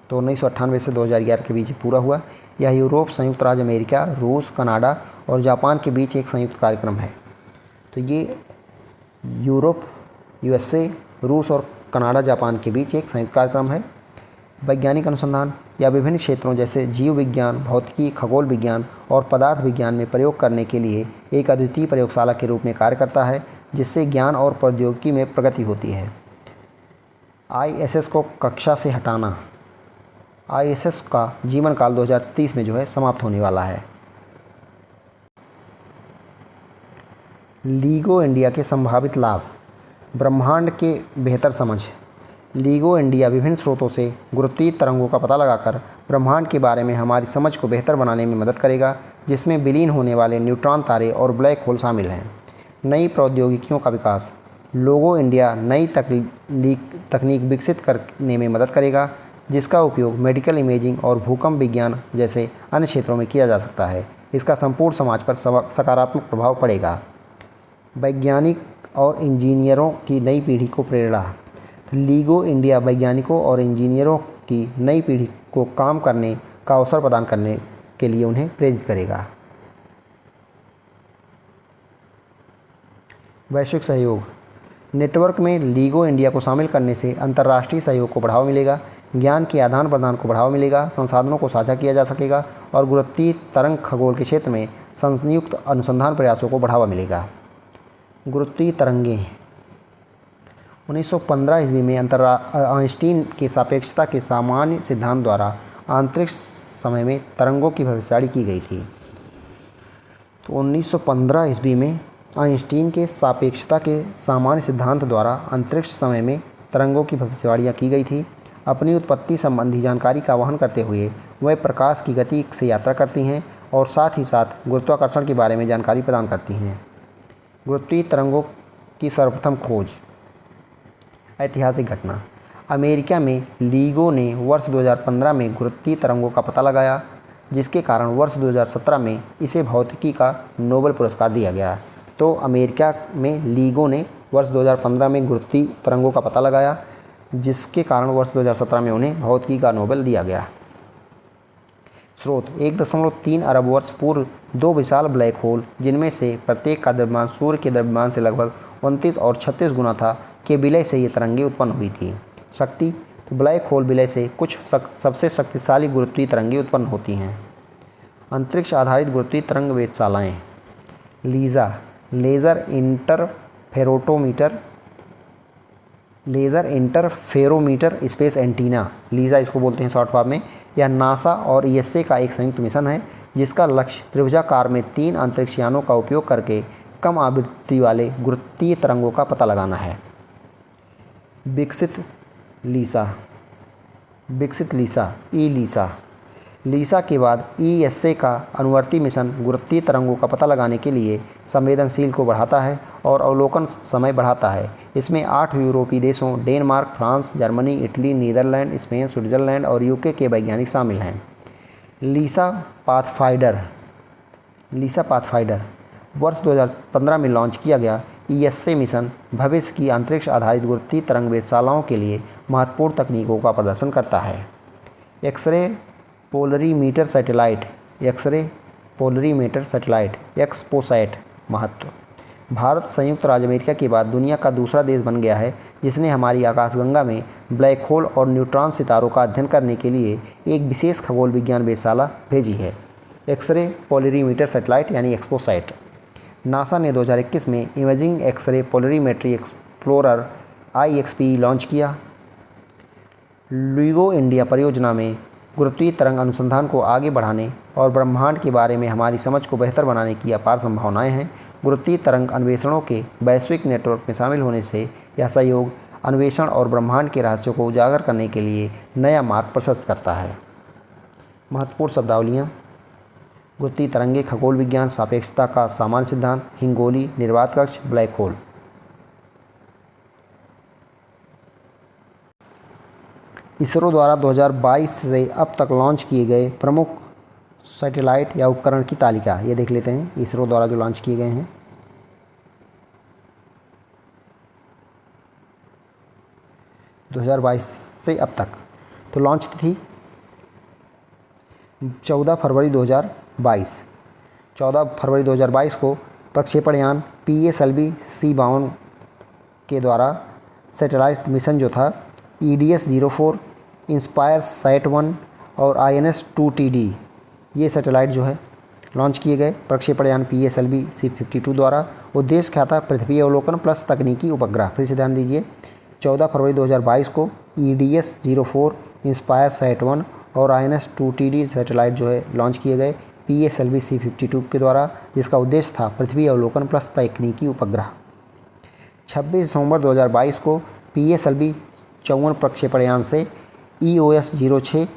तो 1998 से 2011 के बीच पूरा हुआ। यह यूरोप, संयुक्त राज्य अमेरिका, रूस, कनाडा और जापान के बीच एक संयुक्त कार्यक्रम है। तो ये यूरोप, USA, रूस और कनाडा, जापान के बीच एक संयुक्त कार्यक्रम है। वैज्ञानिक अनुसंधान या विभिन्न क्षेत्रों जैसे जीव विज्ञान, भौतिकी, खगोल विज्ञान और पदार्थ विज्ञान में प्रयोग करने के लिए एक अद्वितीय प्रयोगशाला के रूप में कार्य करता है, जिससे ज्ञान और प्रौद्योगिकी में प्रगति होती है। ISS को कक्षा से हटाना, ISS का जीवन काल 2030 में जो है समाप्त होने वाला है। लीगो इंडिया के संभावित लाभ, ब्रह्मांड के बेहतर समझ। लीगो इंडिया विभिन्न स्रोतों से गुरुत्वीय तरंगों का पता लगाकर ब्रह्मांड के बारे में हमारी समझ को बेहतर बनाने में मदद करेगा, जिसमें विलीन होने वाले न्यूट्रॉन तारे और ब्लैक होल शामिल हैं। नई प्रौद्योगिकियों का विकास, लोगो इंडिया नई तकनीक विकसित करने में मदद करेगा, जिसका उपयोग मेडिकल इमेजिंग और भूकंप विज्ञान जैसे अन्य क्षेत्रों में किया जा सकता है। इसका संपूर्ण समाज पर सकारात्मक प्रभाव पड़ेगा। वैज्ञानिक और इंजीनियरों की नई पीढ़ी को प्रेरणा, लीगो इंडिया वैज्ञानिकों और इंजीनियरों की नई पीढ़ी को काम करने का अवसर प्रदान करने के लिए उन्हें प्रेरित करेगा। वैश्विक सहयोग, नेटवर्क में लीगो इंडिया को शामिल करने से अंतर्राष्ट्रीय सहयोग को बढ़ावा मिलेगा, ज्ञान के आदान प्रदान को बढ़ावा मिलेगा, संसाधनों को साझा किया जा सकेगा और गुरुत्वीय तरंग खगोल के क्षेत्र में संयुक्त अनुसंधान प्रयासों को बढ़ावा मिलेगा। गुरुत्वीय तरंगें, 1915 ईस्वी में आइंस्टीन के सापेक्षता के सामान्य सिद्धांत द्वारा अंतरिक्ष समय में तरंगों की भविष्यवाणी की गई थी। तो 1915 ईस्वी में आइंस्टीन के सापेक्षता के सामान्य सिद्धांत द्वारा अंतरिक्ष समय में तरंगों की भविष्यवाणियाँ की गई थी। अपनी उत्पत्ति संबंधी जानकारी का वहन करते हुए वह प्रकाश की गति से यात्रा करती हैं और साथ ही साथ गुरुत्वाकर्षण के बारे में जानकारी प्रदान करती हैं। गुरुत्वीय तरंगों की सर्वप्रथम खोज, ऐतिहासिक घटना, अमेरिका में लीगो ने वर्ष 2015 में गुरुत्वीय तरंगों का पता लगाया, जिसके कारण वर्ष 2017 में इसे भौतिकी का नोबेल पुरस्कार दिया गया। तो अमेरिका में लीगो ने वर्ष 2015 में गुरुत्वीय तरंगों का पता लगाया, जिसके कारण वर्ष 2017 में उन्हें भौतिकी का नोबेल दिया गया। स्रोत, 1.3 अरब वर्ष पूर्व दो विशाल ब्लैक होल, जिनमें से प्रत्येक का द्रव्यमान सूर्य के द्रव्यमान से लगभग 29 और 36 गुना था, के विलय से ये तरंगें उत्पन्न हुई थी। शक्ति, तो ब्लैक होल विलय से कुछ सबसे शक्तिशाली गुरुत्वीय तरंगें उत्पन्न होती हैं। अंतरिक्ष आधारित गुरुत्वीय तरंग वेधशालाएँ, LISA, laser interferometer space antenna, LISA इसको बोलते हैं शॉर्ट फॉर्म में। यह नासा और ESA का एक संयुक्त मिशन है, जिसका लक्ष्य त्रिभुजाकार में 3 अंतरिक्ष यानों का उपयोग करके कम आवृत्ति वाले गुरुत्वीय तरंगों का पता लगाना है। विकसित लीसा लीसा लीसा के बाद ESA का अनुवर्ती मिशन गुरुत्वीय तरंगों का पता लगाने के लिए संवेदनशील को बढ़ाता है और अवलोकन समय बढ़ाता है। इसमें 8 यूरोपीय देशों Denmark, France, Germany, Italy, Netherland, Spain, Switzerland और UK के वैज्ञानिक शामिल हैं। लीसा पाथफाइंडर वर्ष 2015 में लॉन्च किया गया ESA मिशन भविष्य की अंतरिक्ष आधारित गुरुत्वीय तरंग वेधशालाओं के लिए महत्वपूर्ण तकनीकों का प्रदर्शन करता है। एक्सरे पोलरीमीटर सैटेलाइट एक्सपोसैट महत्व, भारत संयुक्त राज्य अमेरिका के बाद दुनिया का दूसरा देश बन गया है जिसने हमारी आकाशगंगा में ब्लैक होल और न्यूट्रॉन सितारों का अध्ययन करने के लिए एक विशेष खगोल विज्ञान वेधशाला भेजी है, एक्सरे पोलरीमीटर सैटेलाइट यानी एक्सपोसैट। नासा ने 2021 में imaging x ray polarimetry explorer IXP launch किया। लीगो इंडिया परियोजना में गुरुत्वीय तरंग अनुसंधान को आगे बढ़ाने और ब्रह्मांड के बारे में हमारी समझ को बेहतर बनाने की अपार संभावनाएं हैं। गुरुत्वीय तरंग अन्वेषणों के वैश्विक नेटवर्क में शामिल होने से यह सहयोग अन्वेषण और ब्रह्मांड के रहस्यों को उजागर करने के लिए नया मार्ग प्रशस्त करता है। महत्वपूर्ण शब्दावलियाँ: गुरुत्वीय तरंगे, खगोल विज्ञान, सापेक्षता का सामान्य सिद्धांत, हिंगोली, निर्वात कक्ष, ब्लैक होल। इसरो द्वारा 2022 से अब तक लॉन्च किए गए प्रमुख सैटेलाइट या उपकरण की तालिका ये देख लेते हैं। इसरो द्वारा जो लॉन्च किए गए हैं 2022 से अब तक, तो लॉन्च थी 14 फरवरी 2022। 14 फरवरी 2022 को प्रक्षेपण यान PSLV-C52 के द्वारा सैटेलाइट मिशन जो था EDS-04, इंस्पायर सैट-1 और INS-2TD ये सैटेलाइट जो है लॉन्च किए गए प्रक्षेपण यान PSLV-C52 द्वारा। उद्देश्य क्या था? पृथ्वी अवलोकन प्लस तकनीकी उपग्रह। फिर से ध्यान दीजिए, 14 फरवरी 2022 को EDS-04, इंस्पायर सैट-1 और INS-2TD सैटेलाइट जो है लॉन्च किए गए PSLV-C52 के द्वारा, जिसका उद्देश्य था पृथ्वी अवलोकन प्लस तकनीकी उपग्रह। 26 दिसंबर 2022 को PSLV-54 प्रक्षेपण यान से EOS-06,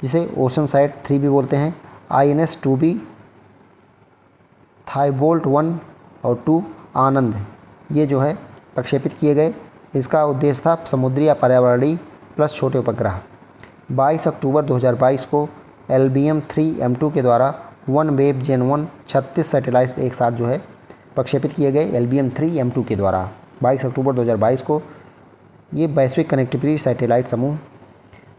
जिसे ओशनसाइट 3 भी बोलते हैं, INS-2B, थाईवोल्ट 1 और 2, आनंद, ये जो है प्रक्षेपित किए गए। इसका उद्देश्य था समुद्री या पर्यावरणीय प्लस छोटे उपग्रह। 22 अक्टूबर 2022 को LBM-3M2 के द्वारा OneWeb Gen-1 36 सैटेलाइट एक साथ जो है प्रक्षेपित किए गए LBM-3M2 के द्वारा। 22 अक्टूबर 2022 को ये वैश्विक कनेक्टिविटी सैटेलाइट समूह।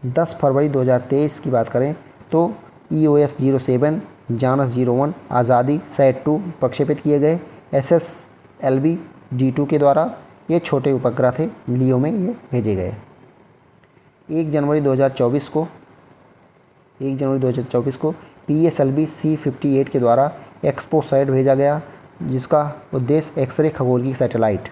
10 फरवरी 2023 की बात करें तो EOS-07, जानस-01, आज़ादी, सैट-2 प्रक्षेपित किए गए SSLV-D2 के द्वारा। ये छोटे उपग्रह थे, लियो में ये भेजे गए। 1 जनवरी 2024 को PSLV-C58 के द्वारा एक्सपोसैट भेजा गया, जिसका उद्देश्य एक्सरे खगोल की सैटेलाइट।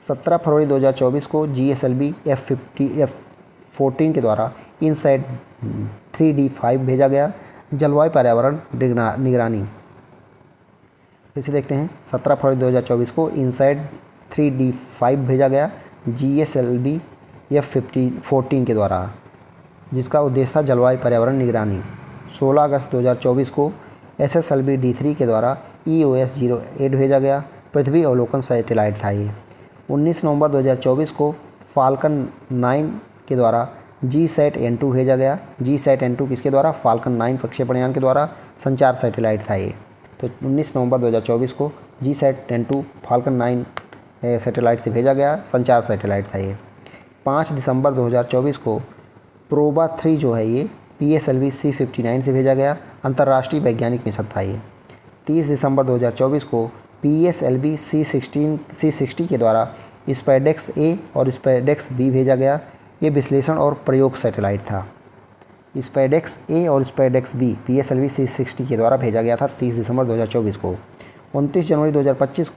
17 फरवरी 2024 को GSLV-F14 के द्वारा इनसाइट 3D5 भेजा गया, जलवायु पर्यावरण निगरानी। फिर से देखते हैं, 17 फरवरी 2024 को इनसाइट 3D5 भेजा गया GSLV-F14 के द्वारा, जिसका उद्देश्य था जलवायु पर्यावरण निगरानी। 16 अगस्त 2024 को SSLV-D3 के द्वारा EOS-08 भेजा गया, पृथ्वी अवलोकन सैटेलाइट था ये। 19 नवंबर 2024 को फाल्कन 9 के द्वारा GSAT-N2 भेजा गया। GSAT-N2 किसके द्वारा? फाल्कन 9 प्रक्षेपण यान के द्वारा संचार सैटेलाइट था ये। तो 19 नवंबर 2024 को GSAT-N2 फाल्कन 9 सैटेलाइट से भेजा गया, संचार सैटेलाइट था ये। 5 दिसंबर 2024 को प्रोबा 3 जो है ये PSLV-C59 से भेजा गया, अंतर्राष्ट्रीय वैज्ञानिक मिशन था ये। 30 दिसंबर 2024 को PSLV-C60 के द्वारा स्पैडेक्स-A और स्पैडेक्स-B भेजा गया, ये विश्लेषण और प्रयोग सैटेलाइट था। स्पैडेक्स-A और स्पैडेक्स-B PSLV-C60 के द्वारा भेजा गया था 30 दिसंबर 2024 को। 29 जनवरी 2025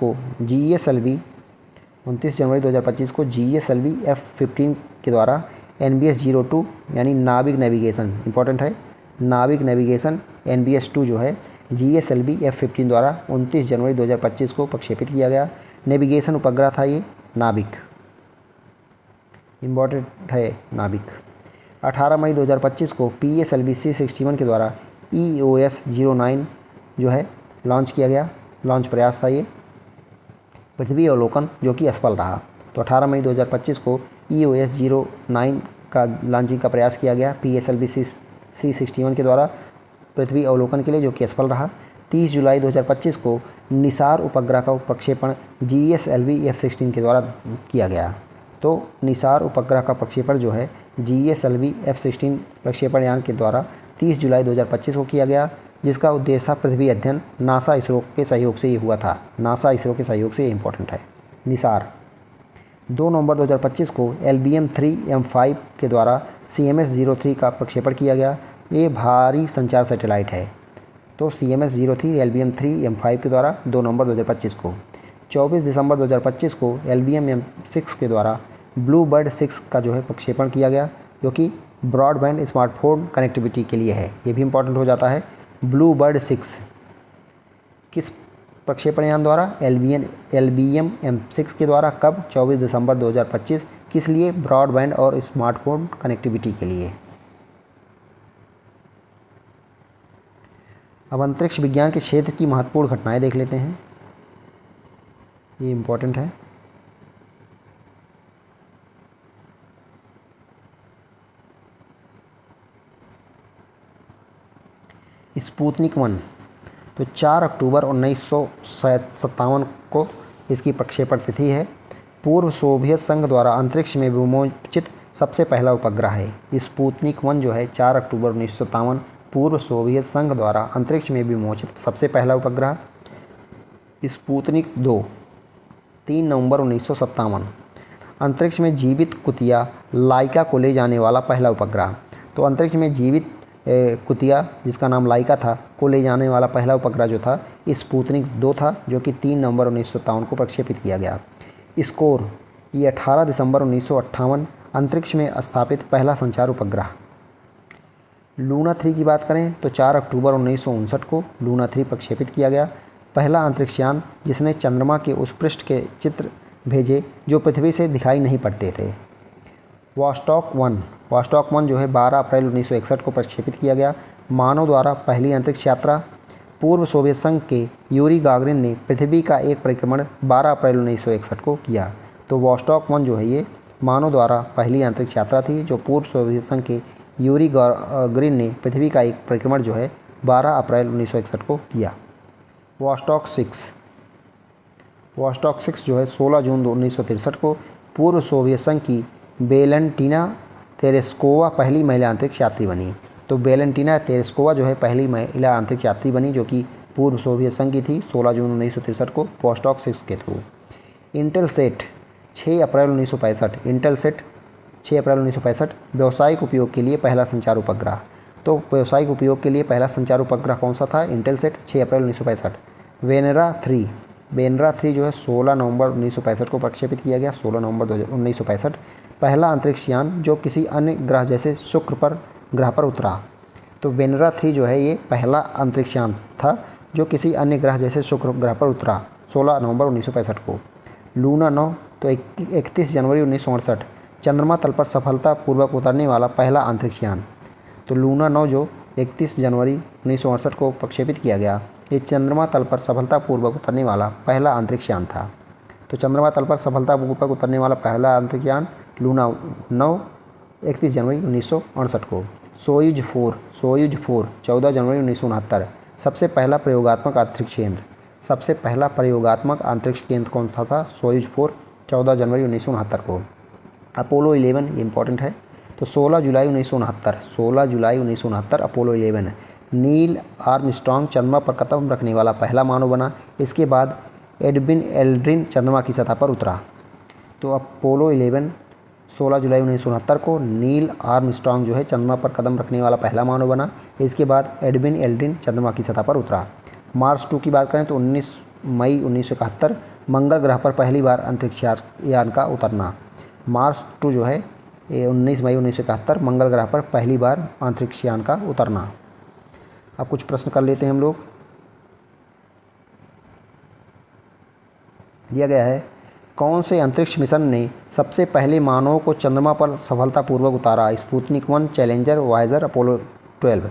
को GSLV-F15 के द्वारा NBS-02 यानी नाविक नेविगेशन, इंपॉर्टेंट है, नाविक नेविगेशन NBS-2 जो है GSLV-F15 द्वारा 29 जनवरी 2025 को प्रक्षेपित किया गया। नेविगेशन उपग्रह था ये, नाविक, इम्पॉर्टेंट है नाविक। 18 मई 2025 को PSLV-C61 के द्वारा EOS-09 जो है लॉन्च किया गया, लॉन्च प्रयास था ये, पृथ्वी अवलोकन, जो कि असफल रहा। तो 18 मई 2025 को EOS-09 का लॉन्चिंग का प्रयास किया गया PSLV-C61 के द्वारा पृथ्वी अवलोकन के लिए, जो कि असफल रहा। 30 जुलाई 2025 को निसार उपग्रह का प्रक्षेपण GSLV-F16 के द्वारा किया गया। तो निसार उपग्रह का प्रक्षेपण जो है GSLV-F16 प्रक्षेपण यान के द्वारा 30 जुलाई 2025 को किया गया, जिसका उद्देश्य था पृथ्वी अध्ययन। नासा इसरो के सहयोग से ये हुआ था, नासा इसरो के सहयोग से ये इंपॉर्टेंट है। निसार 2 नवंबर 2025 को LBM-3M5 के द्वारा CMS-03 का प्रक्षेपण किया गया, ये भारी संचार सैटेलाइट है। तो CMS-03 LBM-3M5 के द्वारा 2 नवंबर 2025 को। 24 दिसंबर 2025 को LBM-M6 के द्वारा ब्लूबर्ड 6 का जो है प्रक्षेपण किया गया, जो कि ब्रॉडबैंड स्मार्टफोन कनेक्टिविटी के लिए है, ये भी इंपॉर्टेंट हो जाता है। ब्लूबर्ड 6 किस प्रक्षेपण यान द्वारा, LBM M6 के द्वारा कब? 24 दिसंबर 2025। किस लिए? ब्रॉडबैंड और स्मार्टफोन कनेक्टिविटी के लिए। अब अंतरिक्ष विज्ञान के क्षेत्र की महत्वपूर्ण घटनाएं देख लेते हैं, ये इम्पोर्टेंट है। स्पुतनिक 1, तो 4 अक्टूबर 1957 को इसकी प्रक्षेपण तिथि है। पूर्व सोवियत संघ द्वारा अंतरिक्ष में विमोचित सबसे पहला उपग्रह है। स्पुतनिक 1 जो है 4 अक्टूबर 1957 पूर्व सोवियत संघ द्वारा अंतरिक्ष में विमोचित सबसे पहला उपग्रह। स्पुतनिक 2 3 नवंबर 1957 अंतरिक्ष में जीवित कुतिया लाइका को ले जाने वाला पहला उपग्रह। तो अंतरिक्ष में जीवित कुतिया जिसका नाम लाइका था को ले जाने वाला पहला उपग्रह जो था स्पुतनिक 2 था, जो कि 3 नवंबर 1957 को प्रक्षेपित किया गया। स्कोर, ये 18 दिसंबर 1958 अंतरिक्ष में स्थापित पहला संचार उपग्रह। लूना 3 की बात करें तो 4 अक्टूबर 1959 को लूना 3 प्रक्षेपित किया गया, पहला अंतरिक्षयान जिसने चंद्रमा के उस पृष्ठ के चित्र भेजे जो पृथ्वी से दिखाई नहीं पड़ते थे। वॉस्टॉक 1 जो है 12 अप्रैल 1961 को प्रक्षेपित किया गया, मानव द्वारा पहली अंतरिक्ष यात्रा। पूर्व सोवियत संघ के यूरी गागरिन ने पृथ्वी का एक परिक्रमण 12 अप्रैल 1961 को किया। तो वॉस्टॉक 1 जो है ये मानव द्वारा पहली अंतरिक्ष यात्रा थी, जो पूर्व सोवियत संघ के यूरी गागरिन ने पृथ्वी का एक परिक्रमण जो है 12 अप्रैल 1961 को किया। वॉस्टॉक 6 जो है 16 जून 1963 को पूर्व सोवियत संघ की वेलेंटीना तेरेस्कोवा पहली महिला अंतरिक्ष यात्री बनी। तो वेलेंटीना तेरेस्कोवा जो है पहली महिला अंतरिक्ष यात्री बनी, जो कि पूर्व सोवियत संघ की थी, 16 जून 1963 को वॉस्टॉक 6 के थ्रू। इंटेलसेट 6 अप्रैल 1965 व्यावसायिक उपयोग के लिए पहला संचार उपग्रह। तो व्यावसायिक उपयोग के लिए पहला संचार उपग्रह कौन सा था? इंटेलसेट, 6 अप्रैल 1965। वेनरा 3 जो है 16 नवंबर 1965 को प्रक्षेपित किया गया, 16 नवंबर 1965। पहला अंतरिक्ष यान जो किसी अन्य ग्रह जैसे शुक्र पर ग्रह पर उतरा। तो वेनरा 3 जो है ये पहला अंतरिक्ष यान था जो किसी अन्य ग्रह जैसे शुक्र ग्रह पर उतरा, 16 नवंबर 1965 को। लूना 9 तो 31 जनवरी 1968 चंद्रमा तल पर सफलतापूर्वक उतरने वाला पहला अंतरिक्ष यान। तो लूना 9 जो 31 जनवरी 1968 को प्रक्षेपित किया गया, ये चंद्रमा तल पर सफलतापूर्वक उतरने वाला पहला अंतरिक्ष यान था। तो चंद्रमा तल पर सफलतापूर्वक उतरने वाला पहला अंतरिक्ष यान लूना 9 31 जनवरी 1968 को। सोयुज 4 14 जनवरी 1969 सबसे पहला प्रयोगात्मक अंतरिक्ष केंद्र कौन सा था? सोयुज 4 14 जनवरी 1969 को। अपोलो 11 ये इंपॉर्टेंट है, तो 16 जुलाई 1969 अपोलो 11 नील आर्मस्ट्रॉन्ग चंद्रमा पर कदम रखने वाला पहला मानव बना। इसके बाद एडविन एल्ड्रिन चंद्रमा की सतह पर उतरा। तो अपोलो 11 16 जुलाई 1969 को नील आर्मस्ट्रॉन्ग जो है चंद्रमा पर कदम रखने वाला पहला मानव बना। इसके बाद एडविन एल्ड्रिन चंद्रमा की सतह पर उतरा। मार्स 2 की बात करें तो 19 मई 1971 मंगल ग्रह पर पहली बार अंतरिक्ष यान का उतरना। मार्स 2 जो है 19 मई 1971 मंगल ग्रह पर पहली बार अंतरिक्ष यान का उतरना। अब कुछ प्रश्न कर लेते हैं हम लोग। दिया गया है, कौन से अंतरिक्ष मिशन ने सबसे पहले मानवों को चंद्रमा पर सफलतापूर्वक उतारा? Sputnik 1, Challenger, Voyager, Apollo 12।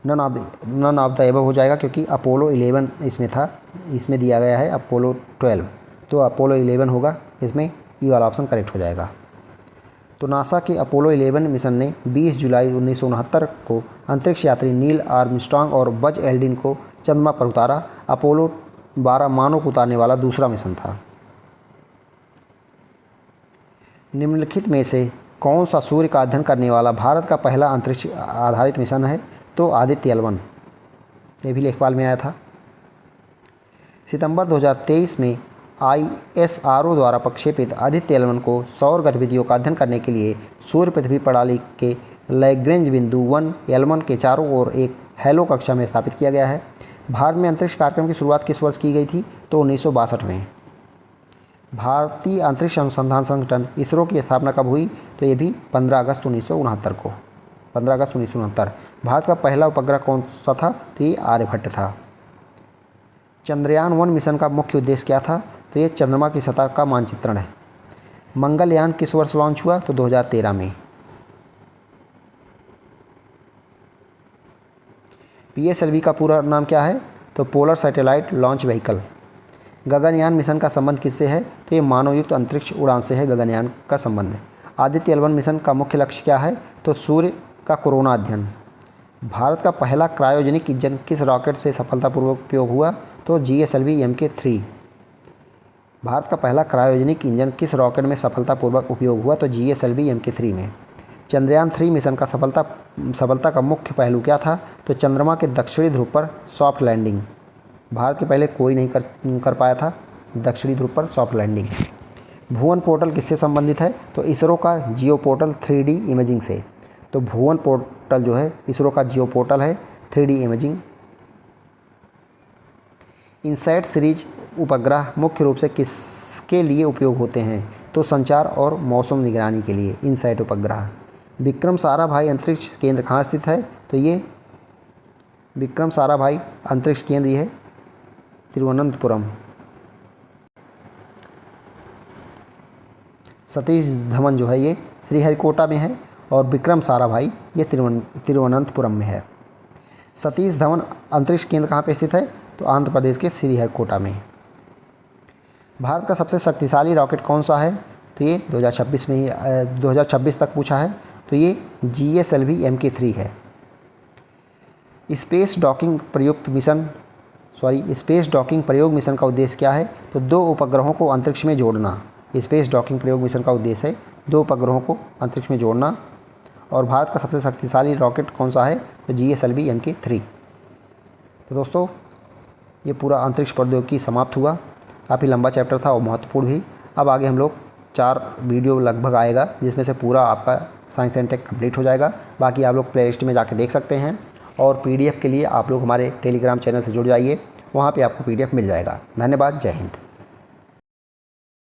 None of the above हो जाएगा क्योंकि अपोलो 11 इसमें था, इसमें दिया गया है अपोलो 12, तो अपोलो 11 होगा, इसमें ई वाला ऑप्शन करेक्ट हो जाएगा। तो नासा के अपोलो 11 मिशन ने 20 जुलाई 1969 को अंतरिक्ष यात्री नील आर्मस्ट्रॉन्ग और बज एल्ड्रिन को चंद्रमा पर उतारा। अपोलो 12 मानव को उतारने वाला दूसरा मिशन था। निम्नलिखित में से कौन सा सूर्य का अध्ययन करने वाला भारत का पहला अंतरिक्ष आधारित मिशन है? तो आदित्य L1, ये भी लेखपाल में आया था। सितंबर 2023 में ISRO द्वारा प्रक्षेपित आदित्य L1 को सौर गतिविधियों का अध्ययन करने के लिए सूर्य पृथ्वी प्रणाली के लैग्रेंज बिंदु 1 L1 के चारों ओर एक हैलो कक्षा में स्थापित किया गया है। भारत में अंतरिक्ष कार्यक्रम की शुरुआत किस वर्ष की गई थी? तो 1962 में। भारतीय अंतरिक्ष अनुसंधान संगठन इसरो की स्थापना कब हुई? तो ये भी 15 अगस्त 1969 को। 15 अगस्त 1969। भारत का पहला उपग्रह कौन सा था? तो ये आर्यभट्ट था। चंद्रयान-1 मिशन का मुख्य उद्देश्य क्या था? तो ये चंद्रमा की सतह का मानचित्रण है। मंगलयान किस वर्ष लॉन्च हुआ? तो 2013 में। PSLV का पूरा नाम क्या है? तो polar satellite launch vehicle. Gaganyaan mission का संबंध किससे है? तो ये मानवयुक्त अंतरिक्ष उड़ान से है गगनयान का संबंध। आदित्य L1 मिशन का मुख्य लक्ष्य क्या है? तो सूर्य का कोरोना अध्ययन। भारत का पहला क्रायोजेनिक इंजन किस रॉकेट से सफलतापूर्वक उपयोग हुआ? तो GSLV MK3। भारत का पहला क्रायोजेनिक इंजन किस रॉकेट में सफलतापूर्वक उपयोग हुआ? तो GSLV MK3 में। चंद्रयान-3 मिशन का सफलता का मुख्य पहलू क्या था? तो चंद्रमा के दक्षिणी ध्रुव पर सॉफ्ट लैंडिंग। भारत के पहले कोई नहीं कर पाया था दक्षिणी ध्रुव पर सॉफ्ट लैंडिंग। भुवन पोर्टल किससे संबंधित है? तो इसरो का जियो पोर्टल 3D इमेजिंग से। तो भुवन पोर्टल जो है इसरो का जियो पोर्टल है 3D इमेजिंग। इनसैट सीरीज उपग्रह मुख्य रूप से किसके लिए उपयोग होते हैं? तो संचार और मौसम निगरानी के लिए इनसैट उपग्रह। विक्रम साराभाई अंतरिक्ष केंद्र कहाँ स्थित है? तो ये विक्रम साराभाई अंतरिक्ष केंद्र ये है तिरुवनंतपुरम। सतीश धवन जो है ये श्रीहरिकोटा में है और विक्रम साराभाई ये तिरुवनंतपुरम में है। सतीश धवन अंतरिक्ष केंद्र कहाँ पे स्थित है? तो आंध्र प्रदेश के श्रीहरिकोटा में। भारत का सबसे शक्तिशाली रॉकेट कौन सा है? तो ये 2026 में ही 2026 तक पूछा है। तो ये GSLV MK3 है। स्पेस डॉकिंग प्रयोग मिशन का उद्देश्य क्या है? तो 2 उपग्रहों को अंतरिक्ष में जोड़ना। स्पेस डॉकिंग प्रयोग मिशन का उद्देश्य है 2 उपग्रहों को अंतरिक्ष में जोड़ना। और भारत का सबसे शक्तिशाली रॉकेट कौन सा है? तो GSLV MK3। तो दोस्तों ये पूरा अंतरिक्ष प्रौद्योगिकी समाप्त हुआ। काफ़ी लंबा चैप्टर था और महत्वपूर्ण भी। अब आगे हम लोग 4 वीडियो लगभग आएगा जिसमें से पूरा आपका साइंस एंड टेक कंप्लीट हो जाएगा। बाकी आप लोग प्ले लिस्ट में जाके देख सकते हैं और PDF के लिए आप लोग हमारे टेलीग्राम चैनल से जुड़ जाइए, वहाँ पे आपको PDF मिल जाएगा। धन्यवाद। जय हिंद।